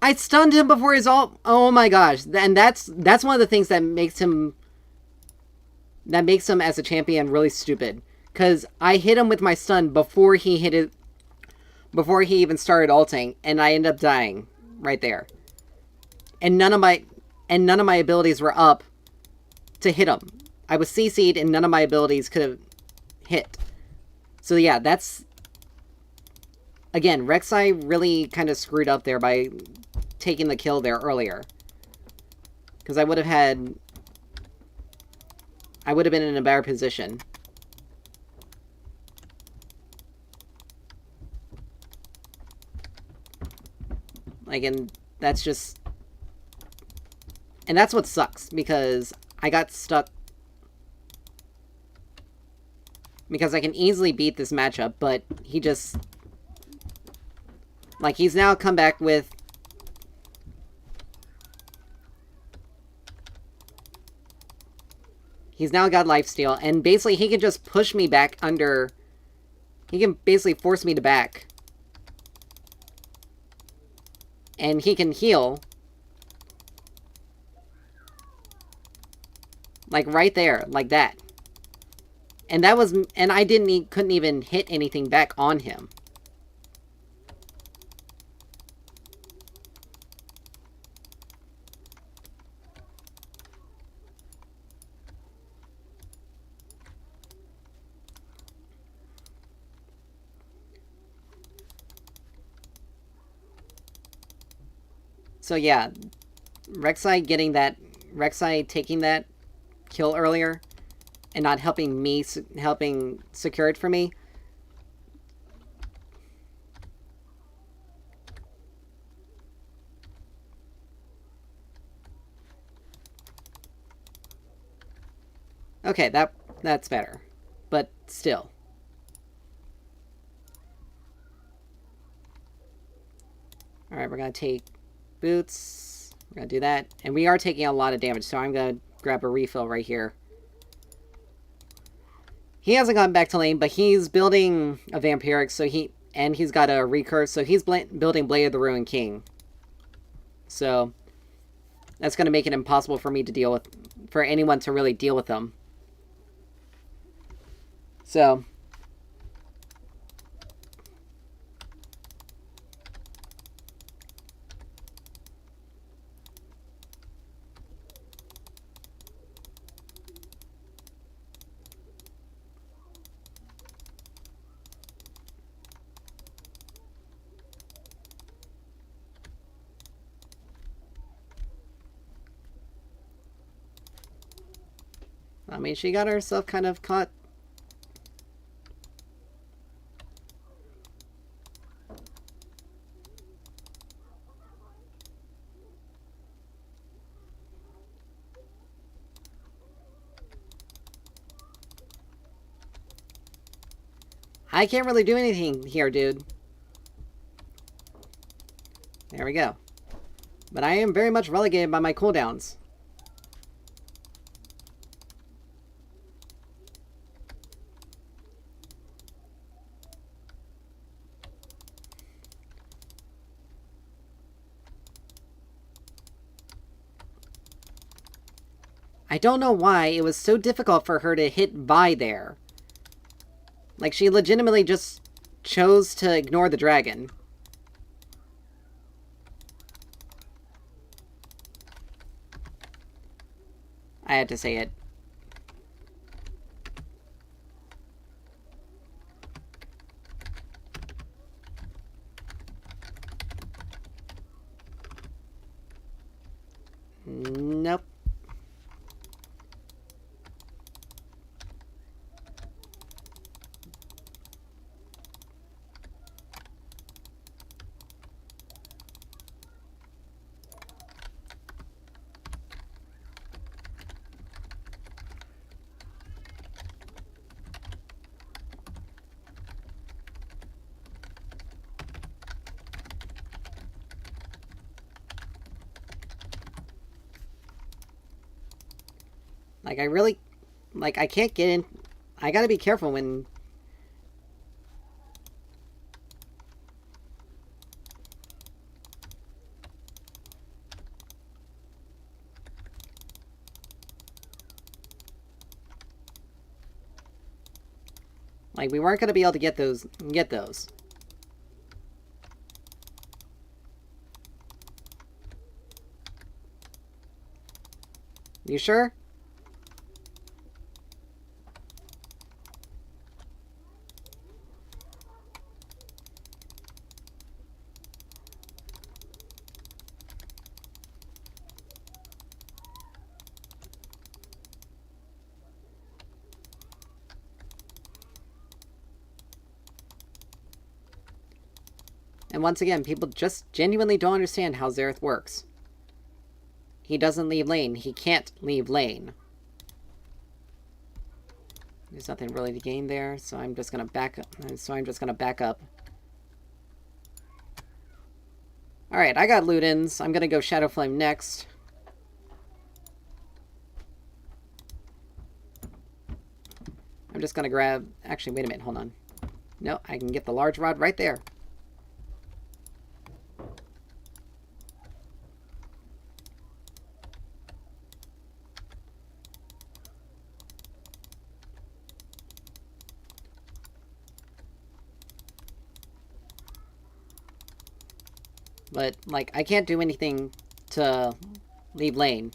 I stunned him before his ult. Oh my gosh. And that's one of the things that makes him as a champion really stupid. Cause I hit him with my stun before he hit it, before he even started ulting, and I ended up dying right there. And none of my abilities were up to hit him. I was CC'd and none of my abilities could have hit. So yeah, that's... Again, Rek'Sai really kind of screwed up there by taking the kill there earlier. Because I would have been in a better position. Like, and that's just... And that's what sucks, because I got stuck... Because I can easily beat this matchup, but he just... Like, he's now come back with He's now got lifesteal, and basically he can just push me back under... He can basically force me to back. And he can heal. Like, right there. Like that. And that was... And I couldn't even hit anything back on him. So yeah, Rek'Sai taking that kill earlier, and not helping secure it for me. Okay, that's better, but still. All right, we're gonna take boots. We're gonna do that, and we are taking a lot of damage, so I'm gonna grab a refill right here. He hasn't gone back to lane, but he's building a Vampiric, and he's got a recurve, so he's building Blade of the Ruined King. So that's gonna make it impossible for me to deal with, for anyone to really deal with them. So I mean, she got herself kind of caught. I can't really do anything here, dude. There we go. But I am very much relegated by my cooldowns. I don't know why it was so difficult for her to hit Vi there. Like, she legitimately just chose to ignore the dragon. I had to say it. Nope. Like, I really... Like, I can't get in... I gotta be careful when... Like, we weren't gonna be able to get those... You sure? And once again, people just genuinely don't understand how Xerath works. He doesn't leave lane. He can't leave lane. There's nothing really to gain there, so I'm just gonna back up. Alright, I got Ludens. I'm gonna go Shadow Flame next. I'm just gonna grab... Actually, wait a minute. Hold on. No, I can get the large rod right there. But, like, I can't do anything to leave lane.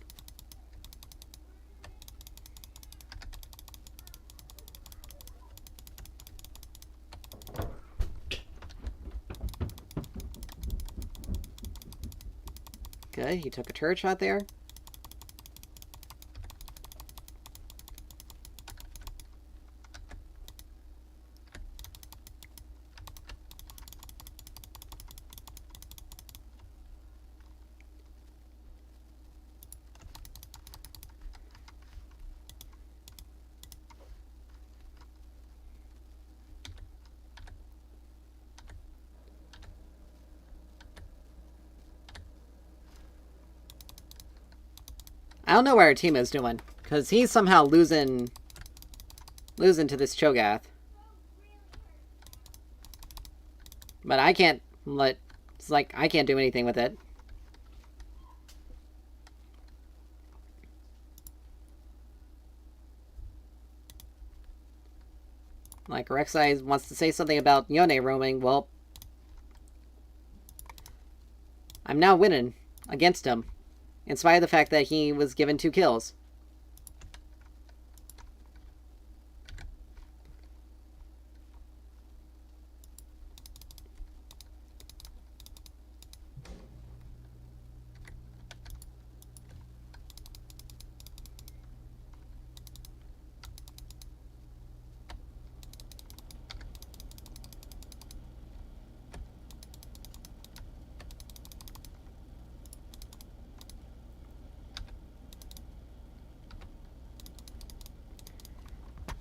Good, he took a turret shot there. I don't know what our team is doing, because he's somehow losing to this Cho'Gath. But I can't let... It's like, I can't do anything with it. Like, Rek'Sai wants to say something about Yone roaming. Well, I'm now winning against him, in spite of the fact that he was given 2 kills.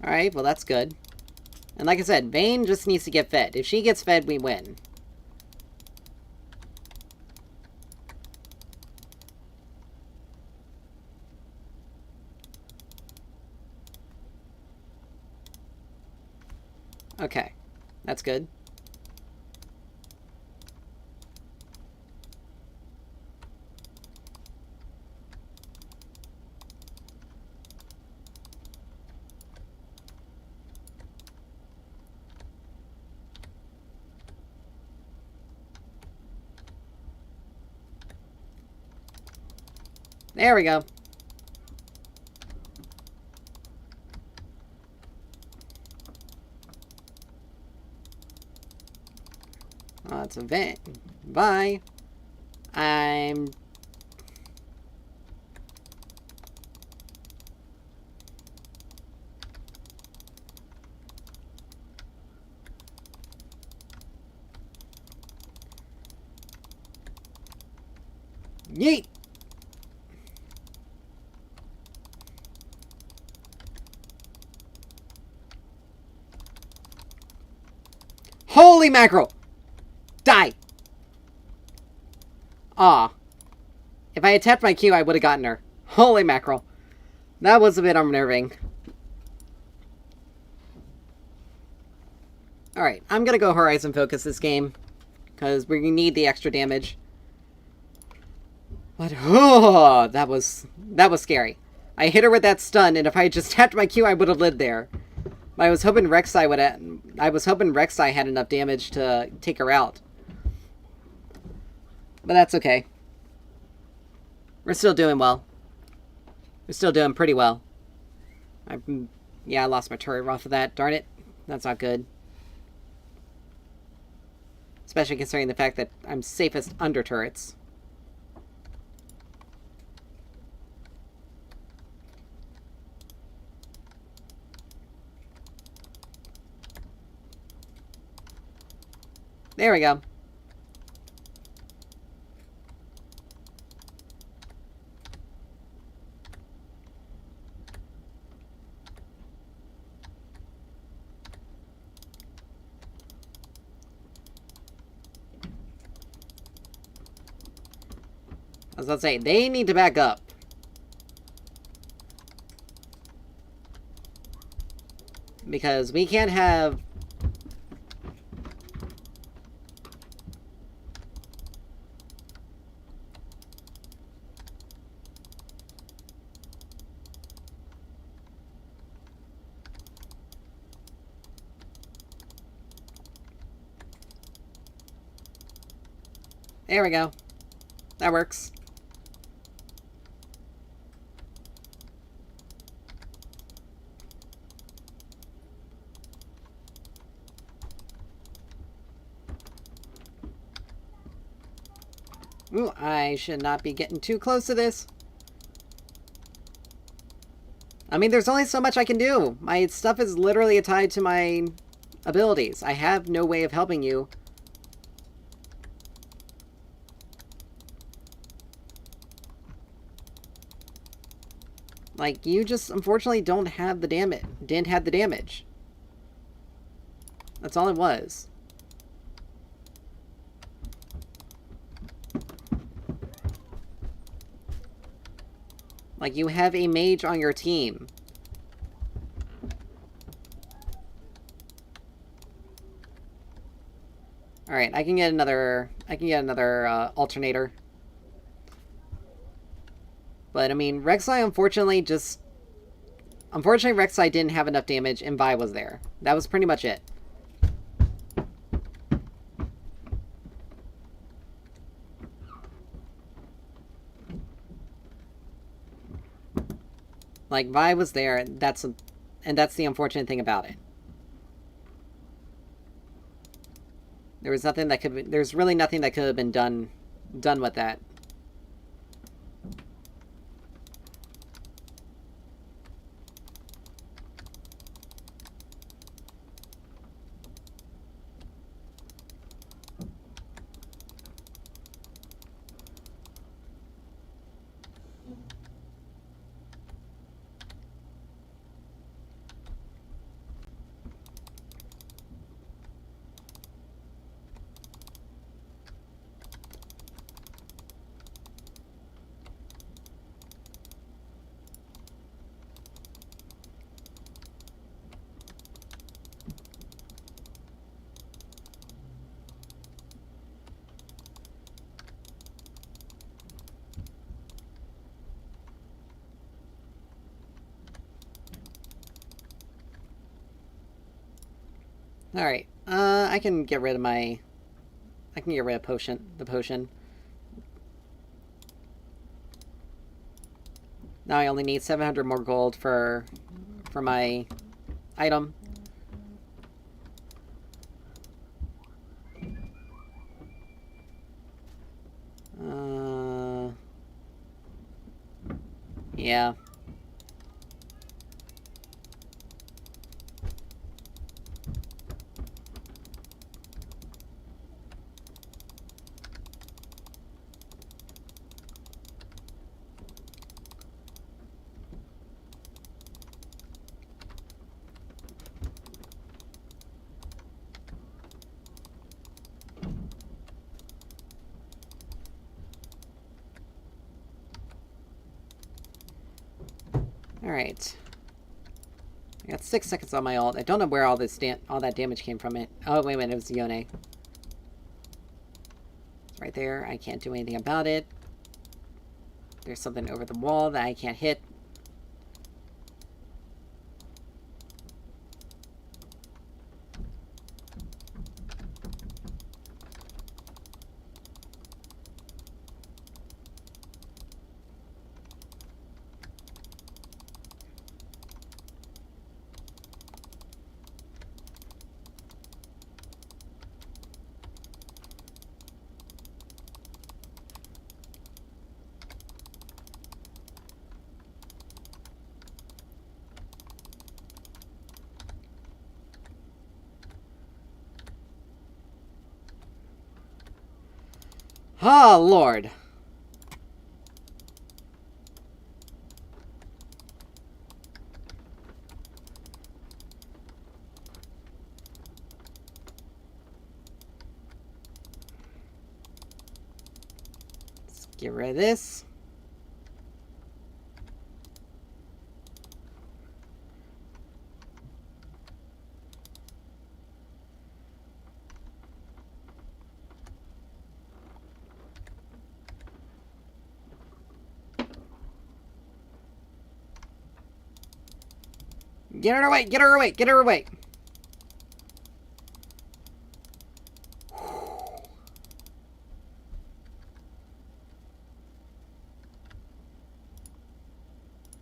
Alright, well that's good. And like I said, Vayne just needs to get fed. If she gets fed, we win. Okay, that's good. There we go. Oh, it's a Vayne. Bye. I'm... Yeet! Holy mackerel! Die! Aw. If I had tapped my Q, I would have gotten her. Holy mackerel. That was a bit unnerving. Alright, I'm gonna go Horizon Focus this game, because we need the extra damage. But, oh, that was scary. I hit her with that stun, and if I had just tapped my Q, I would have lived there. But I was hoping Rek'Sai had enough damage to take her out. But that's okay. We're still doing well. We're still doing pretty well. Yeah, I lost my turret off of that. Darn it. That's not good. Especially considering the fact that I'm safest under turrets. There we go. I was about to say, they need to back up. Because we can't have... There we go. That works. Ooh, I should not be getting too close to this. I mean, there's only so much I can do. My stuff is literally tied to my abilities. I have no way of helping you. Like, you just unfortunately don't have the damage. Didn't have the damage. That's all it was. Like, you have a mage on your team. Alright, I can get another alternator. But, I mean, Rek'Sai unfortunately just... Unfortunately, Rek'Sai didn't have enough damage, and Vi was there. That was pretty much it. Like, Vi was there, and that's the unfortunate thing about it. There was nothing that could be... There's really nothing that could have been done with that. Alright, I can get rid of my... I can get rid of the potion. Now I only need 700 more gold for my item. Yeah. Alright. I got 6 seconds on my ult. I don't know where all that damage came from it. Oh, wait a minute, it was Yone. It's right there. I can't do anything about it. There's something over the wall that I can't hit. Oh, Lord. Let's get rid of this. Get her away! Get her away! Get her away!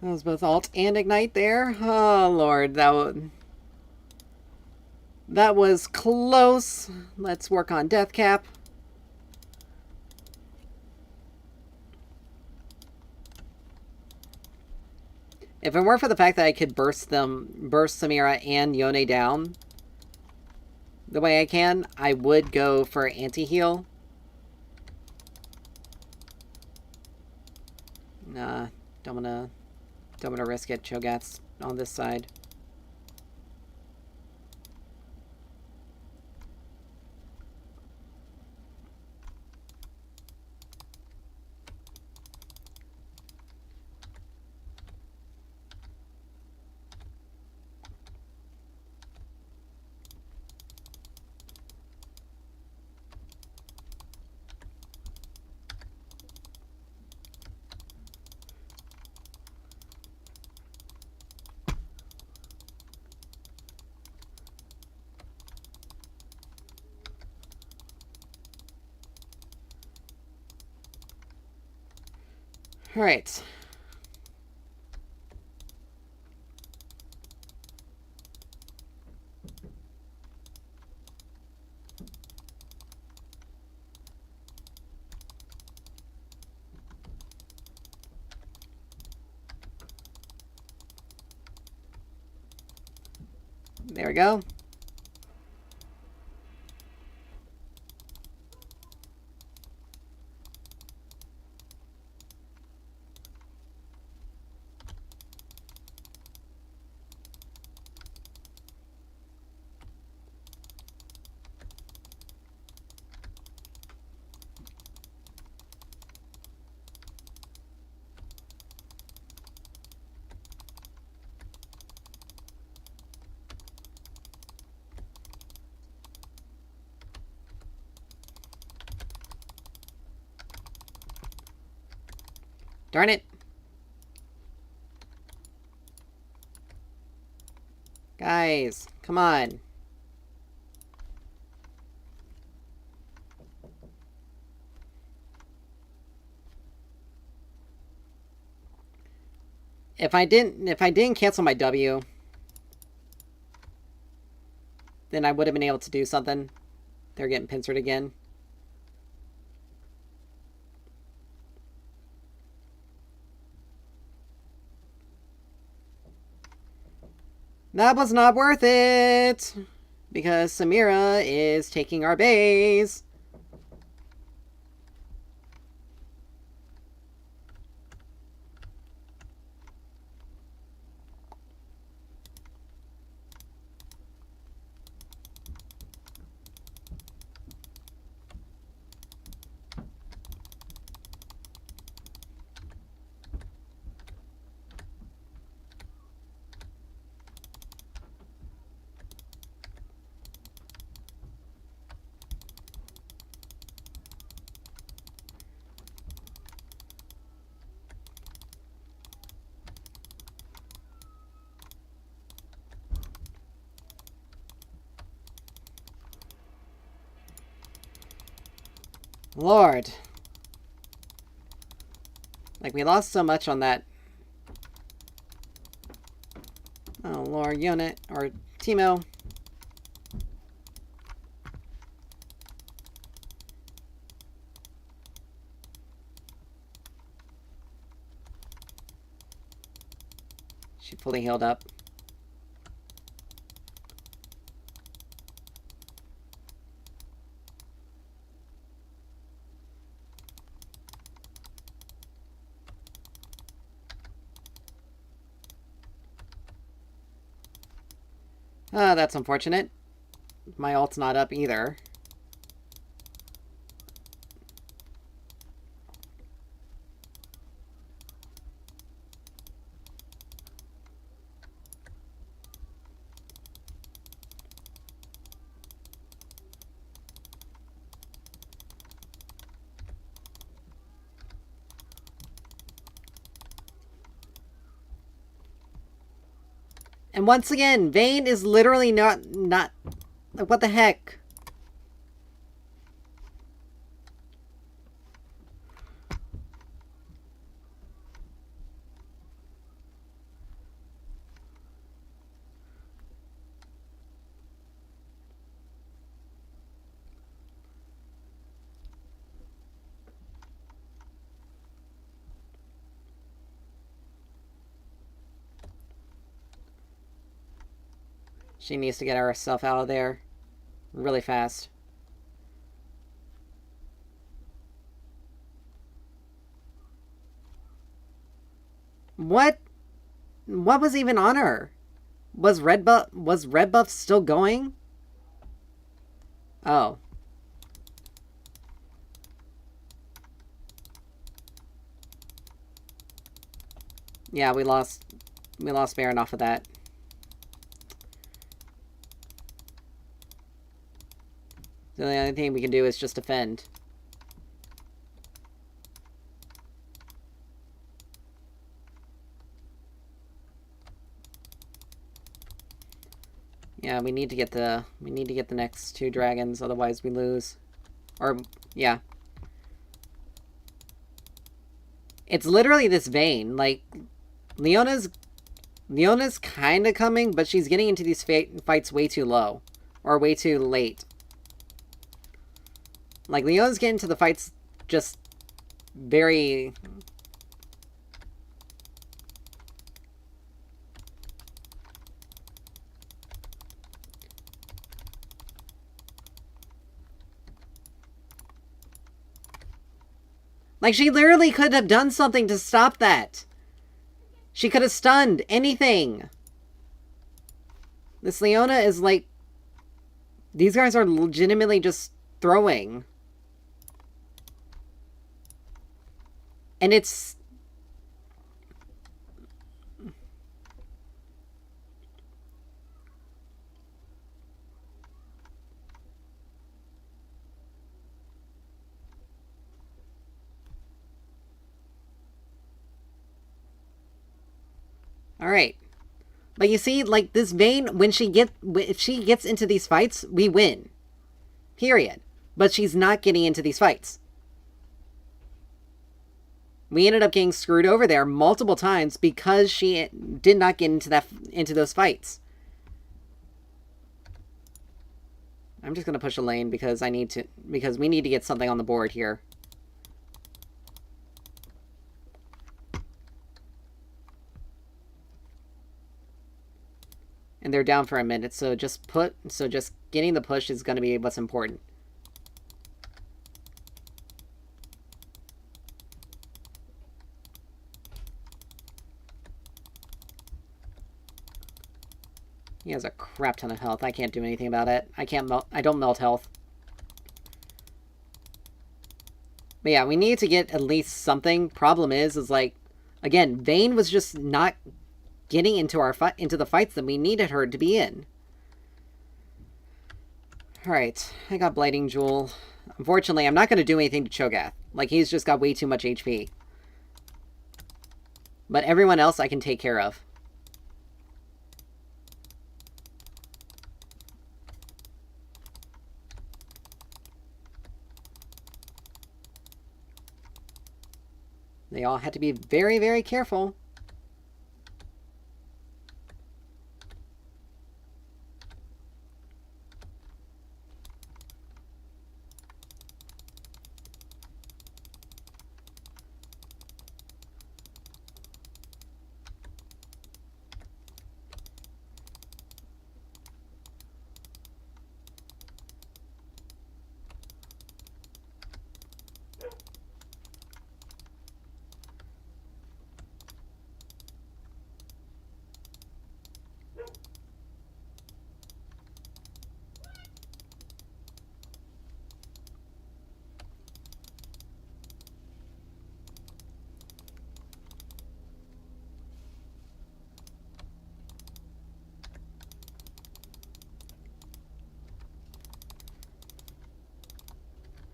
That was both alt and ignite there. Oh, Lord. That was close. Let's work on death cap. If it weren't for the fact that I could burst Samira and Yone down the way I can, I would go for anti-heal. Nah, don't wanna risk it. Cho'Gath's on this side. All right. There we go. Darn it. Guys, come on. If I didn't cancel my W, then I would have been able to do something. They're getting pincered again. That was not worth it! Because Samira is taking our base. Lord. Like, we lost so much on that. Oh, Lord, Unit, or Teemo. She fully healed up. That's unfortunate. My ult's not up either. And once again, Vayne is literally not... Like, what the heck? She needs to get herself out of there really fast. What? What was even on her? Was red buff still going? Oh. Yeah, we lost Baron off of that. So the only thing we can do is just defend. Yeah, we need to get the next 2 dragons, otherwise we lose. Or yeah. It's literally this Vayne. Like, Leona's kind of coming, but she's getting into these fights way too low. Or way too late. Like, Leona's getting into the fights just very... Like, she literally could have done something to stop that. She could have stunned anything. This Leona is like... These guys are legitimately just throwing. And it's... Alright. But you see, like, this Vayne, if she gets into these fights, we win. Period. But she's not getting into these fights. We ended up getting screwed over there multiple times because she did not get into those fights. I'm just gonna push a lane because we need to get something on the board here. And they're down for a minute, so just getting the push is gonna be what's important. He has a crap ton of health. I can't do anything about it. I don't melt health. But yeah, we need to get at least something. Problem is like, again, Vayne was just not getting into the fights that we needed her to be in. Alright, I got Blighting Jewel. Unfortunately, I'm not going to do anything to Cho'Gath. Like, he's just got way too much HP. But everyone else I can take care of. They all had to be very, very careful.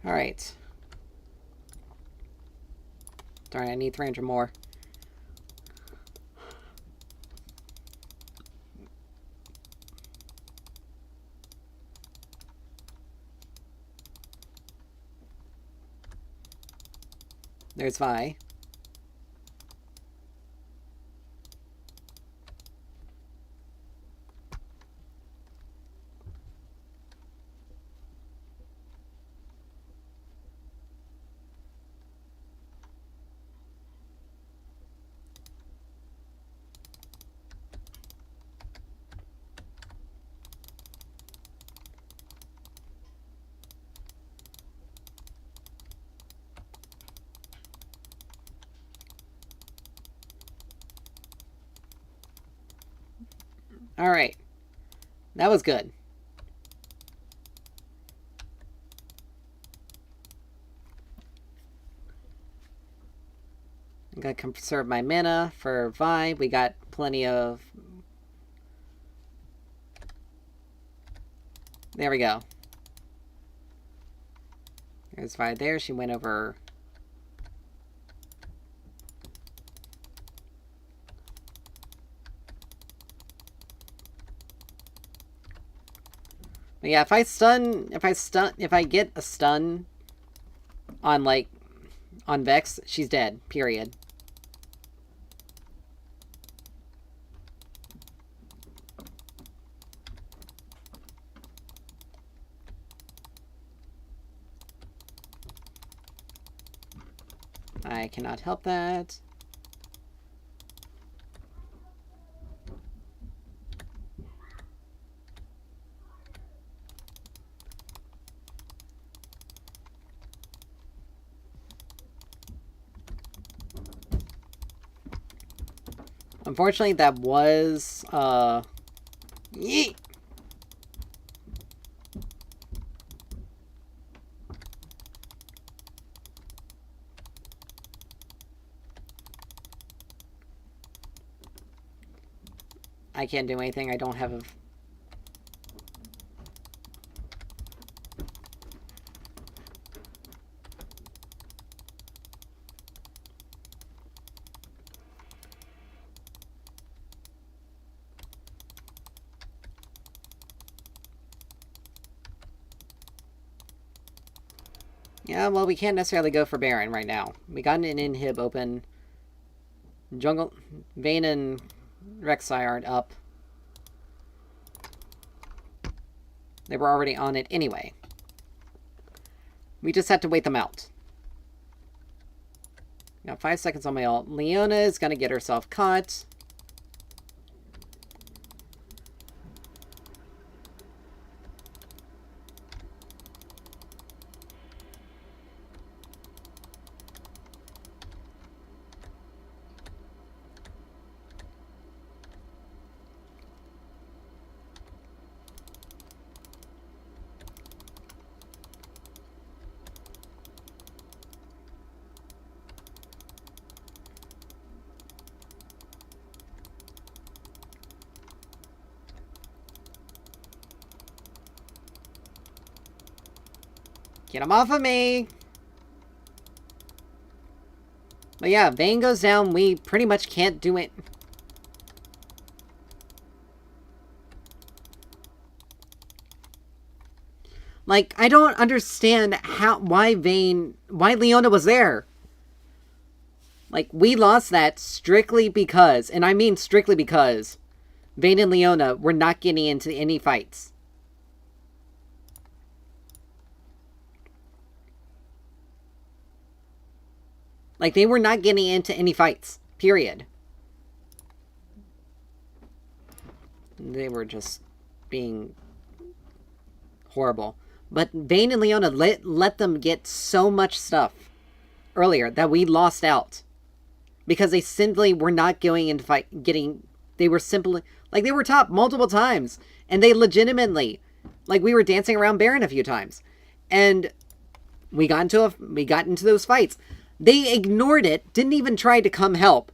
Alright. Darn, I need 300 more. There's Vi. Alright. That was good. I'm gonna conserve my mana for Vi. We got plenty of... There we go. There's Vi there. She went over... But yeah, if I get a stun on, like, on Vex, she's dead. Period. I cannot help that. Unfortunately, that was, yeet! I can't do anything. I don't have a... Yeah, well, we can't necessarily go for Baron right now. We got an inhib open. Jungle... Vayne and Rek'Sai aren't up. They were already on it anyway. We just had to wait them out. Got 5 seconds on my ult. Leona is gonna get herself caught. Get him off of me! But yeah, Vayne goes down, we pretty much can't do it. Like, I don't understand why Leona was there. Like, we lost that strictly because, and I mean strictly because, Vayne and Leona were not getting into any fights. Like, they were not getting into any fights. Period. They were just being horrible. But Vayne and Leona let them get so much stuff earlier that we lost out. Because they simply were not going into they were simply... Like, they were top multiple times. And they legitimately... Like, we were dancing around Baron a few times. And we got into those fights. They ignored it, didn't even try to come help.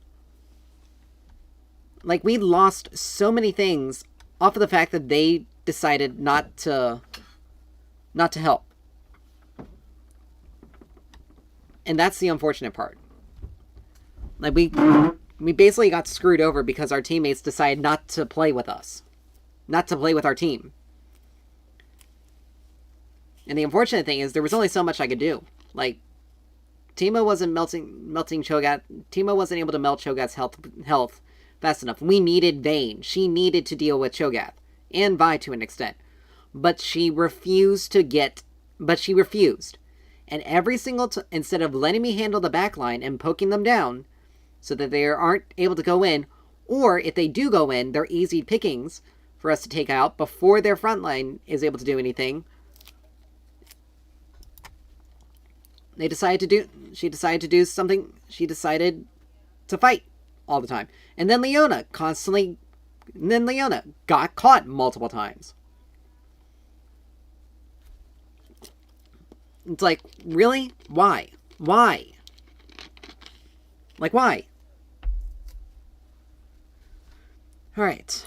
Like, we lost so many things off of the fact that they decided not to help. And that's the unfortunate part. Like, we basically got screwed over because our teammates decided not to play with us. Not to play with our team. And the unfortunate thing is there was only so much I could do. Like, Teemo wasn't melting Cho'Gath. Teemo wasn't able to melt Cho'Gath's health fast enough. We needed Vayne. She needed to deal with Cho'Gath and Vi to an extent, but she refused to get. But she refused, and every single instead of letting me handle the backline and poking them down, so that they aren't able to go in, or if they do go in, they're easy pickings for us to take out before their front line is able to do anything. She decided to do something. She decided to fight all the time. And then Leona got caught multiple times. It's like, really? Why? Like, why? Alright.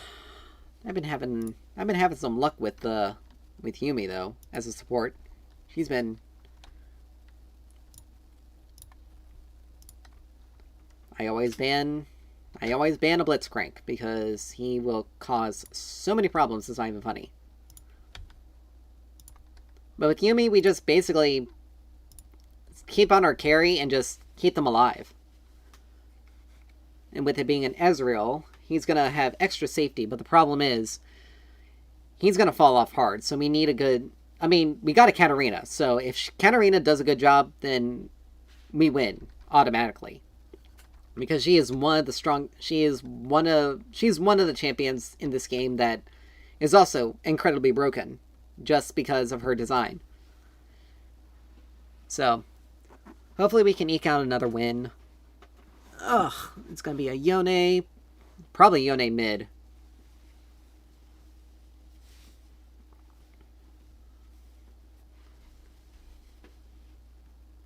I've been having some luck with Yuumi though, as a support. She's been I always ban a Blitzcrank because he will cause so many problems. It's not even funny. But with Yuumi, we just basically keep on our carry and just keep them alive. And with it being an Ezreal, he's going to have extra safety, but the problem is he's going to fall off hard. So we need a good... I mean, we got a Katarina, so if Katarina does a good job, then we win automatically. Because she is one of the strong... She's one of the champions in this game that is also incredibly broken, just because of her design. So, hopefully we can eke out another win. Ugh, it's going to be a Yone. Probably Yone mid.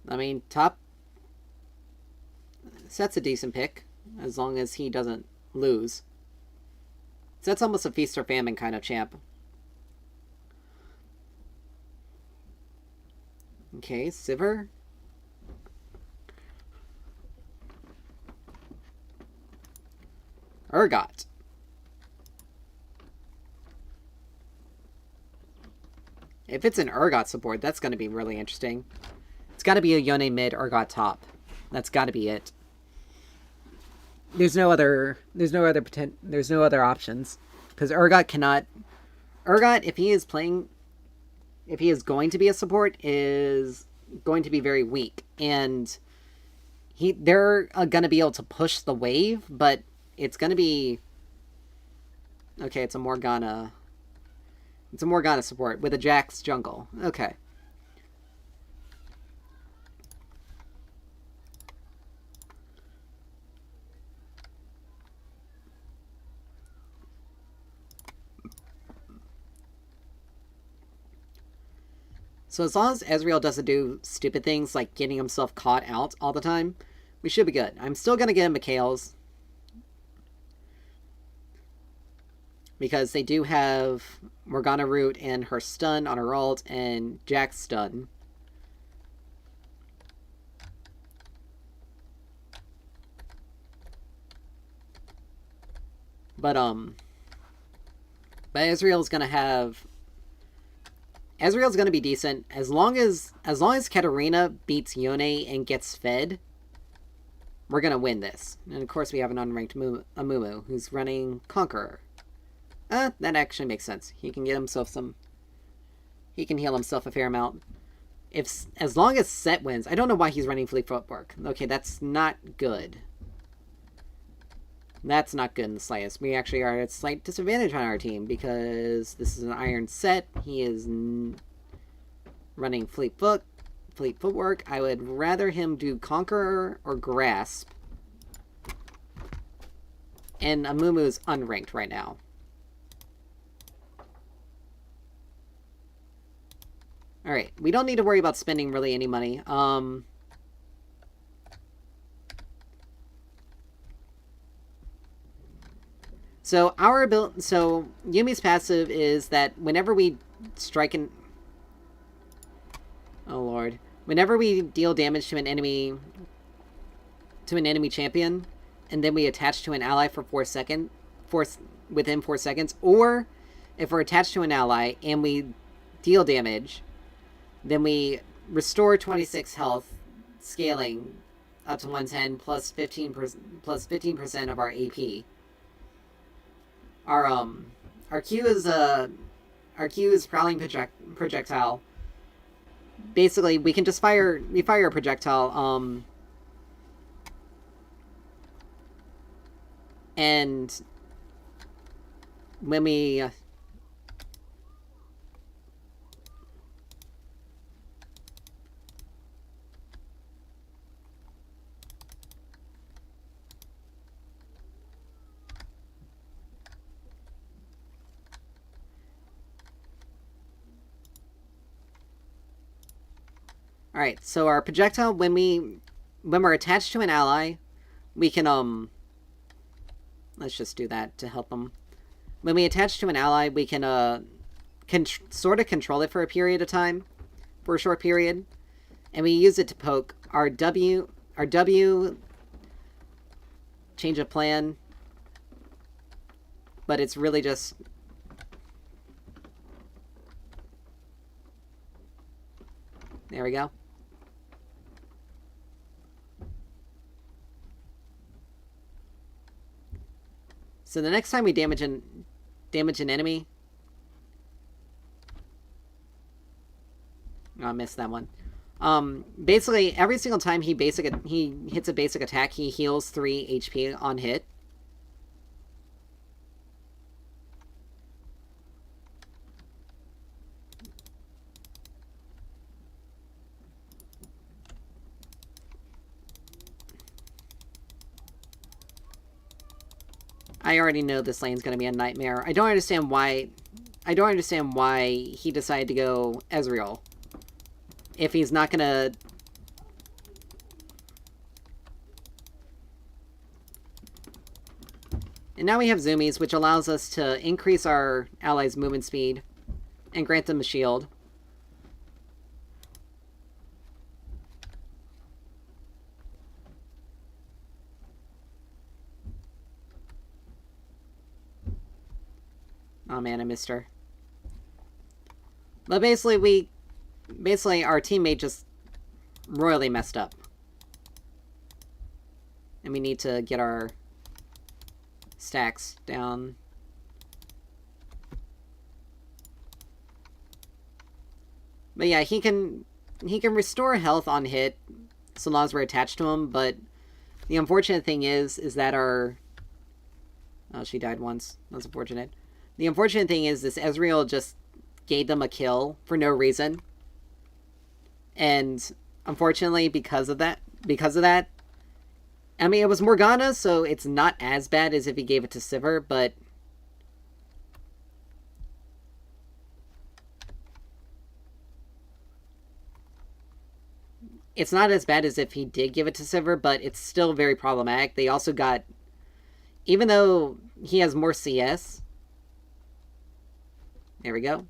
I mean, top... Set's a decent pick, as long as he doesn't lose. Set's almost a feast or famine kind of champ. Okay, Sivir. Urgot. If it's an Urgot support, that's going to be really interesting. It's got to be a Yone mid, Urgot top. That's got to be it. There's no other options, because Urgot cannot. Urgot, if he is going to be a support, is going to be very weak, and they're going to be able to push the wave, but it's going to be... Okay, it's a Morgana support with a Jax jungle. Okay. So as long as Ezreal doesn't do stupid things like getting himself caught out all the time, we should be good. I'm still going to get him Mikhail's, because they do have Morgana Root and her stun on her ult and Jack's stun. But Ezreal's going to have... Ezreal's going to be decent as long as Katarina beats Yone and gets fed. We're going to win this. And of course we have an unranked Amumu who's running Conqueror. That actually makes sense. He can get himself some... He can heal himself a fair amount. As long as Set wins. I don't know why he's running Fleet Footwork. Okay, that's not good. That's not good in the slightest. We actually are at a slight disadvantage on our team because this is an Iron Set. He is running Fleet Footwork. I would rather him do Conqueror or Grasp. And Amumu's unranked right now. Alright, we don't need to worry about spending really any money. So Yuumi's passive is that whenever we strike an... Oh lord. Whenever we deal damage to an enemy champion, and then we attach to an ally for within 4 seconds, or if we're attached to an ally and we deal damage, then we restore 26 health scaling up to 110 plus 15% of our AP. Our Q is prowling projectile. Basically, we can just fire a projectile, and when we Alright, so our projectile, when we're attached to an ally, we can, let's just do that to help them. When we attach to an ally, we can, sort of control it for a period of time, for a short period, and we use it to poke. Our W, change of plan, but it's really just... There we go. So the next time we damage an enemy... Oh, I missed that one. Basically, every single time he hits a basic attack, he heals 3 HP on hit. I already know this lane's gonna be a nightmare. I don't understand why he decided to go Ezreal. If he's not gonna... And now we have Zoomies, which allows us to increase our allies' movement speed and grant them a shield. Oh man, I missed her. But basically, our teammate just royally messed up. And we need to get our stacks down. But yeah, he can restore health on hit so long as we're attached to him, but the unfortunate thing is that our... Oh, she died once. That's unfortunate. The unfortunate thing is this Ezreal just gave them a kill for no reason. And unfortunately, because of that, I mean, it was Morgana, so it's not as bad as if he gave it to Sivir, but it's not as bad as if he did give it to Sivir, but it's still very problematic. They also got, even though he has more CS, there we go.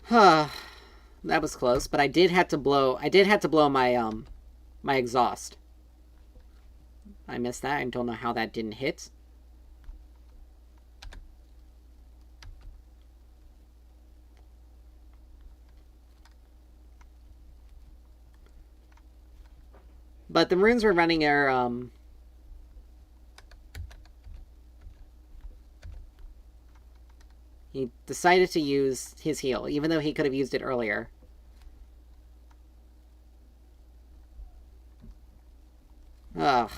That was close, but I did have to blow my my exhaust. I missed that. I don't know how that didn't hit. But the runes we're running are he decided to use his heal, even though he could have used it earlier. Ugh.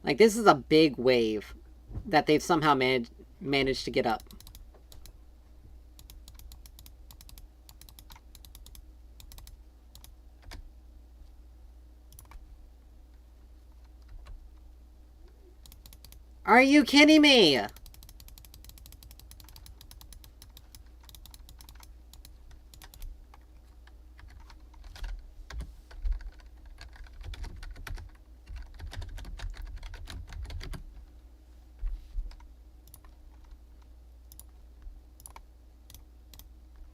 Like, this is a big wave that they've somehow managed to get up. Are you kidding me?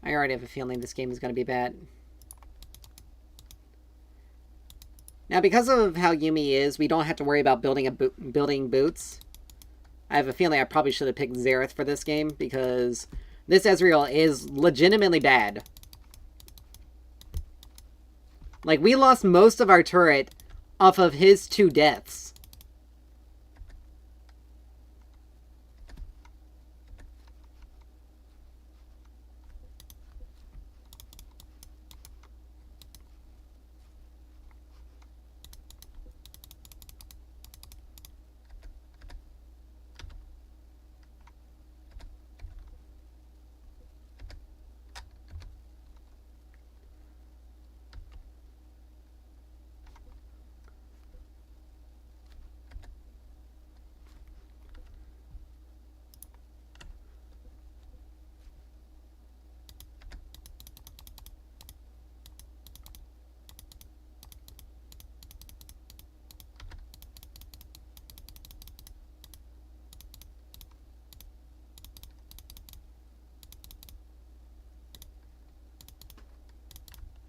I already have a feeling this game is going to be bad. Now, because of how Yuumi is, we don't have to worry about building boots. I have a feeling I probably should have picked Xerath for this game, because this Ezreal is legitimately bad. Like, we lost most of our turret off of his 2 deaths.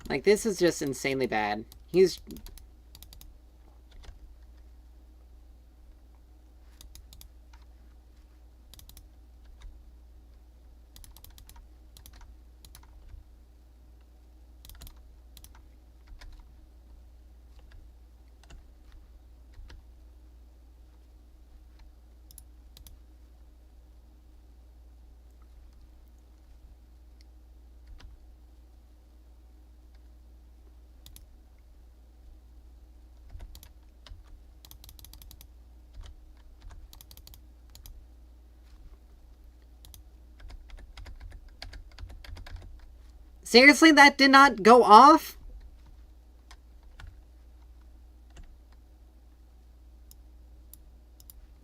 Like, this is just insanely bad. He's... Seriously, that did not go off?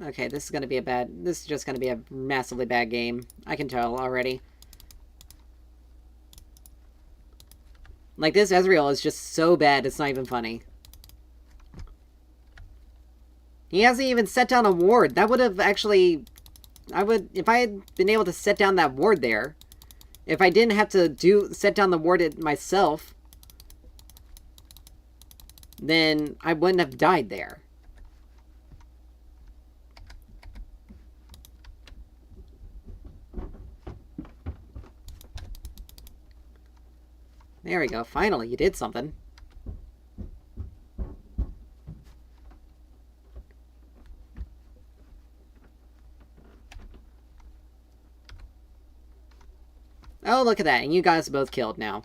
Okay, this is gonna be a bad... This is just gonna be a massively bad game. I can tell already. Like, this Ezreal is just so bad, it's not even funny. He hasn't even set down a ward. That would have actually... If I had been able to set down that ward there... If I didn't have to set down the ward myself... Then I wouldn't have died there. There we go. Finally, you did something. Oh, look at that. And you guys are both killed now.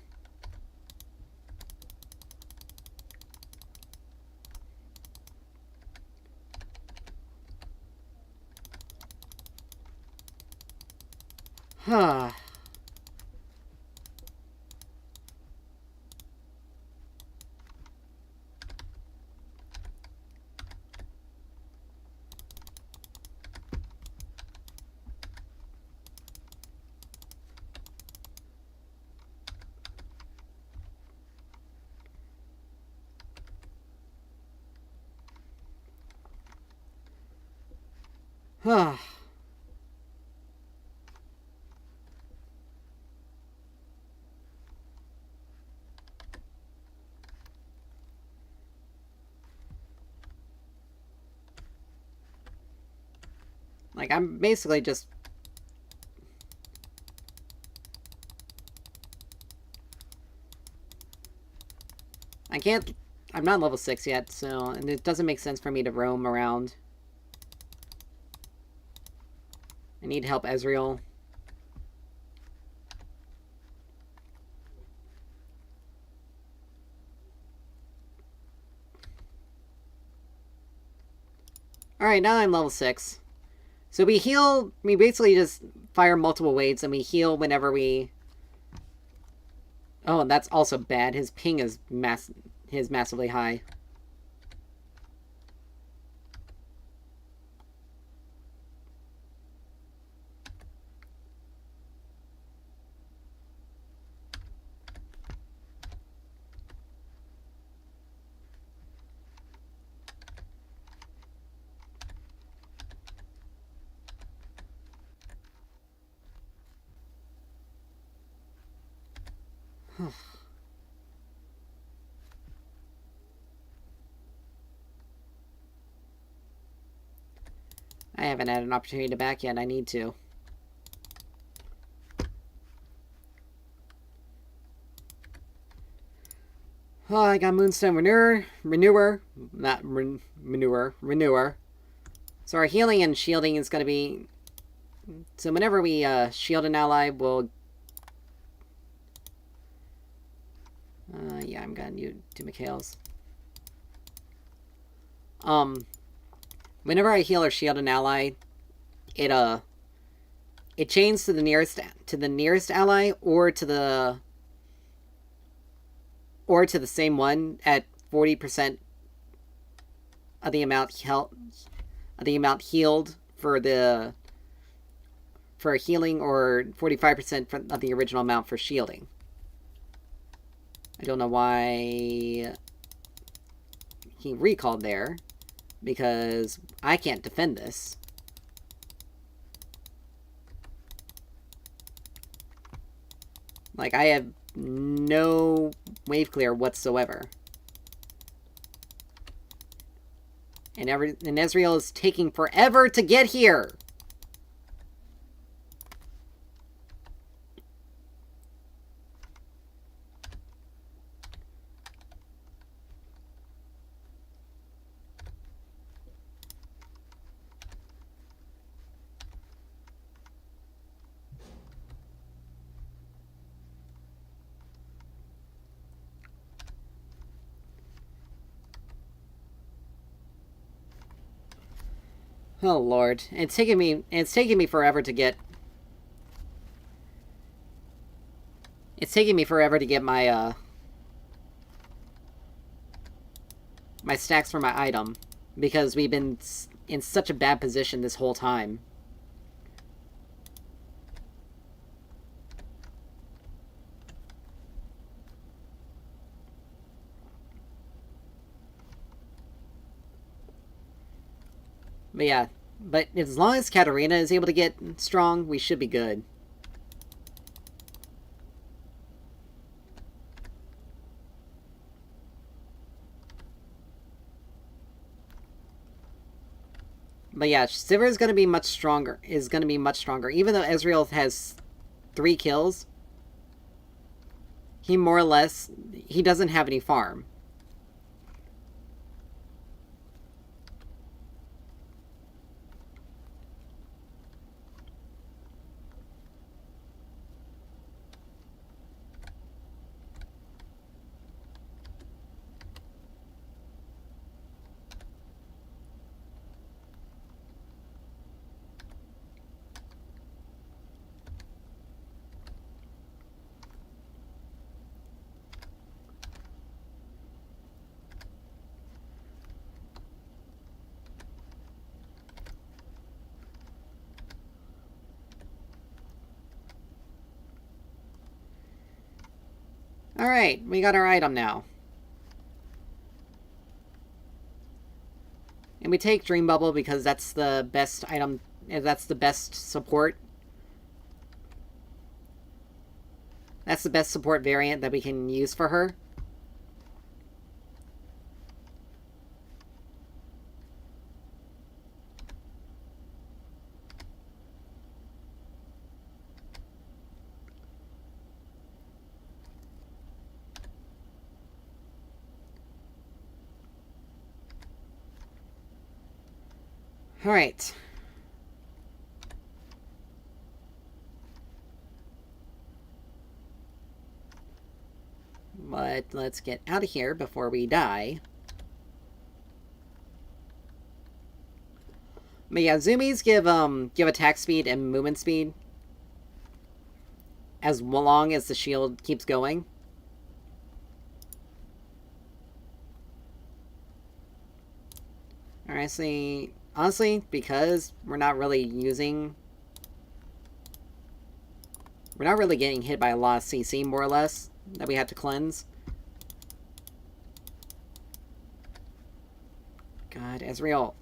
Huh. Huh. Like, I'm basically just... I can't... I'm not level 6 yet, so... And it doesn't make sense for me to roam around. I need help, Ezreal. Alright, now I'm level 6. So we heal... We basically just fire multiple waves, and we heal whenever we... Oh, and that's also bad. His ping is massively high. I haven't had an opportunity to back yet. I need to. Oh, I got Moonstone Renewer. Not Renewer. So our healing and shielding is going to be... So whenever we shield an ally, we'll... yeah, I'm going to do Mikhail's. Whenever I heal or shield an ally, it chains to the nearest ally or to the same one at 40% of the amount healed for healing, or 45% of the original amount for shielding. I don't know why he recalled there, because I can't defend this. Like, I have no wave clear whatsoever. And Ezreal is taking forever to get here! Oh lord, it's taking me forever to get. It's taking me forever to get my my stacks for my item, because we've been in such a bad position this whole time. But yeah, but as long as Katarina is able to get strong, we should be good. But yeah, Sivir is going to be much stronger. Even though Ezreal has 3 kills, he more or less... He doesn't have any farm. Alright, we got our item now. And we take Dream Bubble because that's the best item, that's the best support. That's the best support variant that we can use for her. Alright. But let's get out of here before we die. But yeah, zoomies give attack speed and movement speed as long as the shield keeps going. Alright, honestly, because we're not really getting hit by a lot of CC, more or less, that we have to cleanse. God, Ezreal.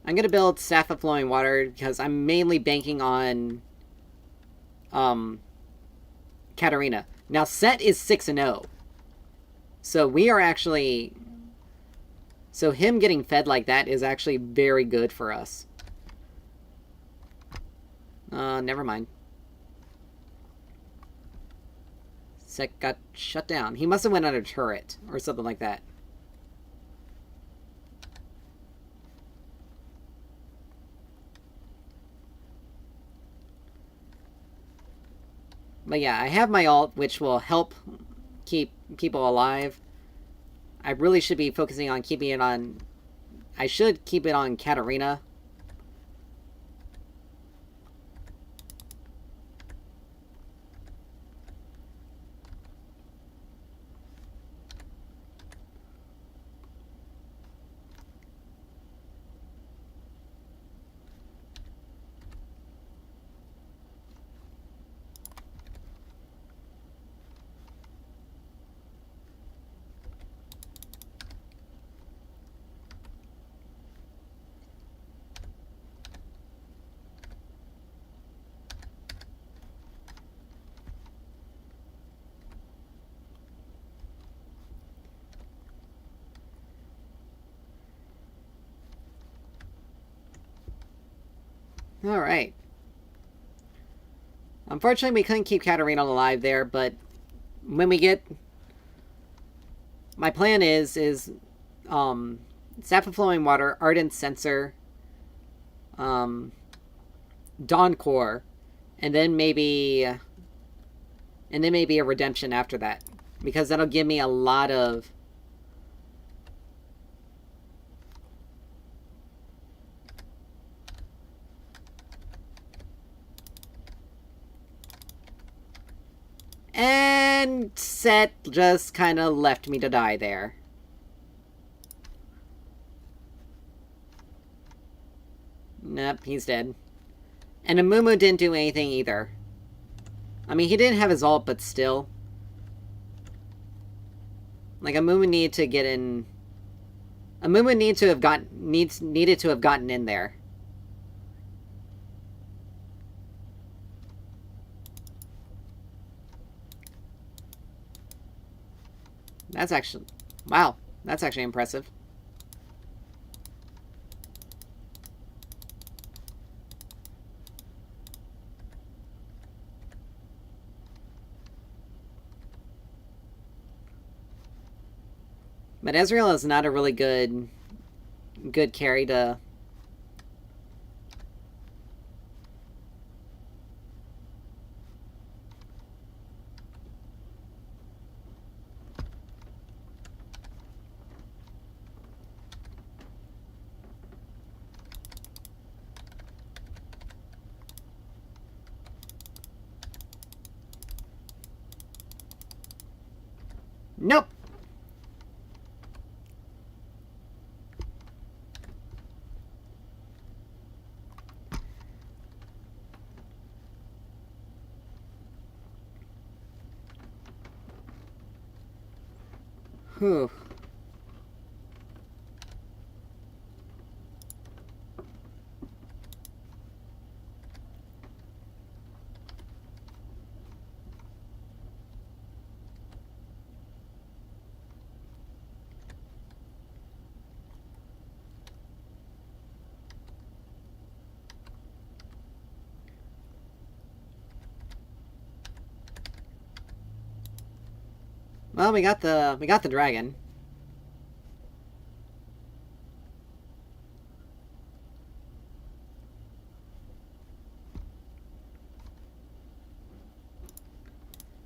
I'm gonna build Staff of Flowing Water because I'm mainly banking on Katarina. Now, Set is 6-0. So we are actually... So him getting fed like that is actually very good for us. Never mind. Set got shut down. He must have went under turret or something like that. But yeah, I have my ult, which will help keep people alive. I really should be focusing on keeping it on... I should keep it on Katarina. Alright. Unfortunately, we couldn't keep Katarina alive there, but when we get... My plan is Staff of Flowing Water, Ardent Censer, Dawn Core, and then maybe a Redemption after that. Because that'll give me a lot of... And Set just kind of left me to die there. Nope, he's dead. And Amumu didn't do anything either. I mean, he didn't have his ult, but still. Like, Amumu needed to get in... Amumu needed to have gotten in there. That's actually... Wow, that's actually impressive. But Ezreal is not a really good carry to... Nope! Whew. Well, we got the dragon.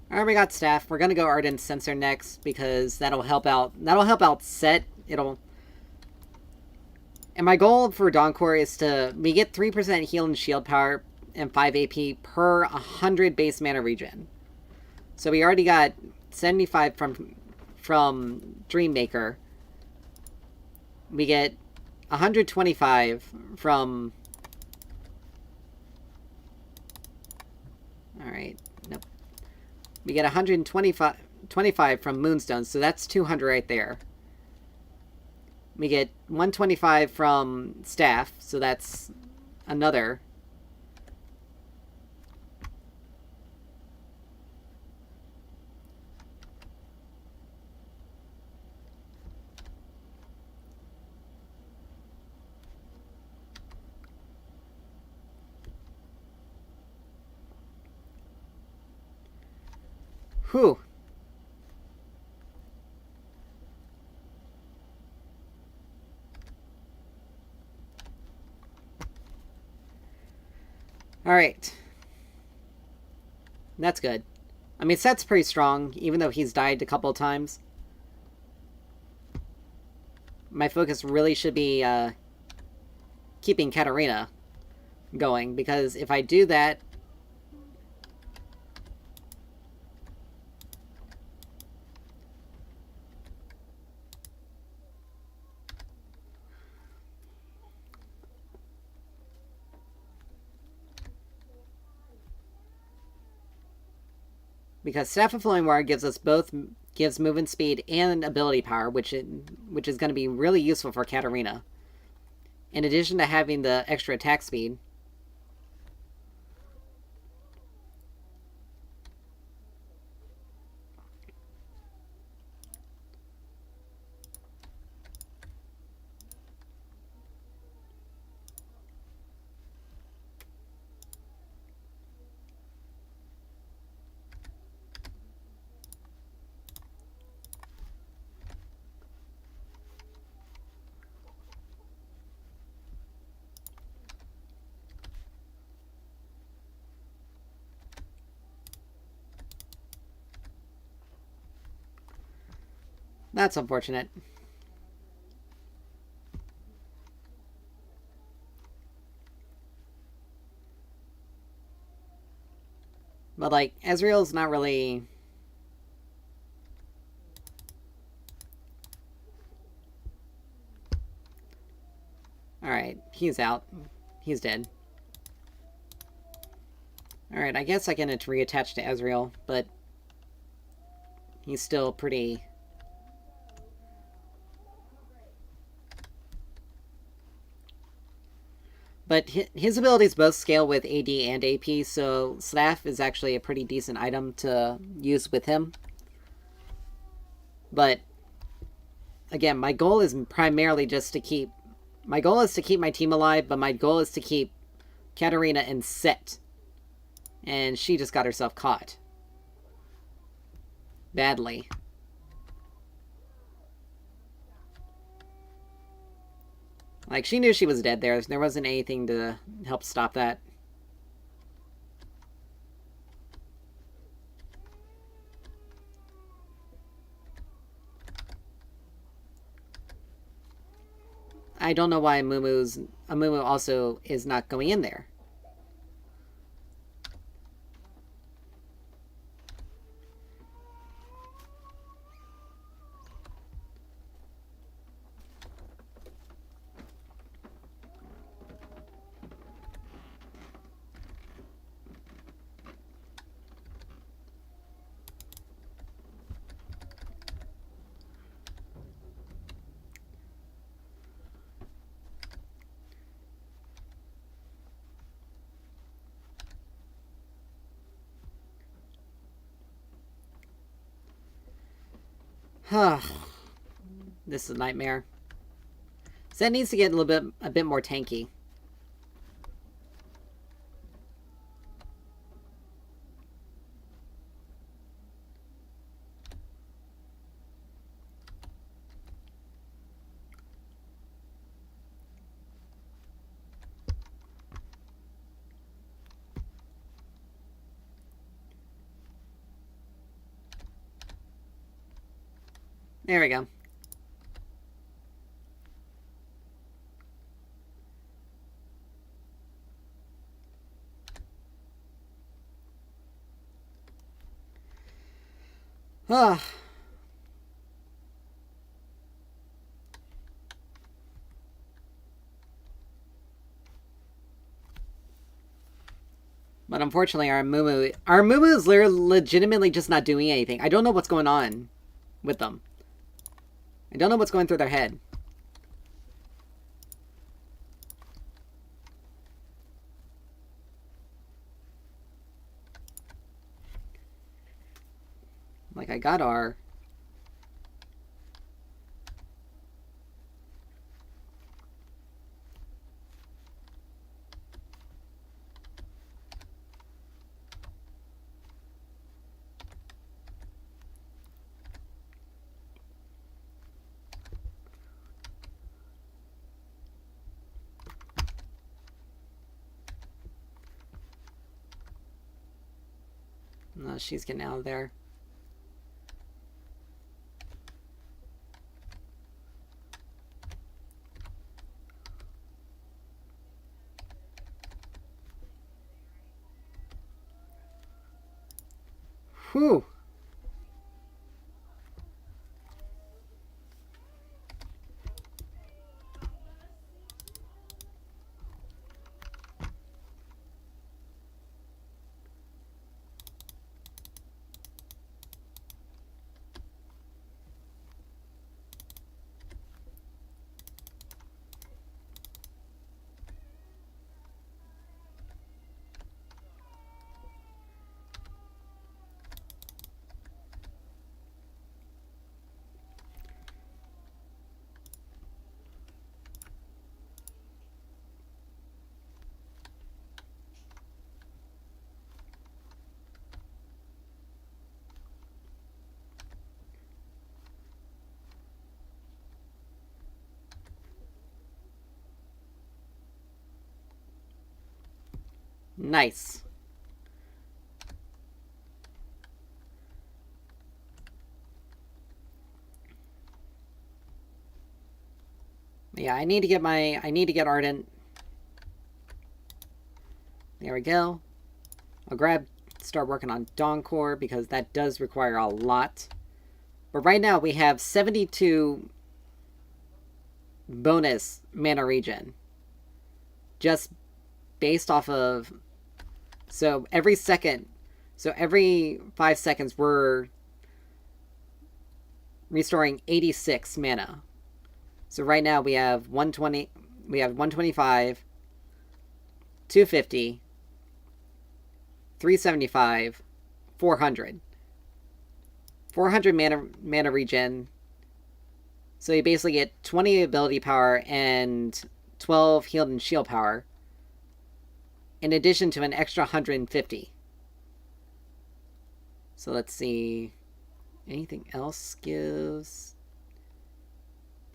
Alright, we got staff. We're gonna go Ardent Censer next because that'll help out. That'll help out Set. It'll. And my goal for Dawn Core is we get 3% heal and shield power and 5 AP per 100 base mana regen. So we already got 75 from Dreammaker. We get 125 from... Alright, nope. We get 125 from Moonstone, so that's 200 right there. We get 125 from Staff, so that's another... Whew. Alright. That's good. I mean, Set's pretty strong, even though he's died a couple of times. My focus really should be keeping Katarina going, because if I do that... Because Staff of Flowing Water gives movement speed and ability power, which is going to be really useful for Katarina. In addition to having the extra attack speed. That's unfortunate. But, like, Ezreal's not really... Alright, he's out. He's dead. Alright, I guess I can reattach to Ezreal, but... He's still pretty... But his abilities both scale with AD and AP, so Staff is actually a pretty decent item to use with him. But, again, my goal is primarily just to keep... My goal is to keep my team alive, but my goal is to keep Katarina and Set. And she just got herself caught. Badly. Like, she knew she was dead there. There wasn't anything to help stop that. I don't know why Amumu also is not going in there. This is a nightmare. Zed needs to get a bit more tanky. There we go. Ah. But unfortunately, our Mumu is legitimately just not doing anything. I don't know what's going on with them. I don't know what's going through their head. Like, I got our... No, she's getting out of there. Whew. Nice. Yeah, I need to get Ardent. There we go. I'll start working on Dawn Core because that does require a lot. But right now we have 72 bonus mana regen. Just based off of... So every 5 seconds we're restoring 86 mana. So right now we have 120, we have 125, 250, 375, 400. 400 mana regen. So you basically get 20 ability power and 12 healed and shield power, in addition to an extra 150. So let's see. Anything else gives?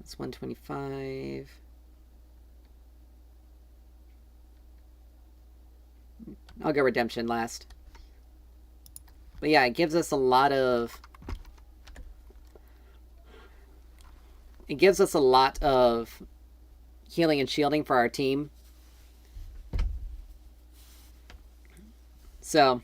That's 125. I'll go Redemption last. But yeah, it gives us a lot of... It gives us a lot of healing and shielding for our team. So...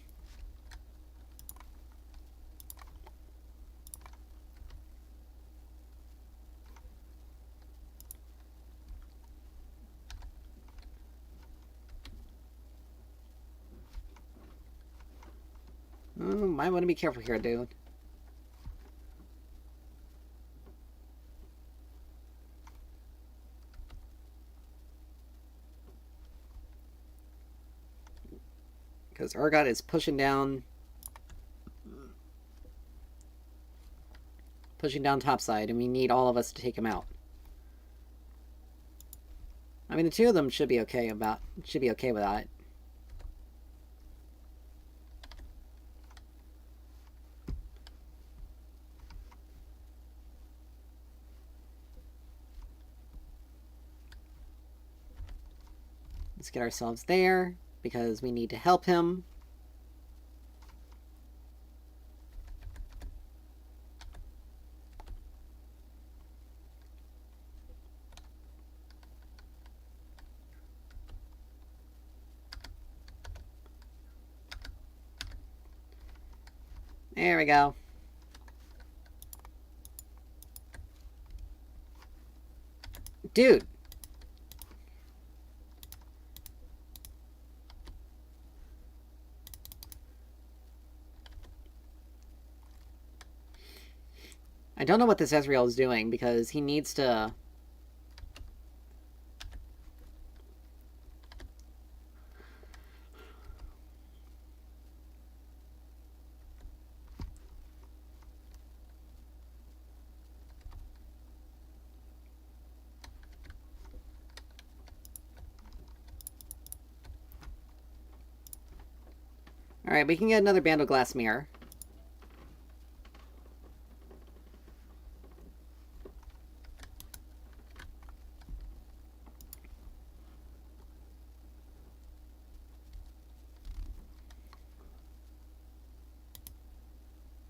might want to be careful here, dude. Because Urgot is pushing down topside, and we need all of us to take him out. I mean, the two of them should be okay without it. Let's get ourselves there, because we need to help him. There we go. Dude. I don't know what this Ezreal is doing, because he needs to... Alright, we can get another Band of Glass Mirror.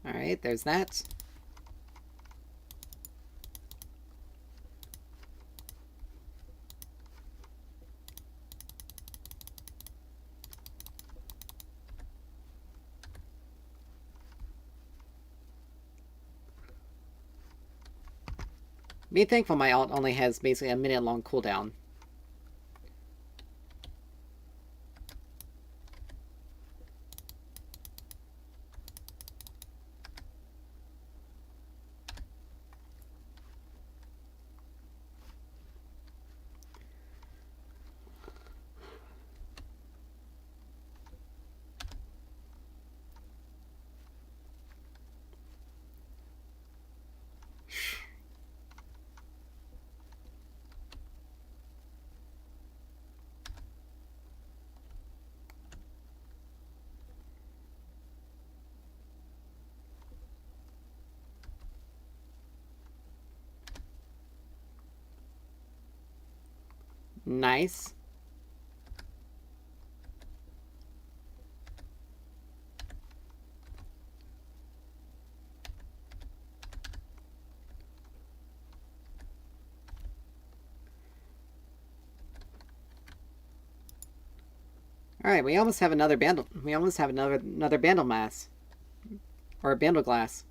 Alright, there's that. Be thankful my ult only has basically a minute long cooldown. Nice. Alright, we almost have another bandle. We almost have another bandle mass. Or a bandle glass.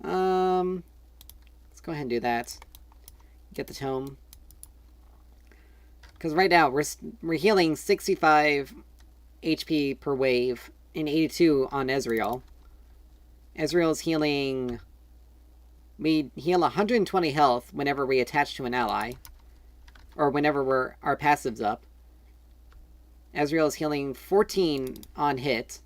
Let's go ahead and do that. Get the tome. Because right now, we're healing 65 HP per wave and 82 on Ezreal. Ezreal's healing... We heal 120 health whenever we attach to an ally. Or whenever our passive's up. Ezreal's healing 14 on hit.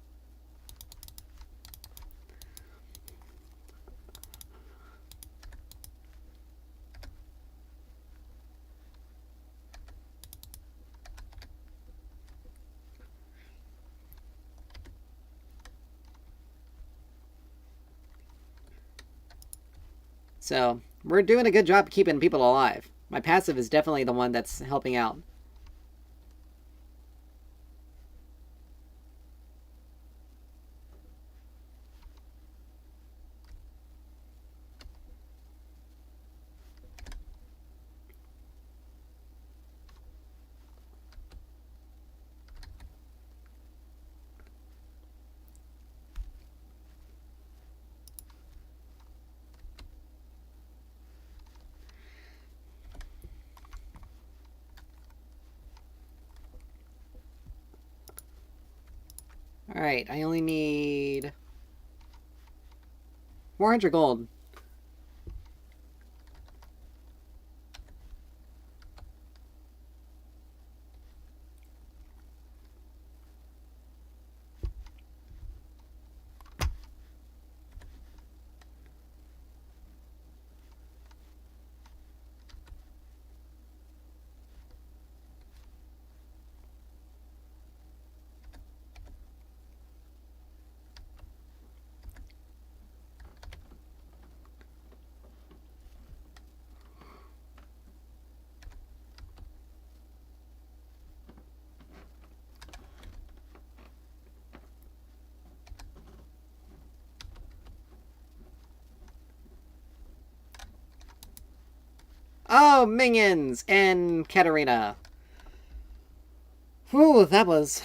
So, we're doing a good job keeping people alive. My passive is definitely the one that's helping out. Alright, I only need 400 gold. Oh, minions! And Katarina. Whew, that was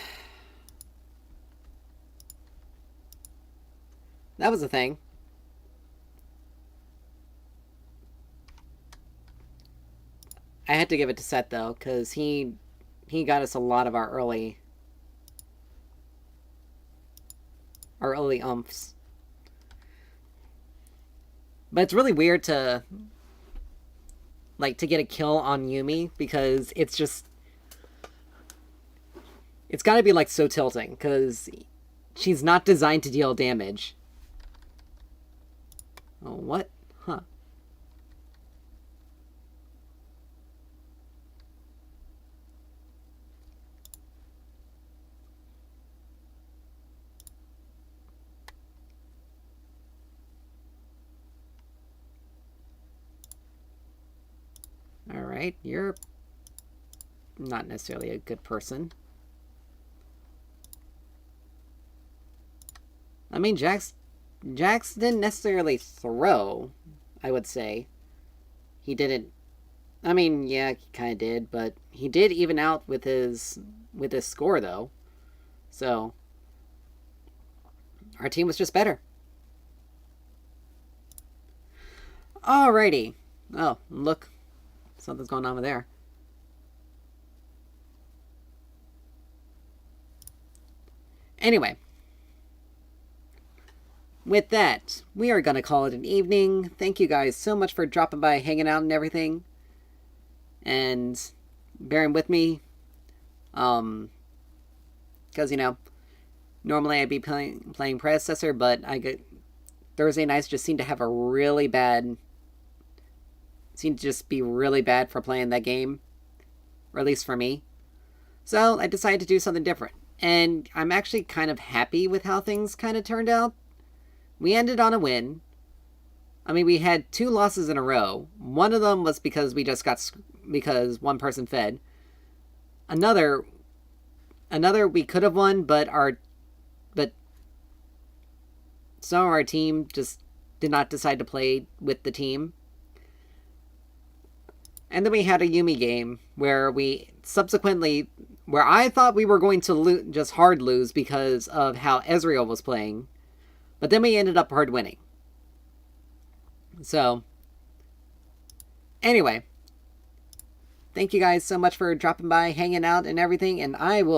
a thing. I had to give it to Set, though, because he got us a lot of our early umphs. But it's really weird to get a kill on Yuumi, because it's just... It's gotta be, so tilting, because she's not designed to deal damage. Oh, what? Huh. Alright, you're not necessarily a good person. I mean, Jax didn't necessarily throw, I would say. He didn't. I mean, yeah, he kind of did, but he did even out with his score though. So our team was just better. Alrighty. Oh, look, something's going on over there. Anyway, with that, we are going to call it an evening. Thank you guys so much for dropping by, hanging out, and everything. And bearing with me. Because, normally I'd be playing Predecessor, but Thursday nights just seem to have a really bad. Seem to just be really bad for playing that game. Or at least for me. So I decided to do something different. And I'm actually kind of happy with how things kind of turned out. We ended on a win. I mean, we had 2 losses in a row. One of them was because because one person fed. Another we could have won, but some of our team just did not decide to play with the team. And then we had a Yuumi game where where I thought we were going to just hard lose because of how Ezreal was playing, but then we ended up hard winning. So, anyway, thank you guys so much for dropping by, hanging out, and everything, and I will